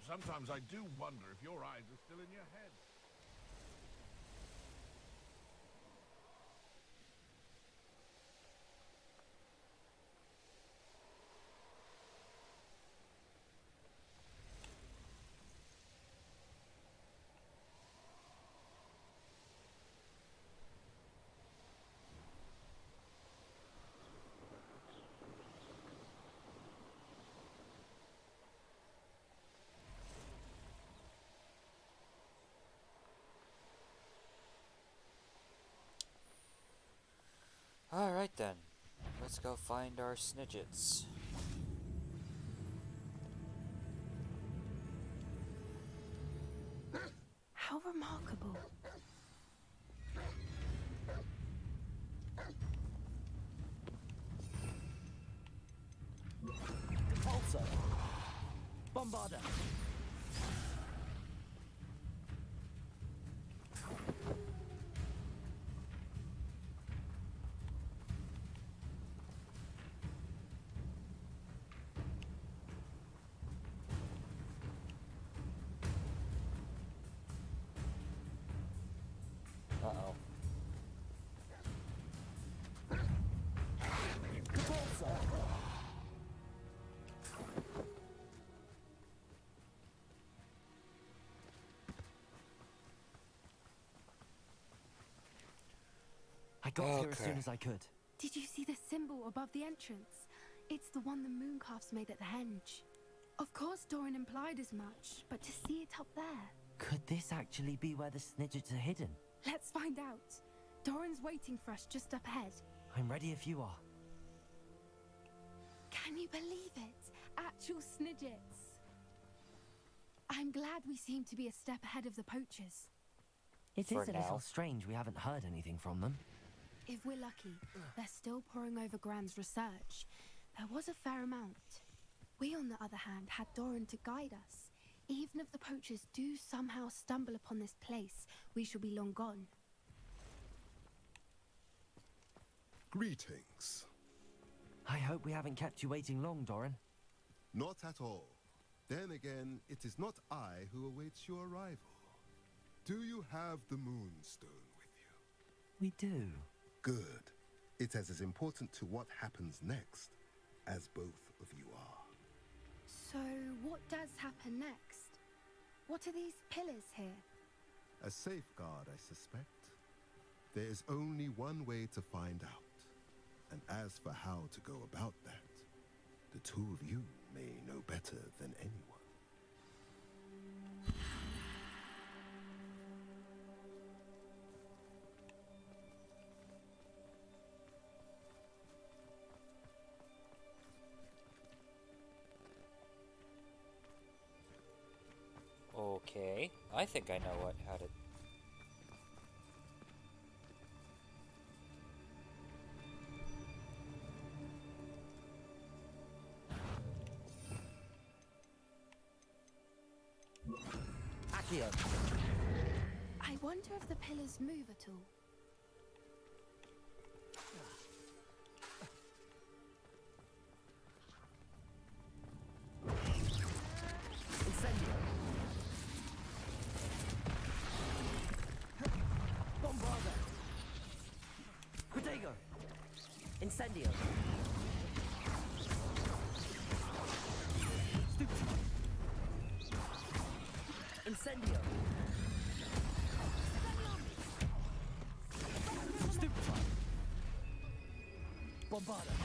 Speaker 17: Sometimes I do wonder if your eyes are still in your head.
Speaker 1: Alright then. Let's go find our snidgets.
Speaker 3: How remarkable.
Speaker 4: Repulsor. Bombarder.
Speaker 1: Uh-oh.
Speaker 4: I got here as soon as I could.
Speaker 3: Did you see the symbol above the entrance? It's the one the mooncalfs made at the henge. Of course Doran implied as much, but to see it up there...
Speaker 4: Could this actually be where the snidgets are hidden?
Speaker 3: Let's find out. Doran's waiting for us just up ahead.
Speaker 4: I'm ready if you are.
Speaker 3: Can you believe it? Actual snidgets. I'm glad we seem to be a step ahead of the poachers.
Speaker 4: It is a little strange we haven't heard anything from them.
Speaker 3: If we're lucky, they're still poring over Gran's research. There was a fair amount. We, on the other hand, had Doran to guide us. Even if the poachers do somehow stumble upon this place, we shall be long gone.
Speaker 16: Greetings.
Speaker 4: I hope we haven't kept you waiting long, Doran.
Speaker 16: Not at all. Then again, it is not I who awaits your arrival. Do you have the Moonstone with you?
Speaker 4: We do.
Speaker 16: Good. It is as important to what happens next as both of you are.
Speaker 3: So, what does happen next? What are these pillars here?
Speaker 16: A safeguard, I suspect. There is only one way to find out. And as for how to go about that, the two of you may know better than anyone.
Speaker 1: Okay, I think I know how to...
Speaker 4: Accio.
Speaker 3: I wonder if the pillars move at all.
Speaker 4: Incendio. Bombarda. Protego. Incendio. Incendio. Stupefy. Bombarda.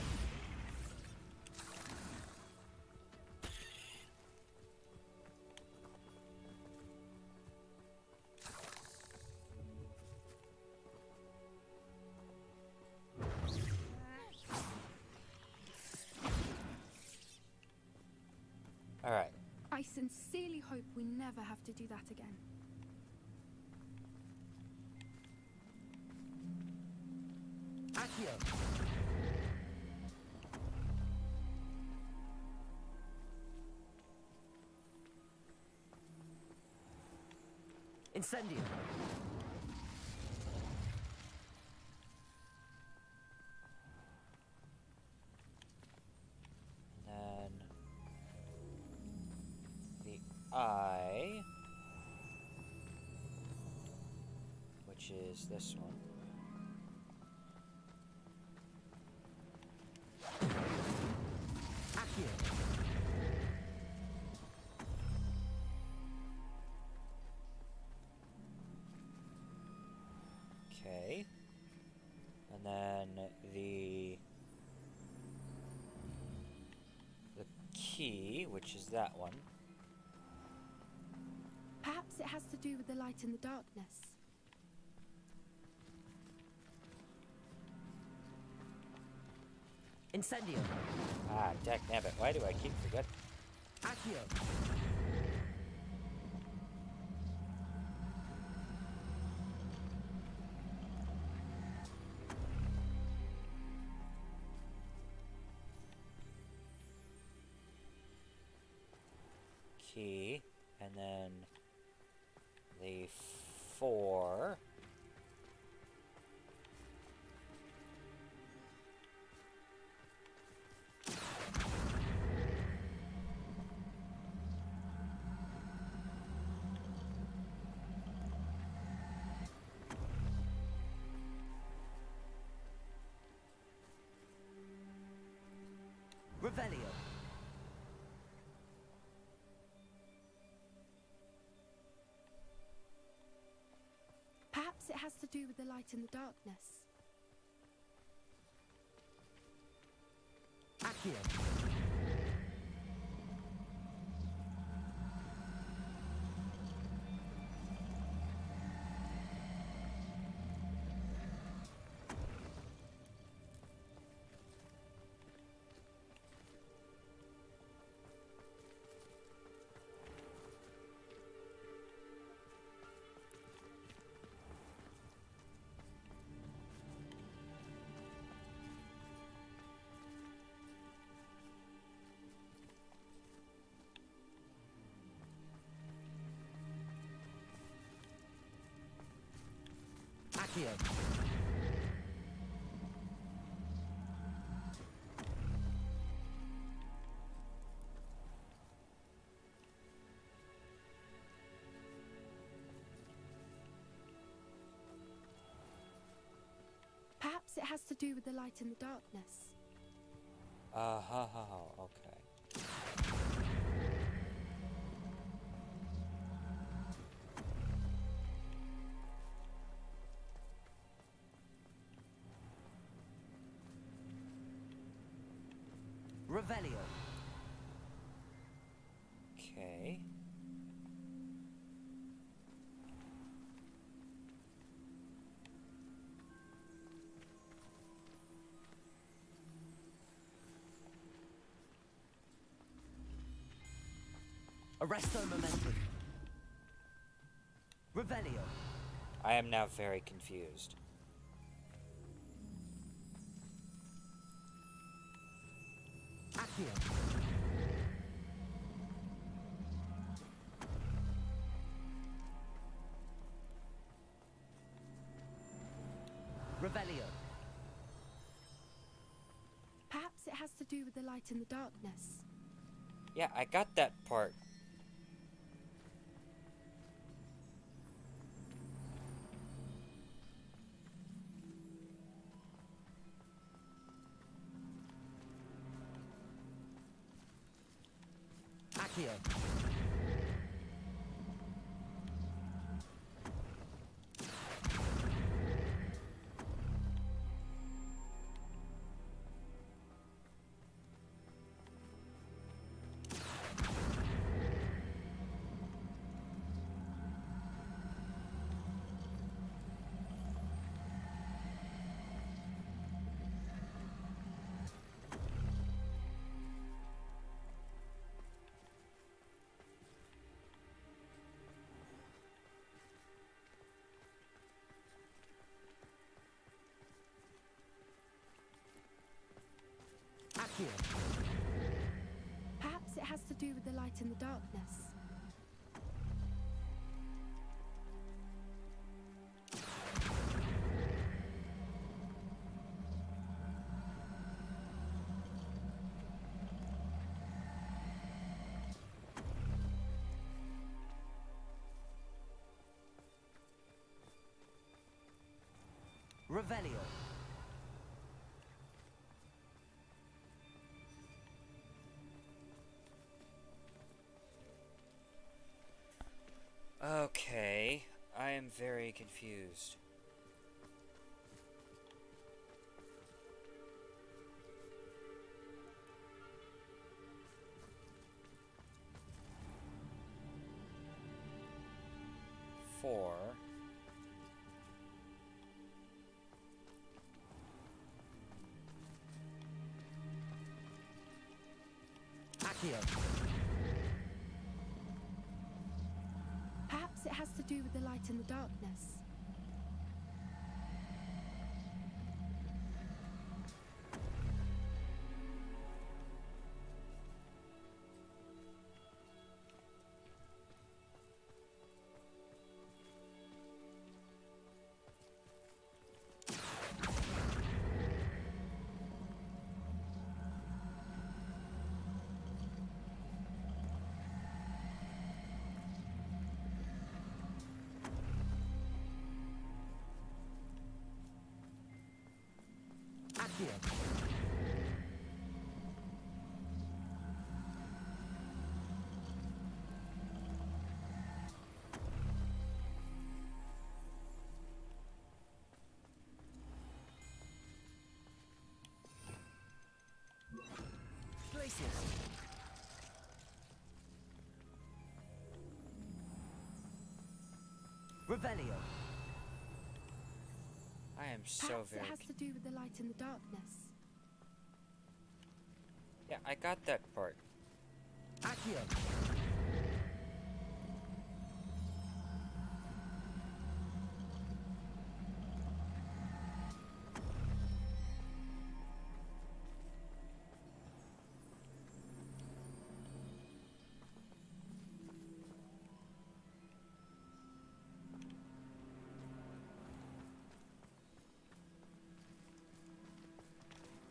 Speaker 1: All right.
Speaker 3: I sincerely hope we never have to do that again.
Speaker 4: Accio. Incendio.
Speaker 1: And then the eye, which is this one.
Speaker 4: Accio.
Speaker 1: Okay. And then the key, which is that one.
Speaker 3: Perhaps it has to do with the light in the darkness.
Speaker 4: Incendio.
Speaker 1: Ah, dagnabbit, why do I keep forgetting?
Speaker 4: Accio.
Speaker 1: Key, and then the 4.
Speaker 4: Revelio.
Speaker 3: Perhaps it has to do with the light and the darkness.
Speaker 4: Accio. Accio.
Speaker 3: Perhaps it has to do with the light and the darkness.
Speaker 1: Okay.
Speaker 4: Revelio.
Speaker 1: Okay.
Speaker 4: Arresto momentum. Revelio.
Speaker 1: I am now very confused.
Speaker 4: Accio. Revelio.
Speaker 3: Perhaps it has to do with the light and the darkness.
Speaker 1: Yeah, I got that part.
Speaker 4: Accio. Accio.
Speaker 3: Perhaps it has to do with the light and the darkness.
Speaker 4: Revelio.
Speaker 1: Okay, I am very confused. Four.
Speaker 4: Accio.
Speaker 3: Perhaps it has to do with the light and the darkness.
Speaker 4: Accio. Glacius. Revelio.
Speaker 1: I am so
Speaker 3: Perhaps
Speaker 1: very.
Speaker 3: it has to do with the light and the darkness.
Speaker 1: Yeah, I got that part.
Speaker 4: Accio.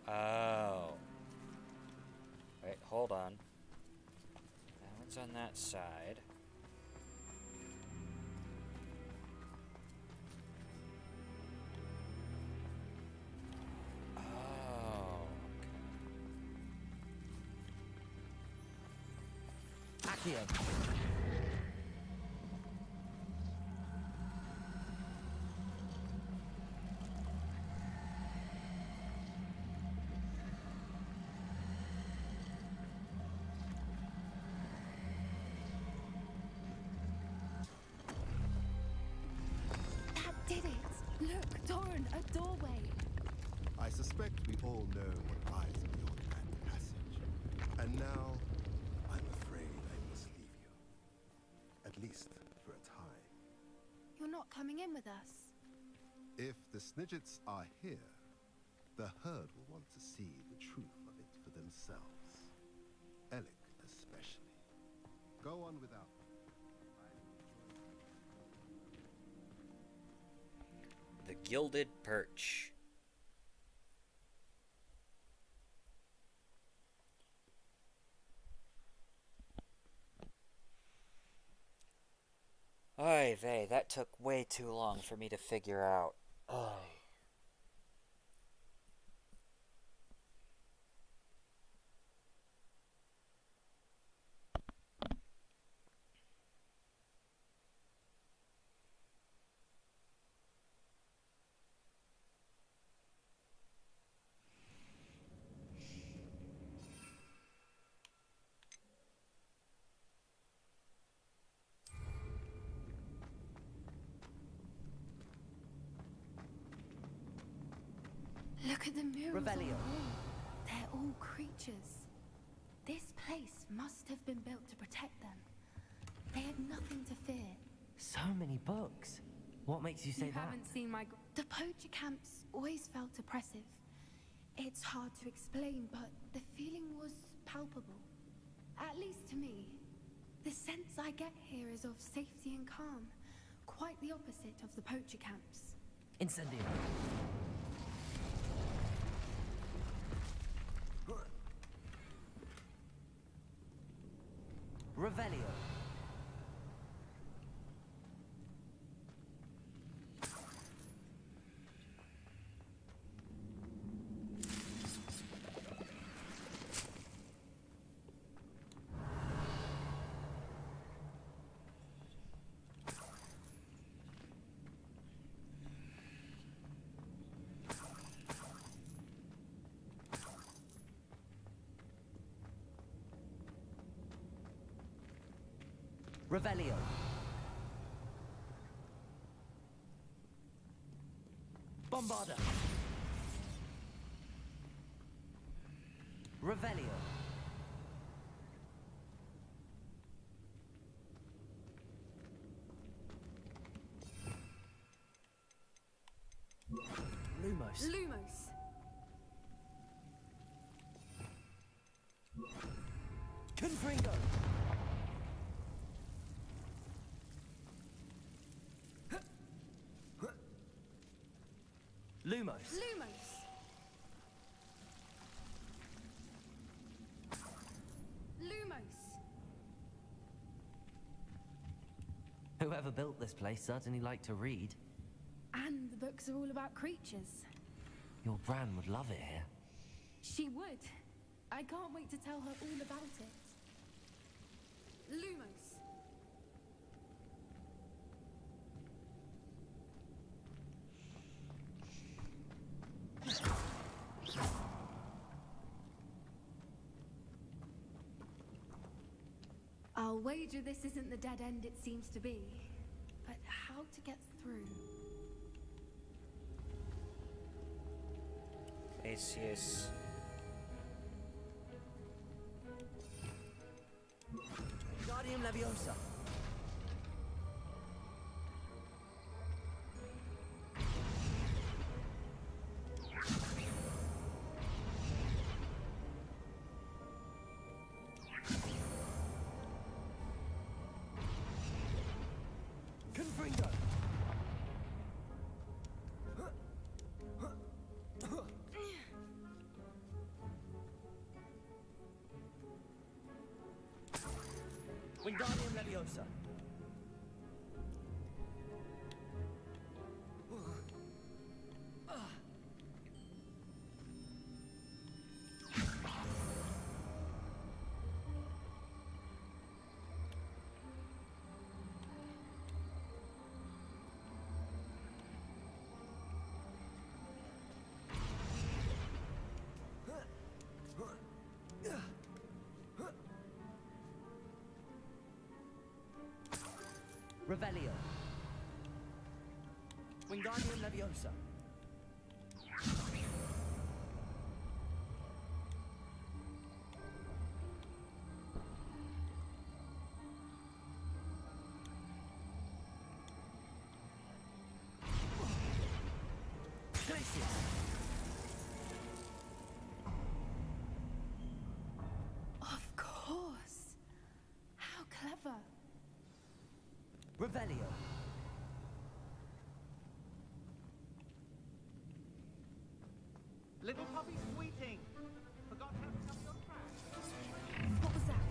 Speaker 1: Oh. Wait, hold on. That one's on that side. Oh.
Speaker 4: Accio.
Speaker 3: That did it! Look, Doran, a doorway!
Speaker 16: I suspect we all know what lies beyond that passage. And now, I'm afraid I must leave you. At least for a time.
Speaker 3: You're not coming in with us.
Speaker 16: If the Snidgets are here, the herd will want to see the truth of it for themselves. Alec especially. Go on without me.
Speaker 1: The Gilded Perch. Oy vey, that took way too long for me to figure out. Oy.
Speaker 3: Look at the murals on the
Speaker 4: Revelio.
Speaker 3: wall. They're all creatures. This place must have been built to protect them. They had nothing to fear.
Speaker 4: So many books. What makes you say
Speaker 3: You
Speaker 4: that?
Speaker 3: haven't seen my... The poacher camps always felt oppressive. It's hard to explain, but the feeling was palpable. At least to me. The sense I get here is of safety and calm. Quite the opposite of the poacher camps.
Speaker 4: Incendio. Revelio. Revelio. Bombarda. Revelio. Lumos.
Speaker 3: Lumos.
Speaker 4: Confringo. Lumos.
Speaker 3: Lumos. Lumos.
Speaker 4: Whoever built this place certainly liked to read.
Speaker 3: And the books are all about creatures.
Speaker 4: Your Bran would love it here.
Speaker 3: She would. I can't wait to tell her all about it. Lumos. I'll wager this isn't the dead end it seems to be. But how to get through?
Speaker 1: Yes.
Speaker 4: Guardium Leviosa. Confringo. Wingardium Leviosa. Revelio. Wingardium Leviosa.
Speaker 3: Of course. How clever.
Speaker 4: Revelio.
Speaker 13: Little puppy squeaking. Forgot how to cover your tracks.
Speaker 3: What was that?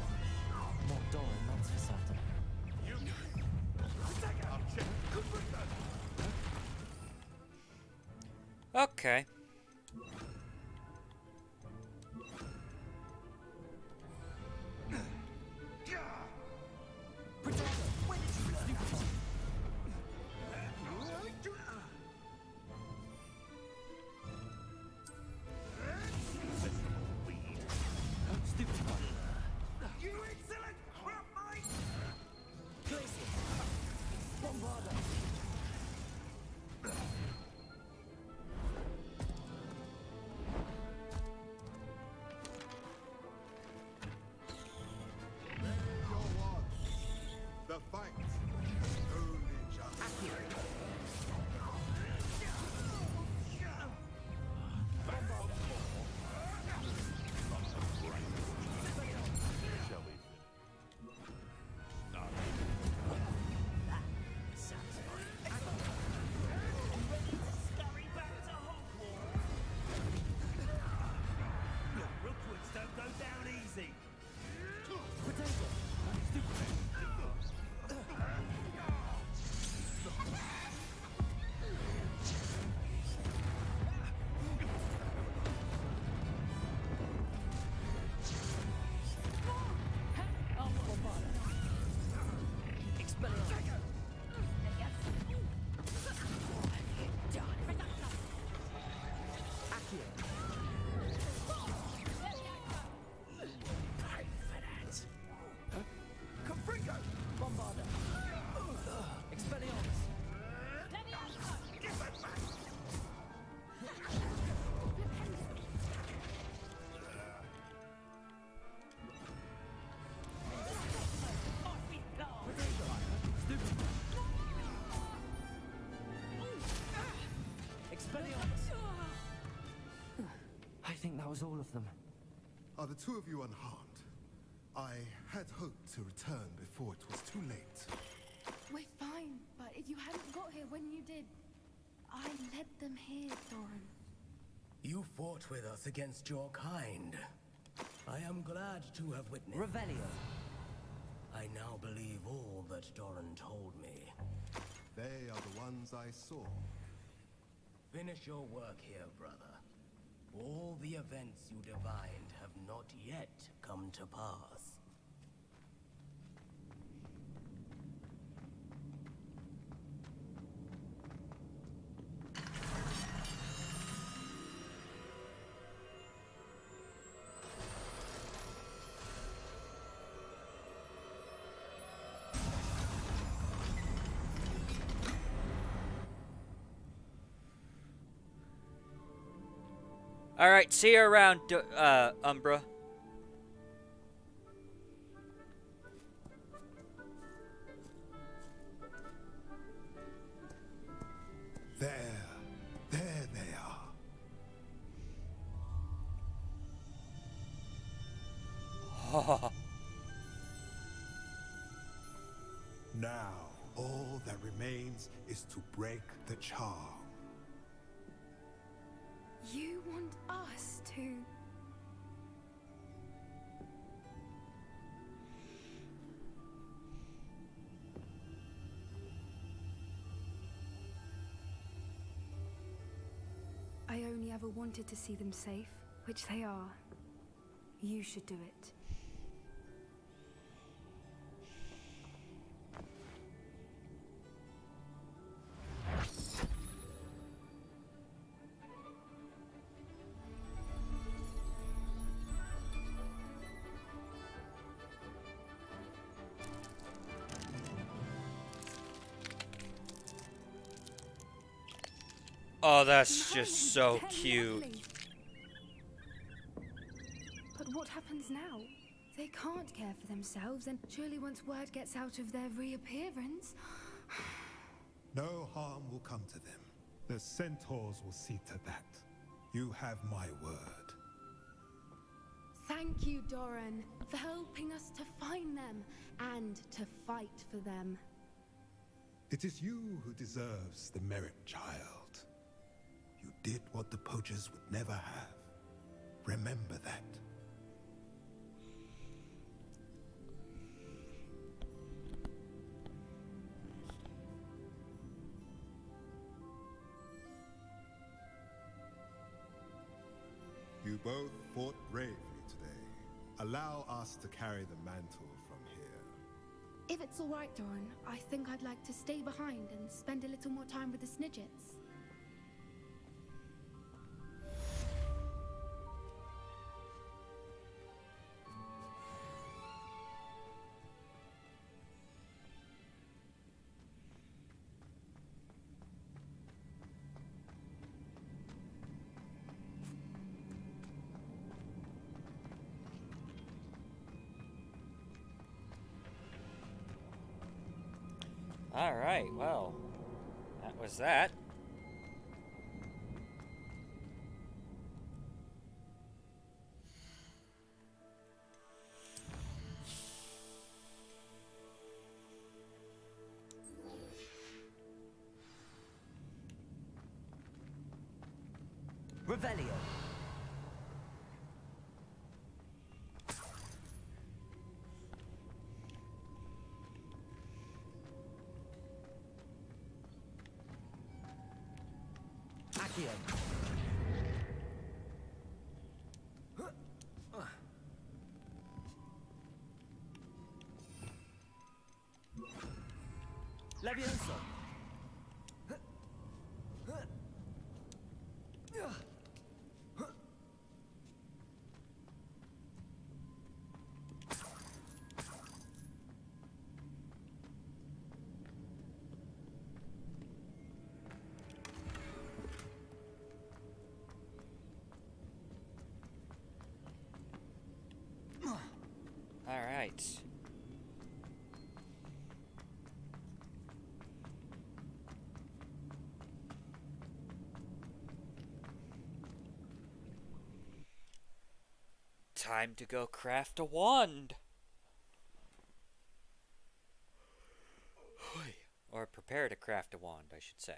Speaker 4: Not Doran, that's for certain.
Speaker 1: Okay.
Speaker 4: was all of them.
Speaker 16: Are the two of you unharmed? I had hoped to return before it was too late.
Speaker 3: We're fine, but if you hadn't got here when you did, I led them here, Doran.
Speaker 13: You fought with us against your kind. I am glad to have witnessed.
Speaker 4: Revelio.
Speaker 13: I now believe all that Doran told me.
Speaker 16: They are the ones I saw.
Speaker 13: Finish your work here, brother. All the events you divined have not yet come to pass.
Speaker 1: Alright, see you around, Umbra.
Speaker 16: There they are. Now, all that remains is to break the charm.
Speaker 3: You want us to... I only ever wanted to see them safe, which they are. You should do it.
Speaker 1: Oh, that's just so cute.
Speaker 3: But what happens now? They can't care for themselves, and surely once word gets out of their reappearance...
Speaker 16: No harm will come to them. The centaurs will see to that. You have my word.
Speaker 3: Thank you, Doran, for helping us to find them and to fight for them.
Speaker 16: It is you who deserves the merit, child. You did what the poachers would never have. Remember that. You both fought bravely today. Allow us to carry the mantle from here.
Speaker 3: If it's all right, Doran, I think I'd like to stay behind and spend a little more time with the Snidgets.
Speaker 1: Alright, well, that was that.
Speaker 4: Revelio. Accio. Levioso.
Speaker 1: All right. time to go craft a wand. Or prepare to craft a wand, I should say.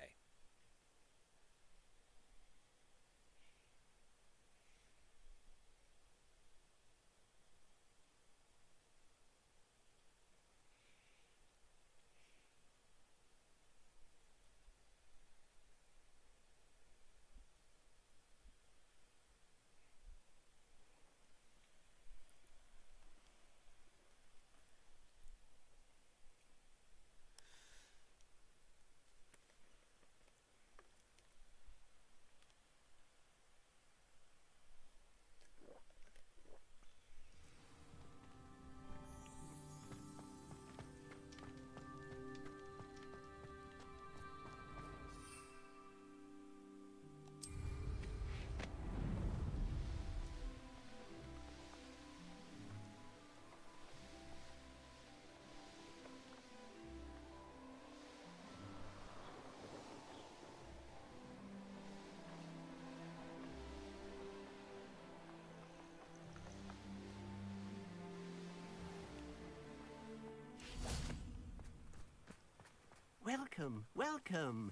Speaker 10: Welcome, welcome.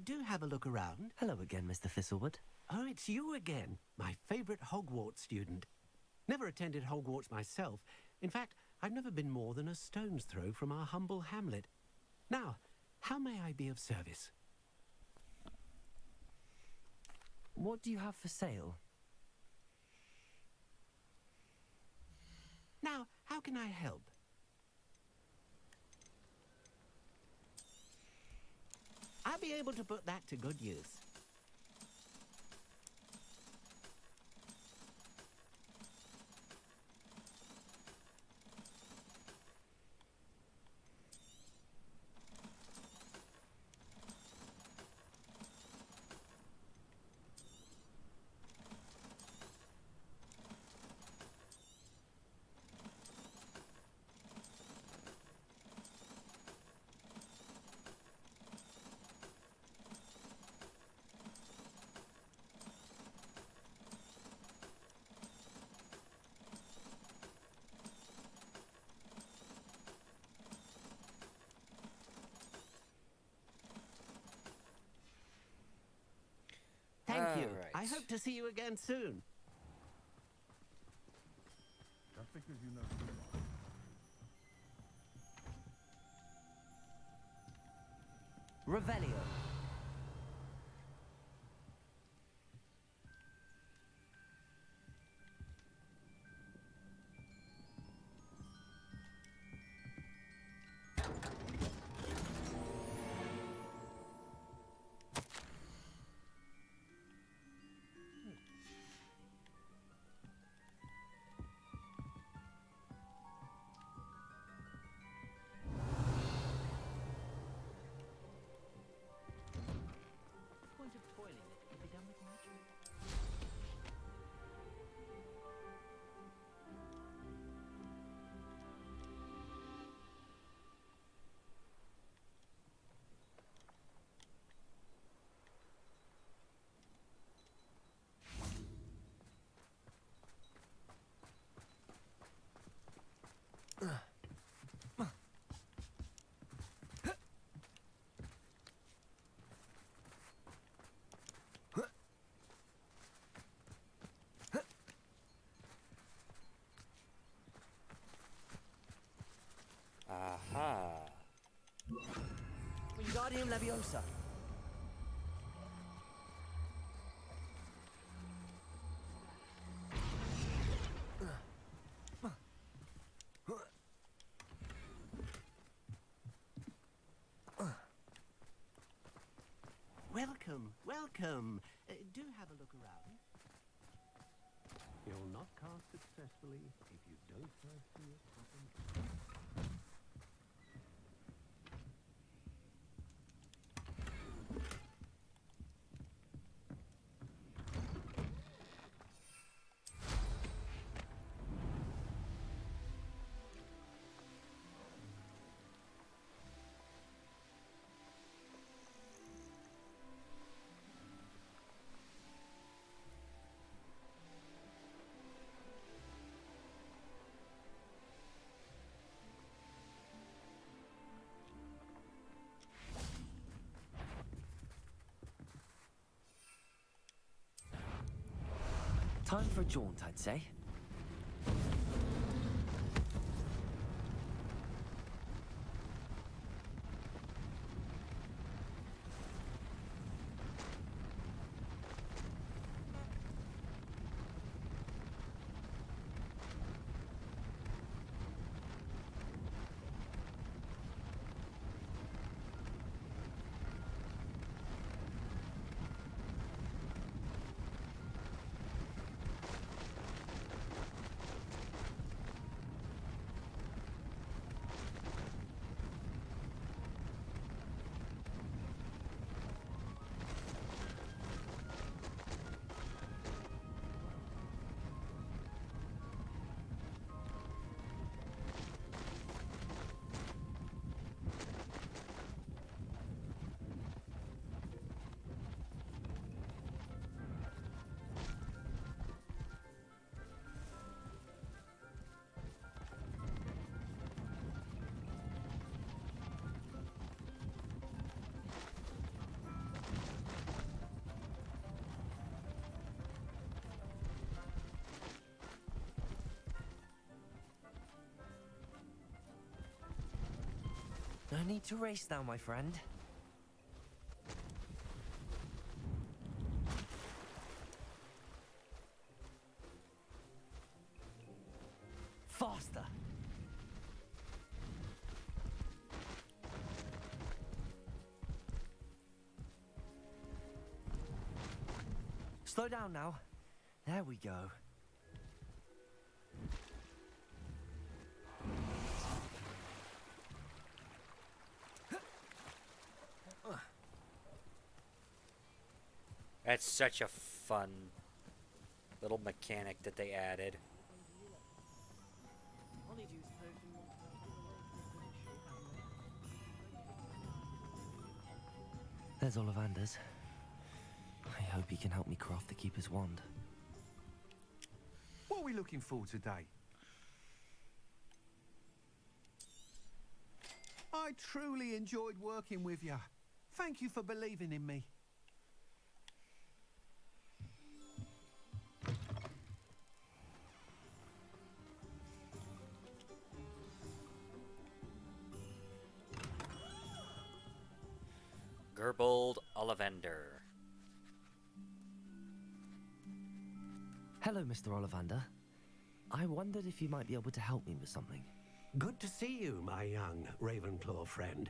Speaker 10: Do have a look around.
Speaker 4: Hello again, Mr. Thistlewood.
Speaker 10: Oh, it's you again, my favorite Hogwarts student. Never attended Hogwarts myself. In fact, I've never been more than a stone's throw from our humble hamlet. Now, how may I be of service?
Speaker 4: What do you have for sale?
Speaker 10: Now, how can I help? I'll be able to put that to good use. Thank you.
Speaker 1: Right.
Speaker 10: I hope to see you again soon.
Speaker 16: I figured you know.
Speaker 4: Revelio. Point of boiling it could be done with magic.
Speaker 1: Aha.
Speaker 4: Wingardium Leviosa.
Speaker 10: Welcome, welcome. Do have a look around. You'll not cast successfully if you don't first see it happen.
Speaker 4: Time for a jaunt, I'd say. No need to race now, my friend. Faster! Slow down now. There we go.
Speaker 1: That's such a fun little mechanic that they added.
Speaker 4: There's Ollivander's. I hope he can help me craft the Keeper's wand.
Speaker 17: What are we looking for today? I truly enjoyed working with you. Thank you for believing in me.
Speaker 1: Gerbold Ollivander.
Speaker 4: Hello, Mr. Ollivander. I wondered if you might be able to help me with something.
Speaker 10: Good to see you, my young Ravenclaw friend.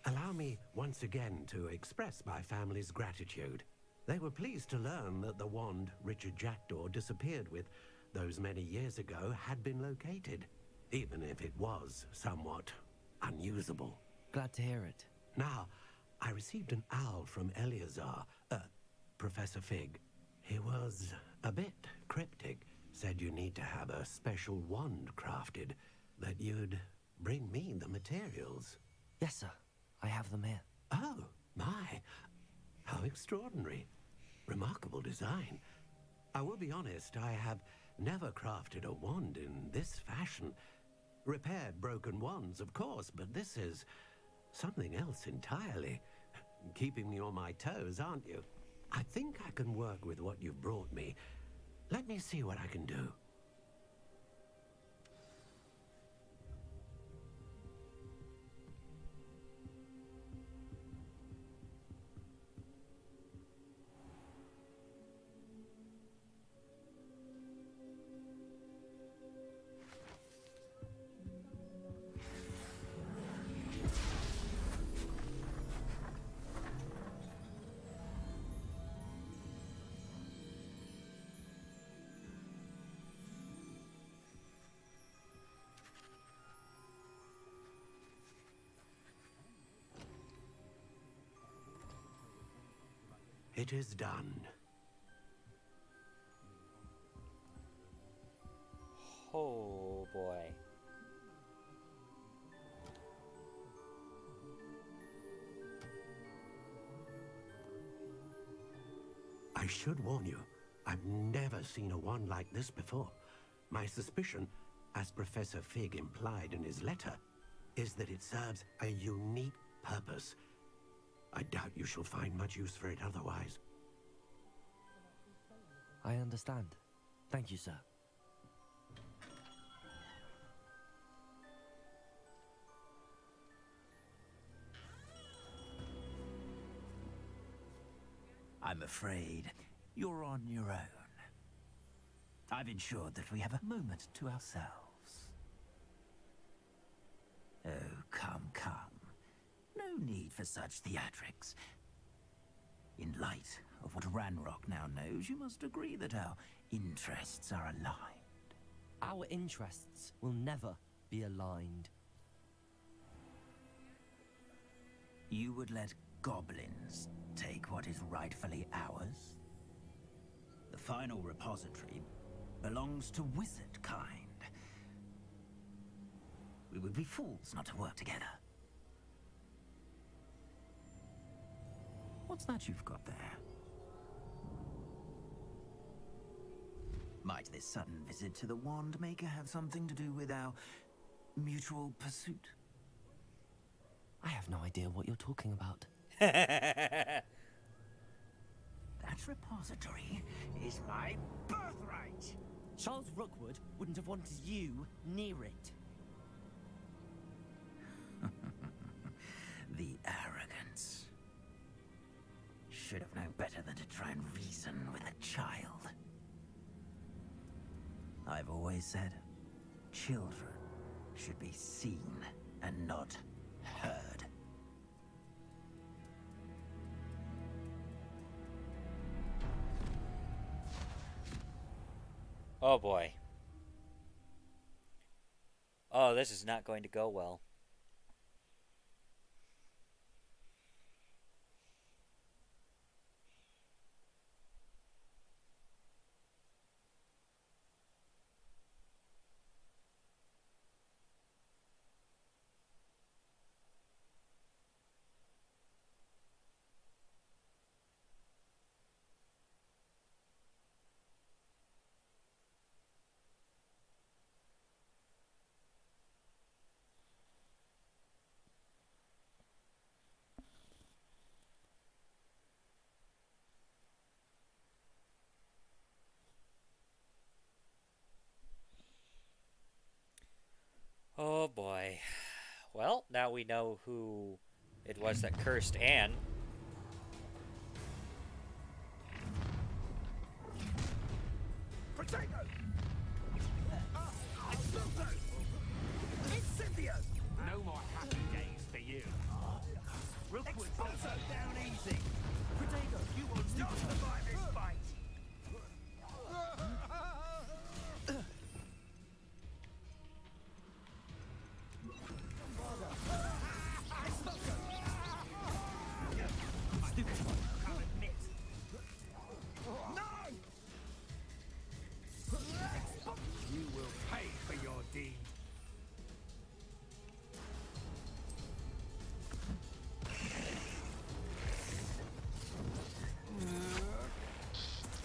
Speaker 10: Allow me once again to express my family's gratitude. They were pleased to learn that the wand Richard Jackdaw disappeared with those many years ago had been located, even if it was somewhat unusable.
Speaker 4: Glad to hear it.
Speaker 10: Now, I received an owl from Eleazar, Professor Fig. He was a bit cryptic. Said you need to have a special wand crafted, that you'd bring me the materials.
Speaker 4: Yes, sir. I have them here.
Speaker 10: Oh, my. How extraordinary. Remarkable design. I will be honest, I have never crafted a wand in this fashion. Repaired broken wands, of course, but this is something else entirely. Keeping me on my toes, aren't you? I think I can work with what you've brought me. Let me see what I can do. It is done.
Speaker 1: Oh boy.
Speaker 10: I should warn you, I've never seen a wand like this before. My suspicion, as Professor Fig implied in his letter, is that it serves a unique purpose. I doubt you shall find much use for it otherwise.
Speaker 4: I understand. Thank you, sir.
Speaker 18: I'm afraid you're on your own. I've ensured that we have a moment to ourselves. Oh, come, come. No need for such theatrics. In light of what Ranrock now knows, you must agree that our interests are aligned.
Speaker 4: Our interests will never be aligned.
Speaker 18: You would let goblins take what is rightfully ours? The final repository belongs to wizard kind. We would be fools not to work together. What's that you've got there? Might this sudden visit to the Wand Maker have something to do with our mutual pursuit?
Speaker 4: I have no idea what you're talking about.
Speaker 18: That repository is my birthright!
Speaker 4: Charles Rookwood wouldn't have wanted you near it.
Speaker 18: The arrogance. Should have known better than to try and reason with a child. I've always said, children should be seen and not heard.
Speaker 1: Oh boy. Oh, this is not going to go well. Oh boy. Well, now we know who it was that cursed Anne.
Speaker 8: Protego! Incendio!
Speaker 13: No more happy days for you. Rookwood's
Speaker 8: Expulso down easy!
Speaker 13: Protego, you will
Speaker 8: Not survive this fight!
Speaker 13: You will pay for your deed.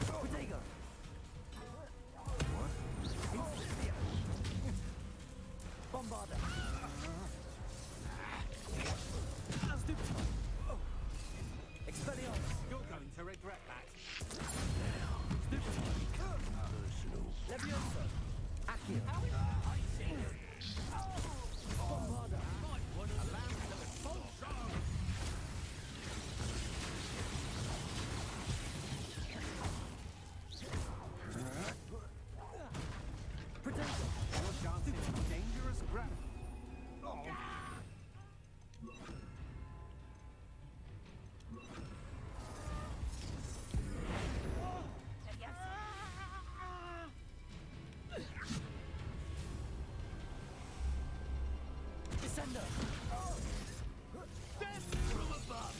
Speaker 4: Protego! Bombarder! Expelliarmus!
Speaker 13: You're going to regret that.
Speaker 4: Leviosa! Accio! Bombarder! Protego!
Speaker 17: Your chance is dangerous ground.
Speaker 4: Descender!
Speaker 13: Death from above.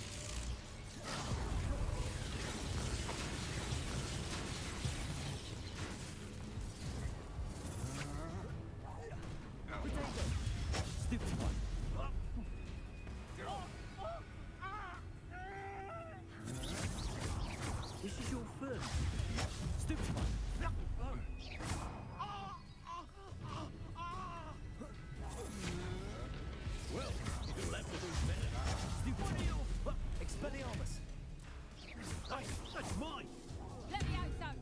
Speaker 4: Protego! Stupid one! This is your first. Stupid one!
Speaker 13: Well, you'll have to do better.
Speaker 4: Stupid one! Expelliarmus!
Speaker 13: Hey, that's mine.
Speaker 19: Let me out, son.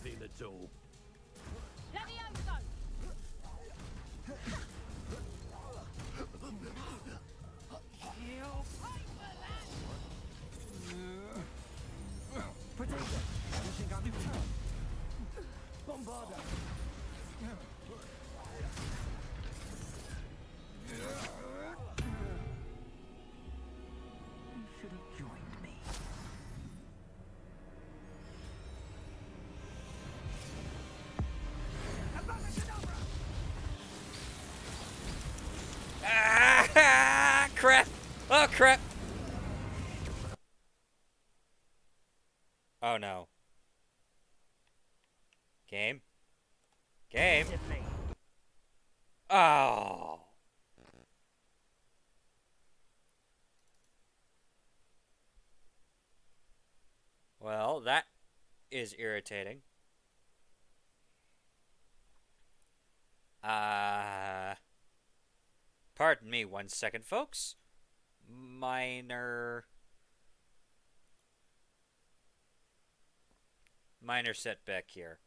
Speaker 10: anything at all.
Speaker 19: Levioso!
Speaker 4: Potato, you think I'm tough? Bombarda!
Speaker 18: You should have joined me.
Speaker 1: Ah, crap! Oh, crap! Oh, no. Game? Game? Oh! Well, that is irritating. Pardon me 1 second, folks. Minor setback here.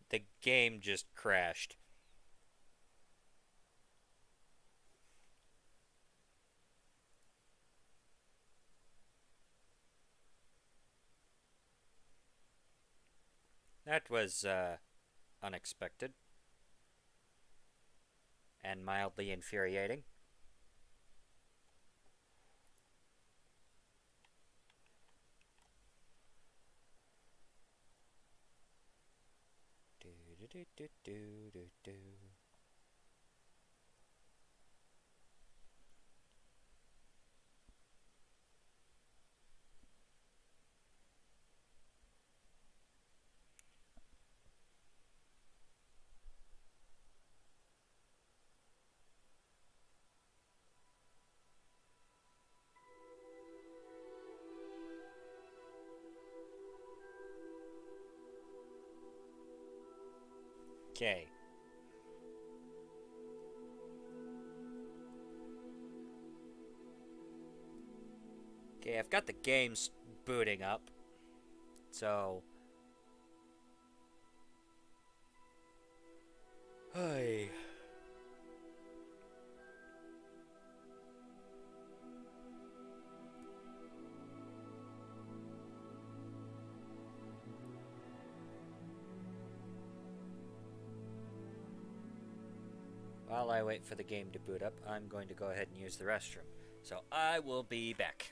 Speaker 1: The game just crashed. That was, unexpected. And mildly infuriating. Do do do do do do do. Okay. Okay, I've got the games booting up. So. Hey. While I wait for the game to boot up, I'm going to go ahead and use the restroom. So I will be back.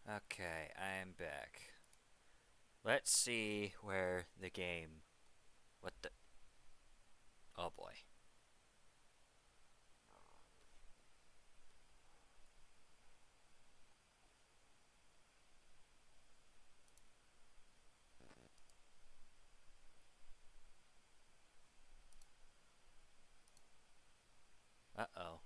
Speaker 1: Okay, I am back. Let's see where the game... What the... Oh boy. Uh-oh.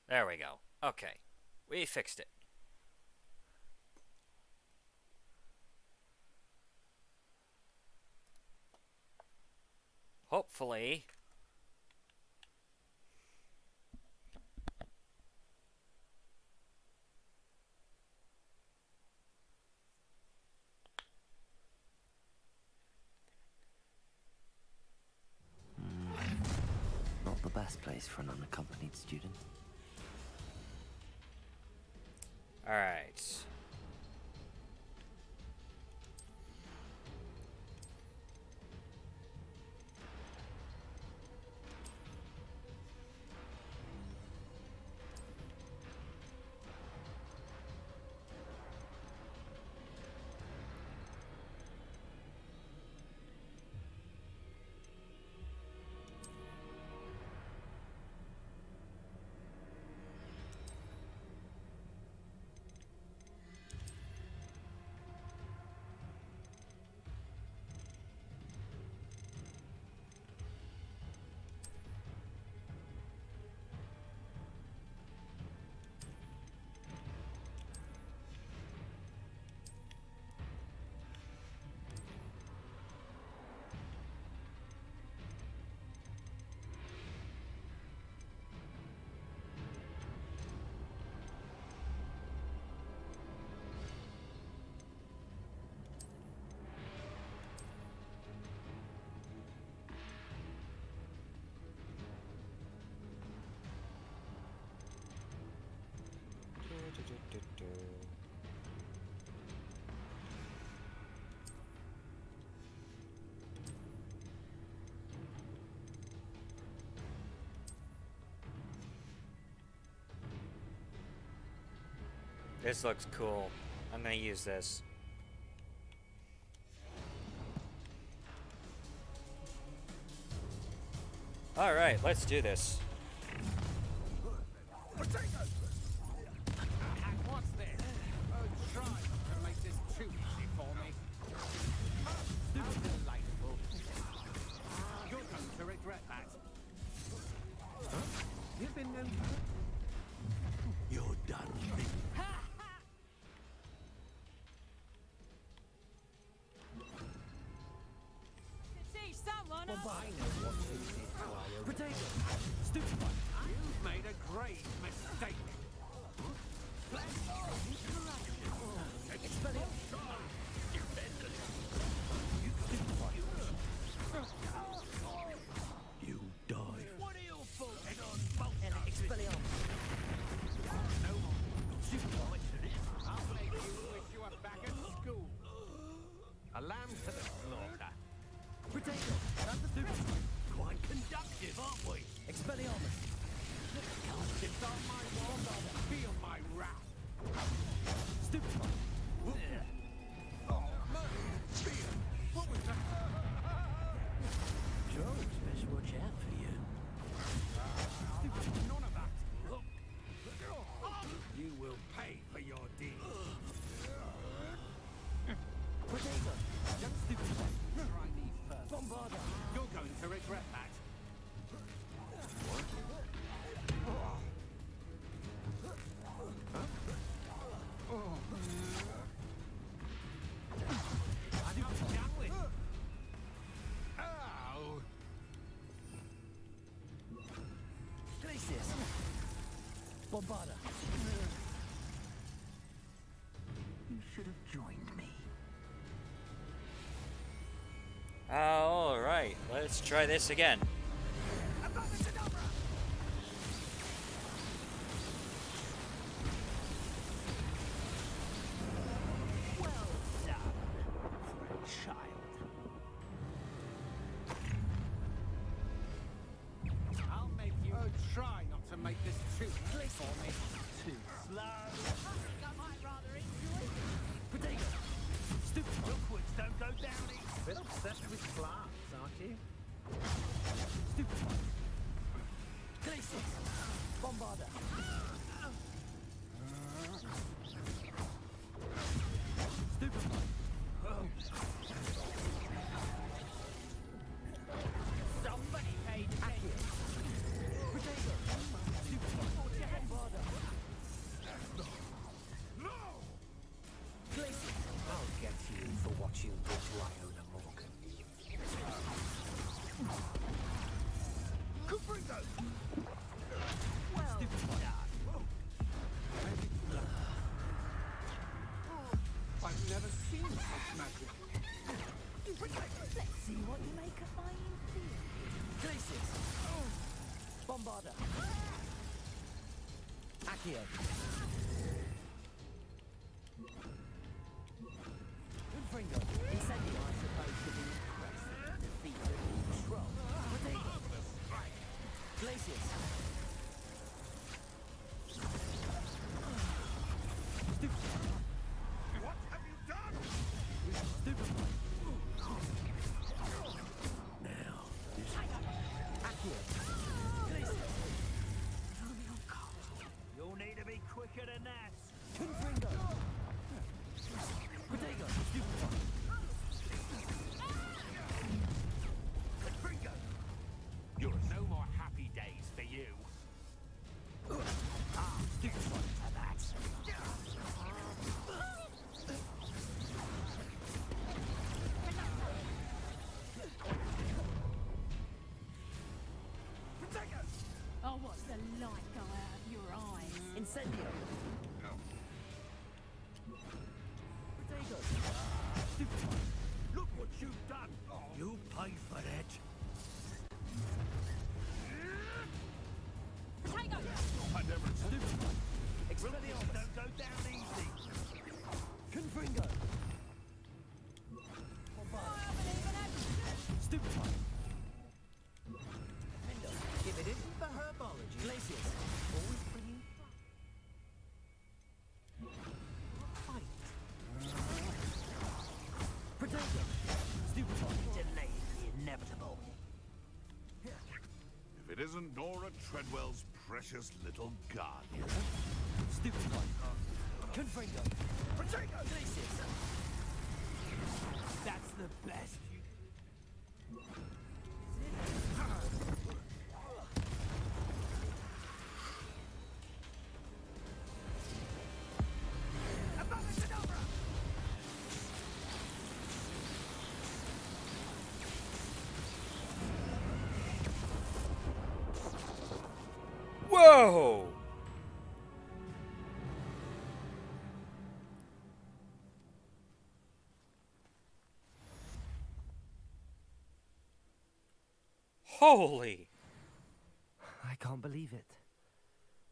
Speaker 1: There we go. Okay. We fixed it. Hopefully...
Speaker 2: Not the best place for an unaccompanied student.
Speaker 1: Alright. This looks cool. I'm gonna use this. Alright, let's do this.
Speaker 17: What's this? Try to make this too easy for me. How delightful. You're going to regret that. Huh? You've been known...
Speaker 10: You're done.
Speaker 19: See someone else.
Speaker 17: I know what you did, Mario. Potato! Stupid one. You've made a grave mistake.
Speaker 10: You die.
Speaker 17: What are your faults on both Expelliarmus. No more. Stupid one. I'll make you wish you were back at school. A lamb to the slaughter. Potato! That's the stupid one. Quite conductive, aren't we? Expelliarmus. It's on my wall. Feel my wrath. Stupid one. Oh, Fear. What was that?
Speaker 4: George, best watch out for you.
Speaker 17: Stupid one. None of that. You will pay for your deeds. Potato. Young stupid one. Try me first. Bombarda. You're going to regret that. I'm not done with. Ow!
Speaker 4: Glacius. Bombarda.
Speaker 18: You should have joined me.
Speaker 1: Alright, let's try this again.
Speaker 18: Well done for a child.
Speaker 17: Obsessed with plants, aren't you?
Speaker 4: Stupefy. Glacius. Bombarder. Stupefy.
Speaker 7: Somebody paid attention.
Speaker 4: Potato. Stupefy. Bombarder.
Speaker 17: No!
Speaker 4: Glacius.
Speaker 17: I'll get you for what you did to Iona Morgan.
Speaker 8: Confringo!
Speaker 17: Well done. I've never seen such magic.
Speaker 19: Let's see what you make of my infield.
Speaker 4: Glacius. Bombarder. Accio. Confringo. Incendio, I suppose, to be impressed with the defeat of Control. Potato. Glacius. Stupefy.
Speaker 8: What have you done?
Speaker 4: Stupefy.
Speaker 10: Now,
Speaker 4: Accio. Glacius.
Speaker 7: You'll need to be quicker than that.
Speaker 4: Confringo. Potato. Stupefy.
Speaker 8: Confringo!
Speaker 17: You're no more happy days for you.
Speaker 4: Stupefy.
Speaker 19: Oh, what's the light go out of your eyes?
Speaker 4: Incendio. Potato. Stupefy.
Speaker 8: Look what you've done!
Speaker 17: You pay for it.
Speaker 19: Potato!
Speaker 8: I never
Speaker 4: Stupefy.
Speaker 7: Don't
Speaker 4: Expelliarmus.
Speaker 7: go down easy.
Speaker 4: Confringo. Stupefy. Mindo.
Speaker 17: If it isn't for herbology,
Speaker 4: Glacius.
Speaker 17: always bringing fight.
Speaker 4: Potato. Stupefy.
Speaker 7: Delay the inevitable.
Speaker 8: If it isn't Nora Treadwell's precious little guardian.
Speaker 4: Stupefy. Confringo.
Speaker 8: Potato!
Speaker 4: Glacius.
Speaker 7: That's the best.
Speaker 1: Whoa! Holy!
Speaker 4: I can't believe it.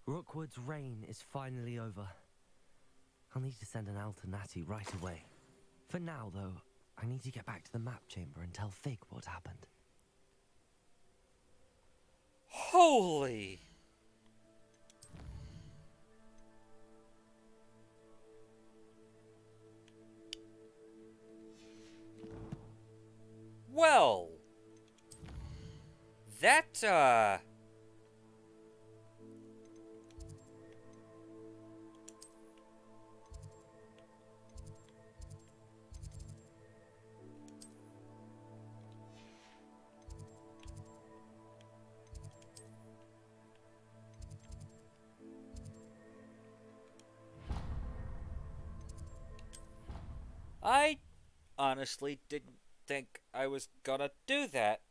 Speaker 4: Rookwood's reign is finally over. I'll need to send an owl to Natty right away. For now, though, I need to get back to the map chamber and tell Fig what happened.
Speaker 1: Holy! Well, that, I honestly didn't think I was gonna do that.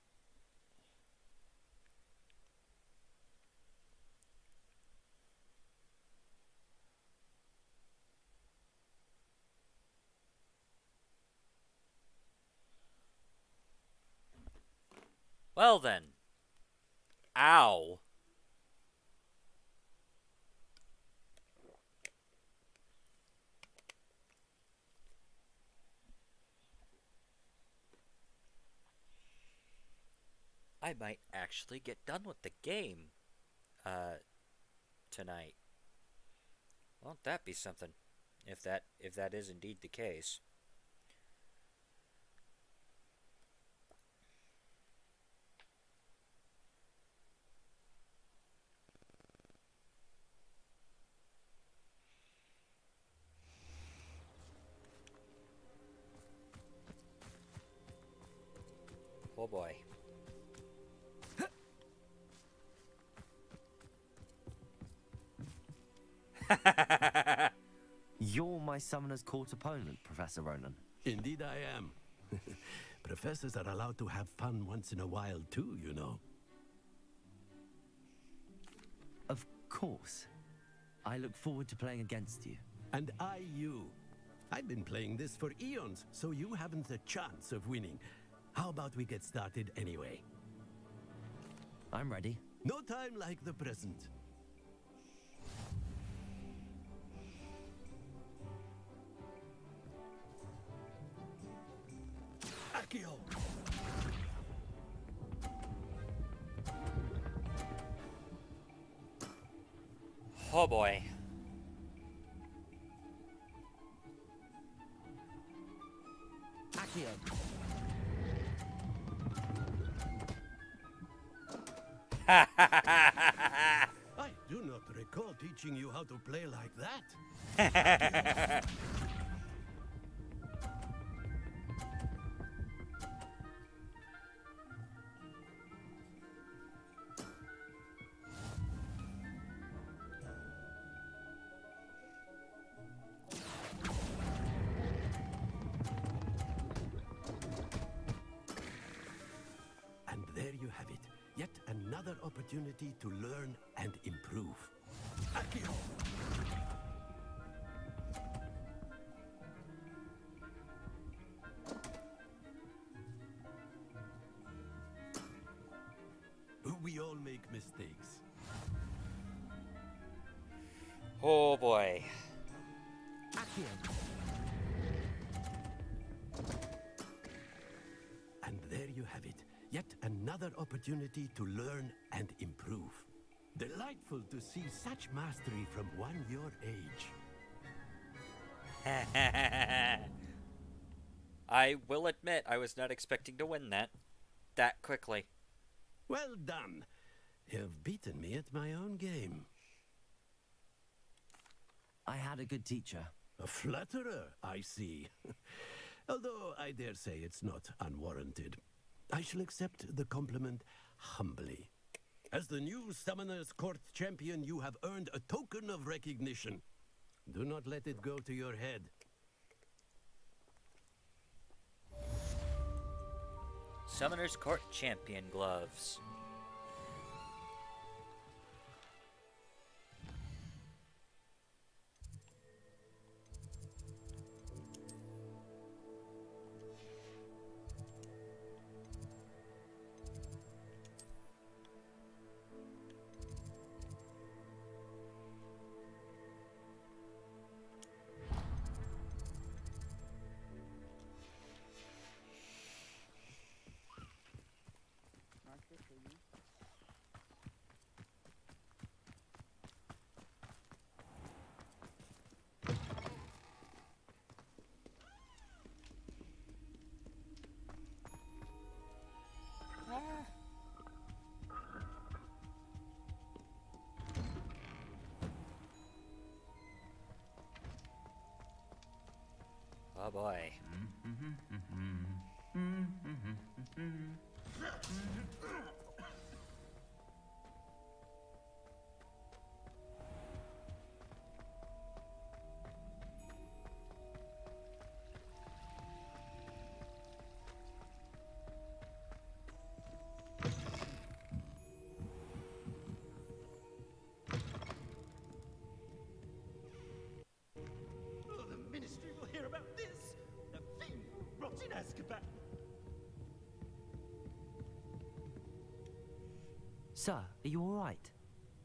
Speaker 1: Well then. Ow. I might actually get done with the game, tonight. Won't that be something? If that is indeed the case. Oh boy.
Speaker 4: You're my Summoner's Court opponent, Professor Ronan.
Speaker 10: Indeed I am. Professors are allowed to have fun once in a while too, you know.
Speaker 4: Of course. I look forward to playing against you.
Speaker 10: And I you. I've been playing this for eons, so you haven't a chance of winning. How about we get started anyway?
Speaker 4: I'm ready.
Speaker 10: No time like the present. Accio!
Speaker 1: Oh boy.
Speaker 4: Accio!
Speaker 10: I do not recall teaching you how to play like that. And there you have it. Yet another opportunity to learn and improve. Accio! We all make mistakes.
Speaker 1: Oh boy.
Speaker 10: And there you have it. Yet another opportunity to learn and improve. Delightful to see such mastery from one your age.
Speaker 1: I will admit, I was not expecting to win that quickly.
Speaker 10: Well done. You've beaten me at my own game.
Speaker 4: I had a good teacher.
Speaker 10: A flatterer, I see. Although I dare say it's not unwarranted. I shall accept the compliment humbly. As the new Summoner's Court champion, you have earned a token of recognition. Do not let it go to your head.
Speaker 1: Summoner's Court Champion gloves. Oh boy.
Speaker 20: Oh, the Ministry will hear about this! The fiend will rot in Azkaban!
Speaker 4: Sir, are you all right?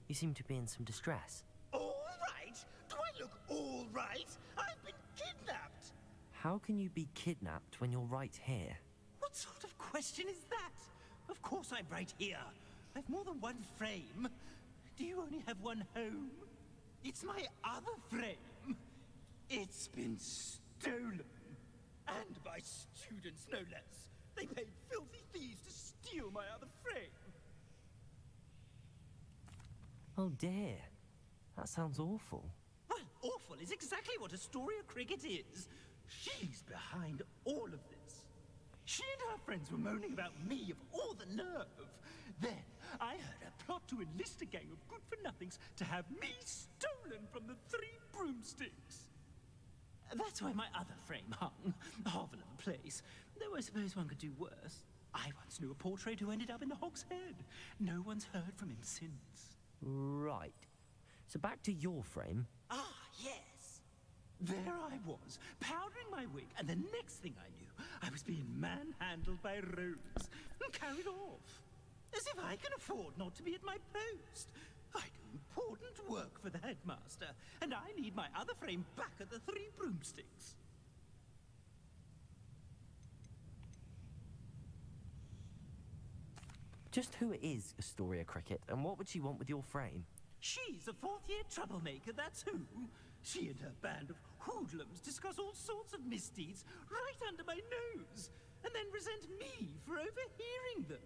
Speaker 4: You seem to be in some distress.
Speaker 20: All right? Do I look all right? I've been kidnapped!
Speaker 4: How can you be kidnapped when you're right here?
Speaker 20: What sort of question is that? Of course I'm right here. I've more than one frame. Do you only have one home? It's my other frame. It's been stolen. And by students, no less. They paid filthy thieves to steal my other frame.
Speaker 4: Oh dear. That sounds awful.
Speaker 20: Well, awful is exactly what Astoria Cricket is. She's behind all of this. She and her friends were moaning about me of all the nerve. Then I heard a plot to enlist a gang of good-for-nothings to have me stolen from the Three Broomsticks. That's why my other frame hung, half another place. Though I suppose one could do worse. I once knew a portrait who ended up in the Hog's Head. No one's heard from him since.
Speaker 4: Right. So back to your frame.
Speaker 20: Ah, yes. There I was, powdering my wig, and the next thing I knew, I was being manhandled by rogues and carried off. As if I can afford not to be at my post. I do important work for the headmaster, and I need my other frame back at the Three Broomsticks.
Speaker 4: Just who is Astoria Cricket, and what would she want with your frame?
Speaker 20: She's a fourth-year troublemaker, that's who. She and her band of hoodlums discuss all sorts of misdeeds right under my nose, and then resent me for overhearing them.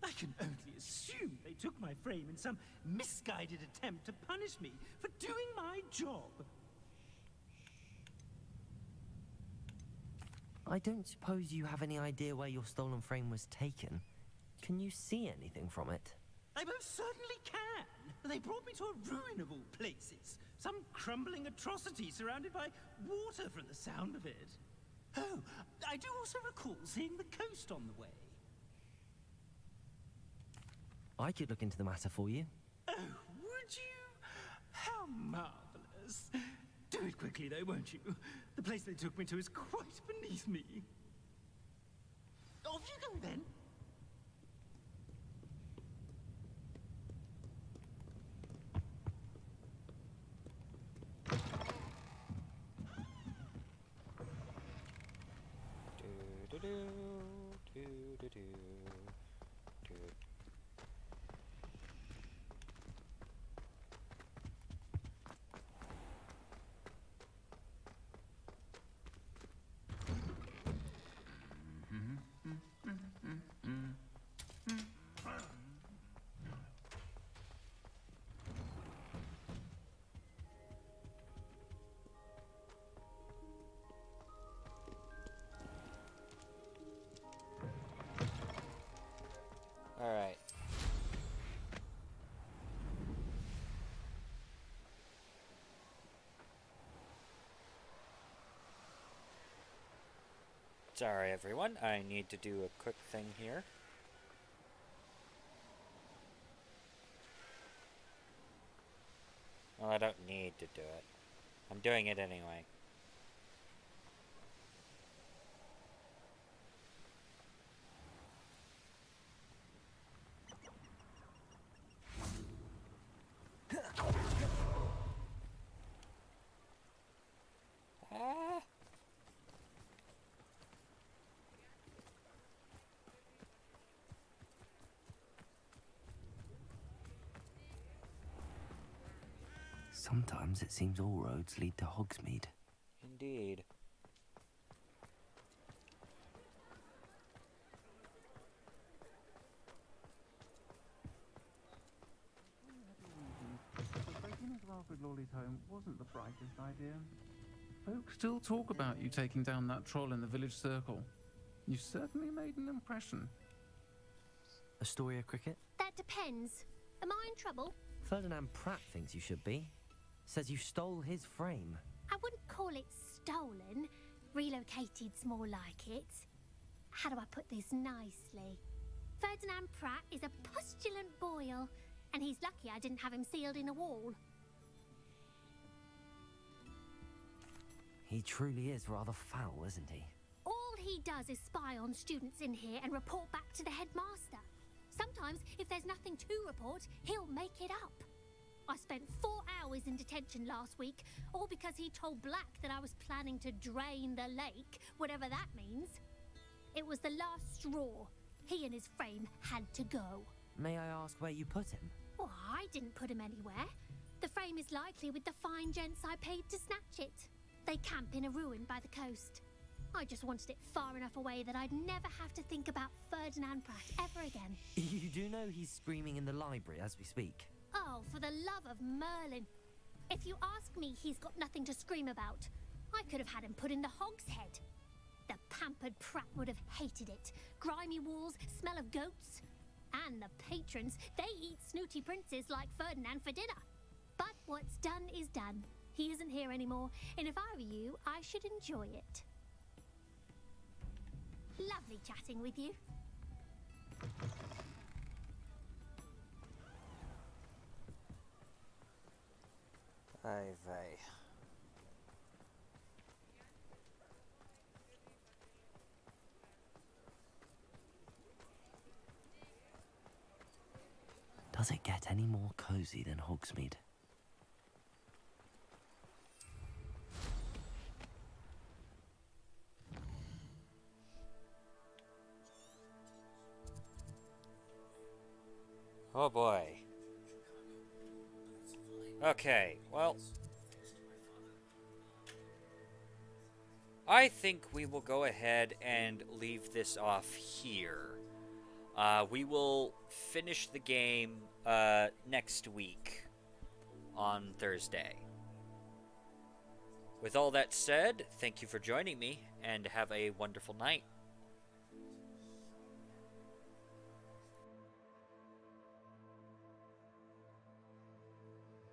Speaker 20: I can only assume they took my frame in some misguided attempt to punish me for doing my job.
Speaker 4: I don't suppose you have any idea where your stolen frame was taken. Can you see anything from it?
Speaker 20: I most certainly can. They brought me to a ruin of all places. Some crumbling atrocity surrounded by water from the sound of it. Oh, I do also recall seeing the coast on the way.
Speaker 4: I could look into the matter for you.
Speaker 20: Oh, would you? How marvelous. Do it quickly, though, won't you? The place they took me to is quite beneath me. Off you go, then.
Speaker 1: Alright. Sorry, everyone. I need to do a quick thing here. Well, I don't need to do it. I'm doing it anyway.
Speaker 4: Sometimes it seems all roads lead to Hogsmeade.
Speaker 1: Indeed.
Speaker 21: Breaking into Alfred Lawley's home wasn't the brightest idea. Folks still talk about you taking down that troll in the village circle. You certainly made an impression.
Speaker 4: Astoria Cricket?
Speaker 5: That depends. Am I in trouble?
Speaker 4: Ferdinand Pratt thinks you should be. Says you stole his frame.
Speaker 5: I wouldn't call it stolen. Relocated's more like it. How do I put this nicely? Ferdinand Pratt is a postulant boil, and he's lucky I didn't have him sealed in a wall.
Speaker 4: He truly is rather foul, isn't he?
Speaker 5: All he does is spy on students in here and report back to the headmaster. Sometimes, if there's nothing to report, he'll make it up. I spent 4 hours in detention last week, all because he told Black that I was planning to drain the lake, whatever that means. It was the last straw. He and his frame had to go.
Speaker 4: May I ask where you put him?
Speaker 5: Oh, I didn't put him anywhere. The frame is likely with the fine gents I paid to snatch it. They camp in a ruin by the coast. I just wanted it far enough away that I'd never have to think about Ferdinand Pratt ever again.
Speaker 4: You do know he's screaming in the library as we speak.
Speaker 5: Oh, for the love of Merlin. If you ask me, he's got nothing to scream about. I could have had him put in the Hog's Head. The pampered prat would have hated it. Grimy walls, smell of goats. And the patrons, they eat snooty princes like Ferdinand for dinner. But what's done is done. He isn't here anymore, and if I were you, I should enjoy it. Lovely chatting with you.
Speaker 1: Ay vey.
Speaker 4: Does it get any more cozy than Hogsmeade?
Speaker 1: Oh boy. Okay, well, I think we will go ahead and leave this off here. We will finish the game next week on Thursday. With all that said, thank you for joining me, and have a wonderful night.